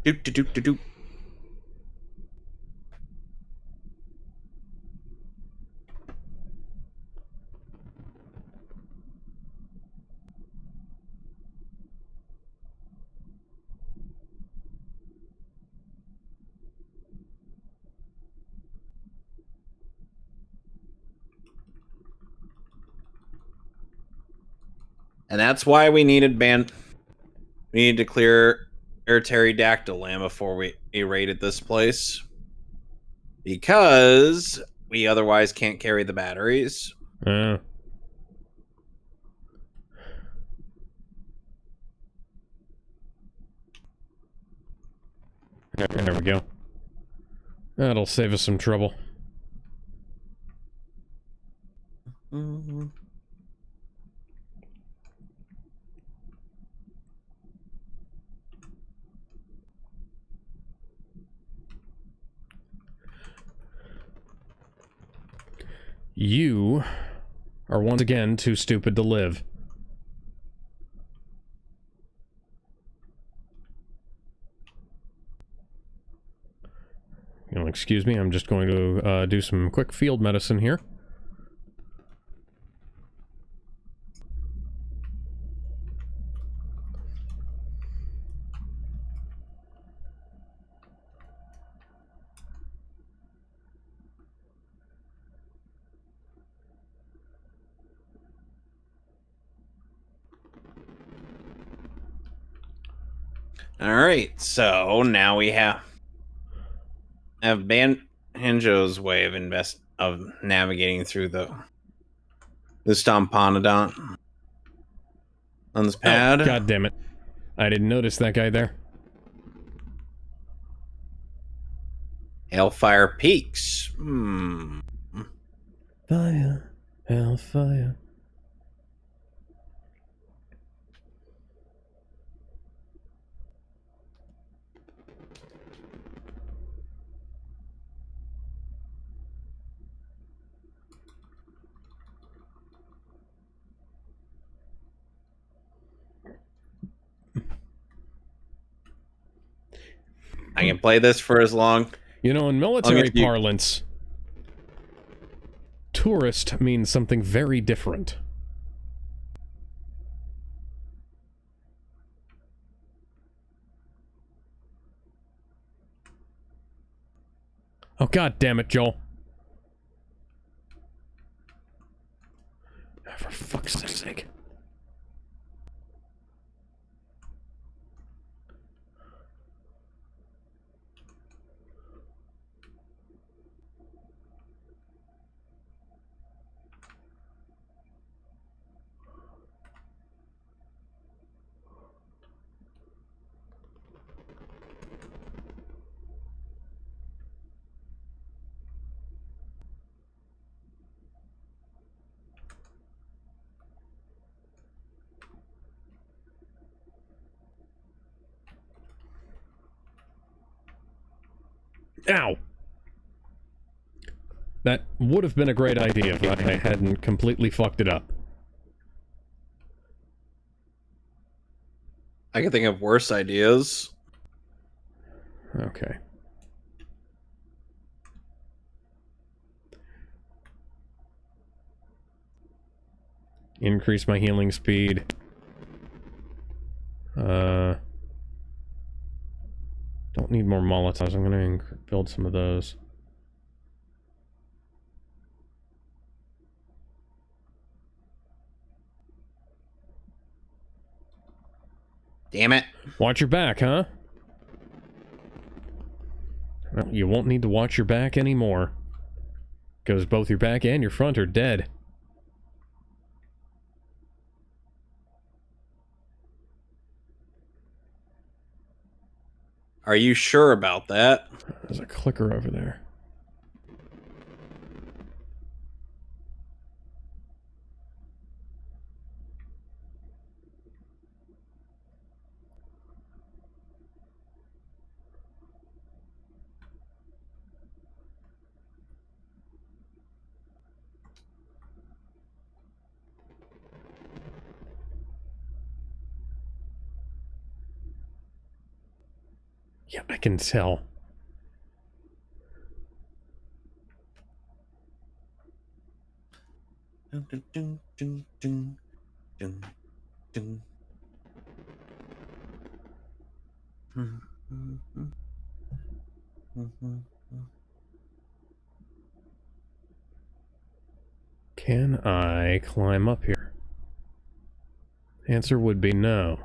Doop, doop, doop, doop, doop. And that's why we needed we needed to clear Pterodactyl land before we raided this place. Because we otherwise can't carry the batteries. There we go. That'll save us some trouble. Mm-hmm. You are once again too stupid to live. You'll excuse me, I'm just going to do some quick field medicine here. All right, so now we have Banjo's way of navigating through the Stomponodon on this pad. Oh, God damn it. I didn't notice that guy there. Hellfire Peaks. Fire, hellfire. I can play this for as long. You know, in military parlance, tourist means something very different. Oh, God damn it, Joel. Oh, for fuck's sake. Ow! That would have been a great idea if I hadn't completely fucked it up. I can think of worse ideas. Okay. Increase my healing speed. Don't need more Molotovs. I'm gonna build some of those. Damn it. Watch your back, huh? Well, you won't need to watch your back anymore. Because both your back and your front are dead. Are you sure about that? There's a clicker over there. Yeah, I can tell. Dun, dun, dun, dun, dun, dun, dun. Hmm, hmm, hmm. Hmm, hmm, hmm. Can I climb up here? Answer would be no.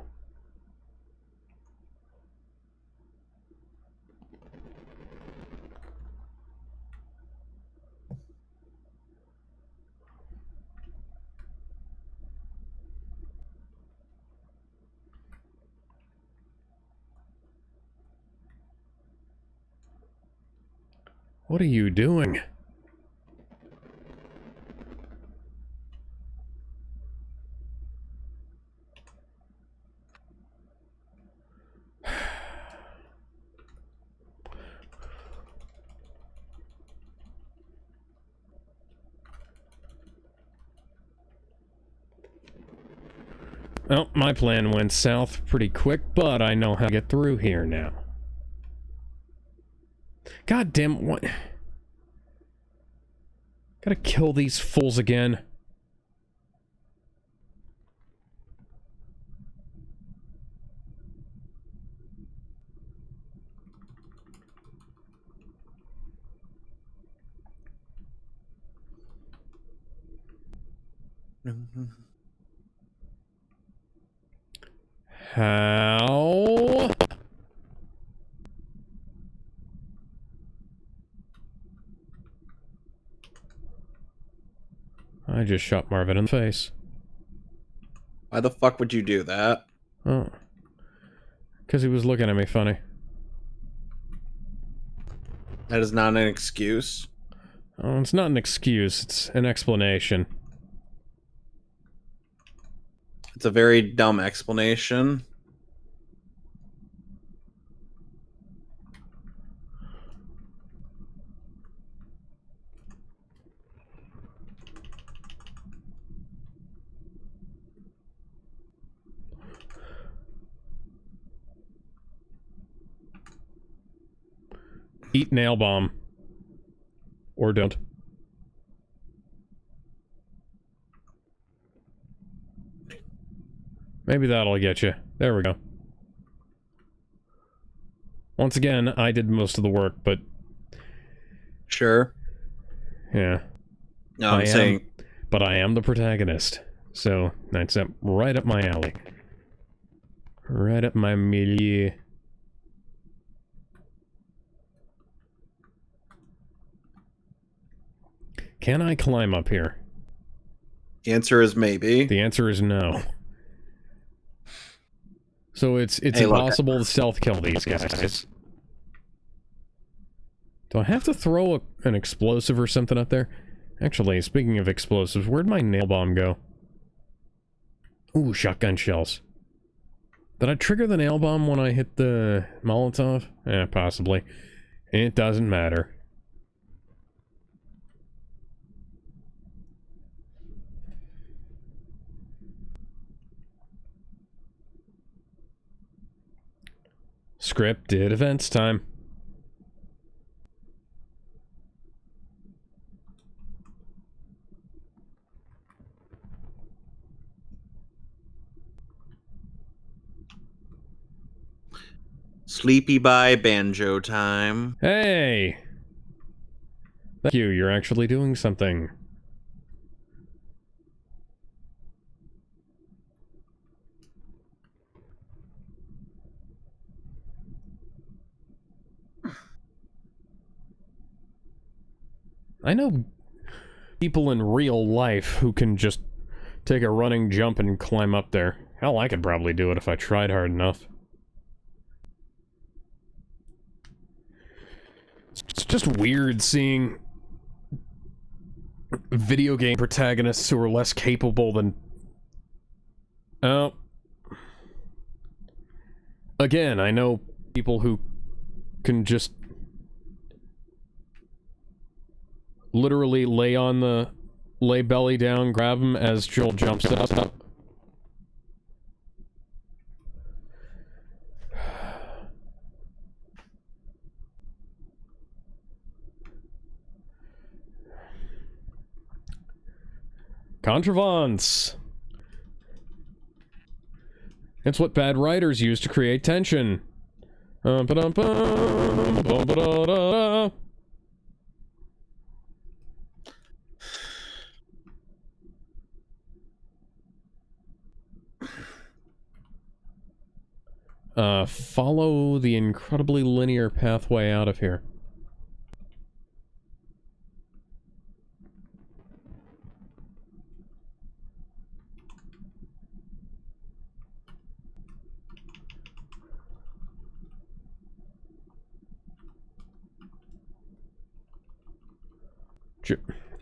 What are you doing? Well, my plan went south pretty quick, but I know how to get through here now. God damn, what? Gotta kill these fools again. How? I just shot Marvin in the face. Why the fuck would you do that? Oh. Because he was looking at me funny. That is not an excuse. Oh, it's not an excuse, it's an explanation. It's a very dumb explanation. Eat nail bomb. Or don't. Maybe that'll get you. There we go. Once again, I did most of the work, but... Sure. Yeah. No, I'm saying... But I am the protagonist. So, that's right up my alley. Right up my milieu. Can I climb up here? The answer is maybe. The answer is no. So it's Hey, impossible to stealth kill these guys. Do I have to throw an explosive or something up there? Actually, speaking of explosives, where'd my nail bomb go? Ooh, shotgun shells. Did I trigger the nail bomb when I hit the Molotov? Eh, possibly. It doesn't matter. Scripted events time. Sleepy by banjo time. Hey! Thank you, you're actually doing something. I know people in real life who can just take a running jump and climb up there. Hell, I could probably do it if I tried hard enough. It's just weird seeing video game protagonists who are less capable than... Oh. Again, I know people who can just literally lay belly down, grab him as Joel jumps up. Contrivance. It's what bad writers use to create tension. Follow the incredibly linear pathway out of here.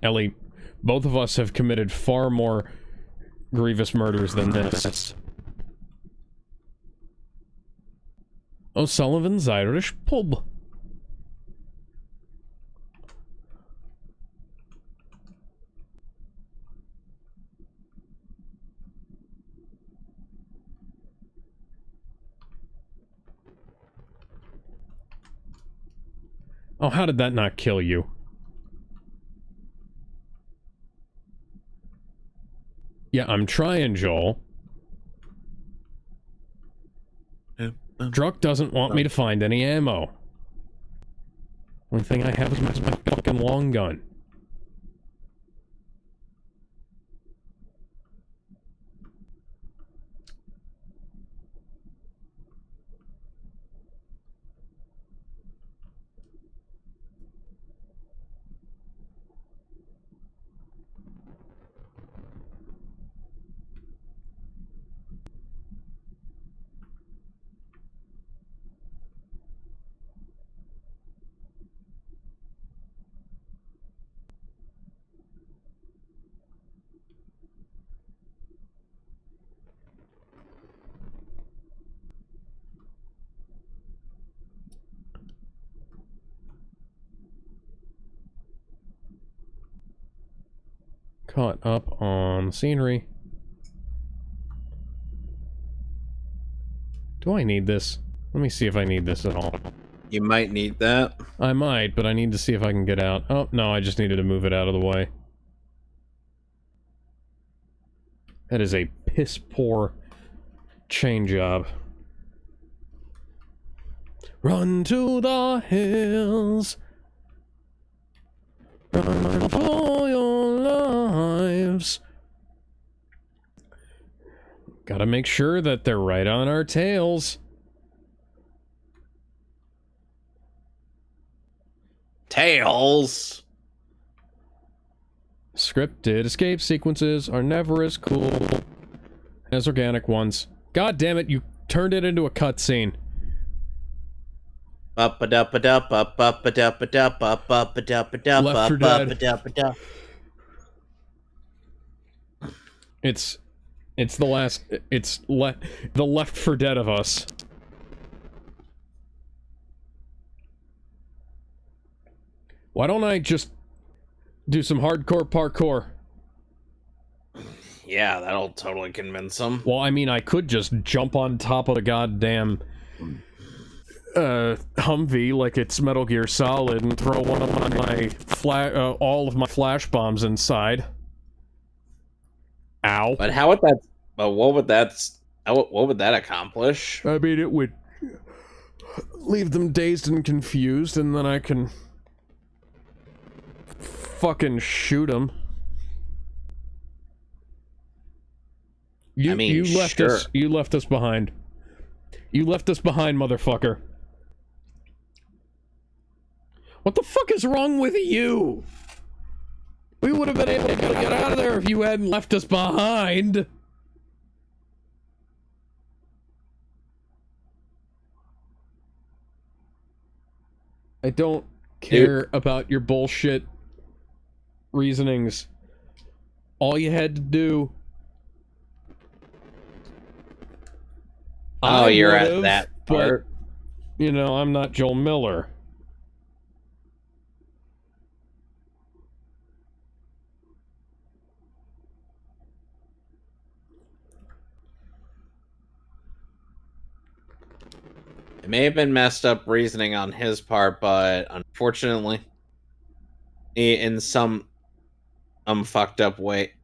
Ellie, both of us have committed far more grievous murders than this. O'Sullivan's Irish Pub. Oh, how did that not kill you? Yeah, I'm trying, Joel. Druck doesn't want me to find any ammo. Only thing I have is my fucking long gun. Caught up on scenery. Do I need this? Let me see if I need this at all. You might need that. I might, but I need to see if I can get out. Oh, no, I just needed to move it out of the way. That is a piss-poor chain job. Run to the hills. Run for your lives. Gotta make sure that they're right on our tails. Tails. Scripted escape sequences are never as cool as organic ones. God damn it, you turned it into a cutscene. Left 4 Dead. It's the last. The Left 4 Dead of us. Why don't I just do some hardcore parkour? Yeah, that'll totally convince them. Well, I mean, I could just jump on top of the goddamn Humvee like it's Metal Gear Solid and throw one of my all of my flash bombs inside. Ow. But how would that? But what would that accomplish? I mean, it would leave them dazed and confused, and then I can fucking shoot them. You left sure. us. You left us behind. You left us behind, motherfucker. What the fuck is wrong with you? We would have been able to get out of there if you hadn't left us behind. I don't care about your bullshit reasonings. All you had to do... Oh, you're at that part. But, you know, I'm not Joel Miller. It may have been messed up reasoning on his part, but unfortunately, in some fucked up way,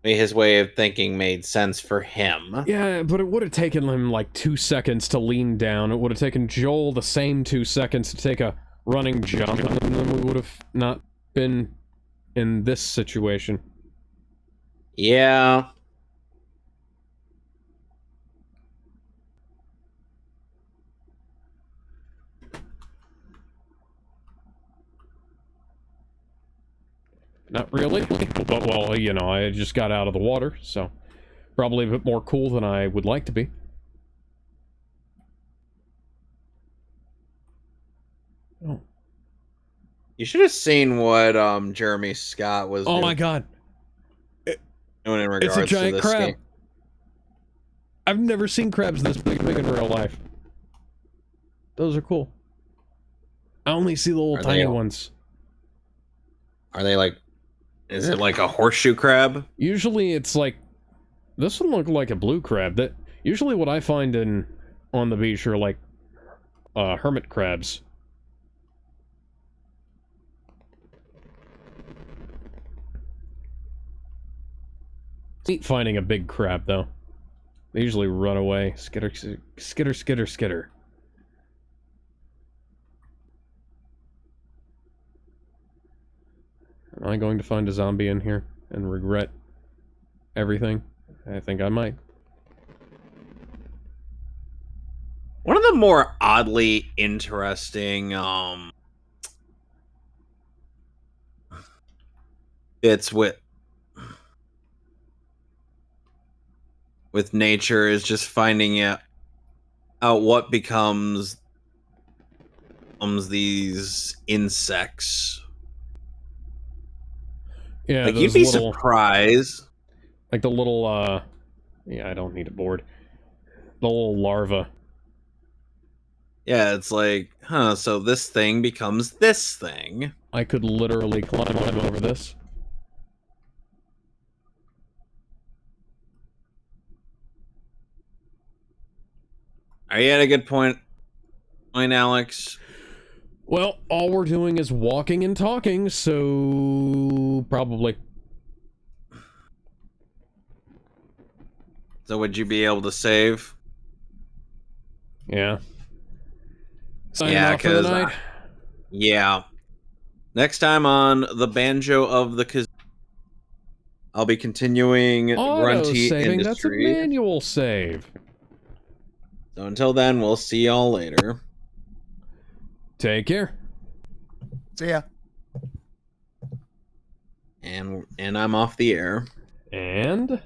his way of thinking made sense for him. Yeah, but it would have taken him like 2 seconds to lean down. It would have taken Joel the same 2 seconds to take a running jump, and then we would have not been in this situation. Yeah. Not really, but well, you know, I just got out of the water, so probably a bit more cool than I would like to be. Oh. You should have seen what Jeremy Scott was Oh doing my god. in regards It's a giant to this crab. game. I've never seen crabs this big in real life. Those are cool. I only see the little tiny ones. Are they like... Is it like a horseshoe crab? Usually it's like... This one looked like a blue crab. That usually what I find on the beach are like hermit crabs. It's neat finding a big crab though. They usually run away. Skitter, skitter, skitter, skitter. Am I going to find a zombie in here and regret everything? I think I might. One of the more oddly interesting bits with nature is just finding out what becomes these insects. Yeah, like, you'd be surprised. Like the little, yeah, I don't need a board. The little larva. Yeah, it's like, huh, so this thing becomes this thing. I could literally climb over this. Are you at a good point, Alex? Well, all we're doing is walking and talking, so probably. So would you be able to save? Yeah. Yeah, because yeah. Next time on the Banjo of the Kazooie, I'll be continuing Grunty saving, Industry. That's a manual save. So until then, we'll see y'all later. Take care. See ya. And I'm off the air. And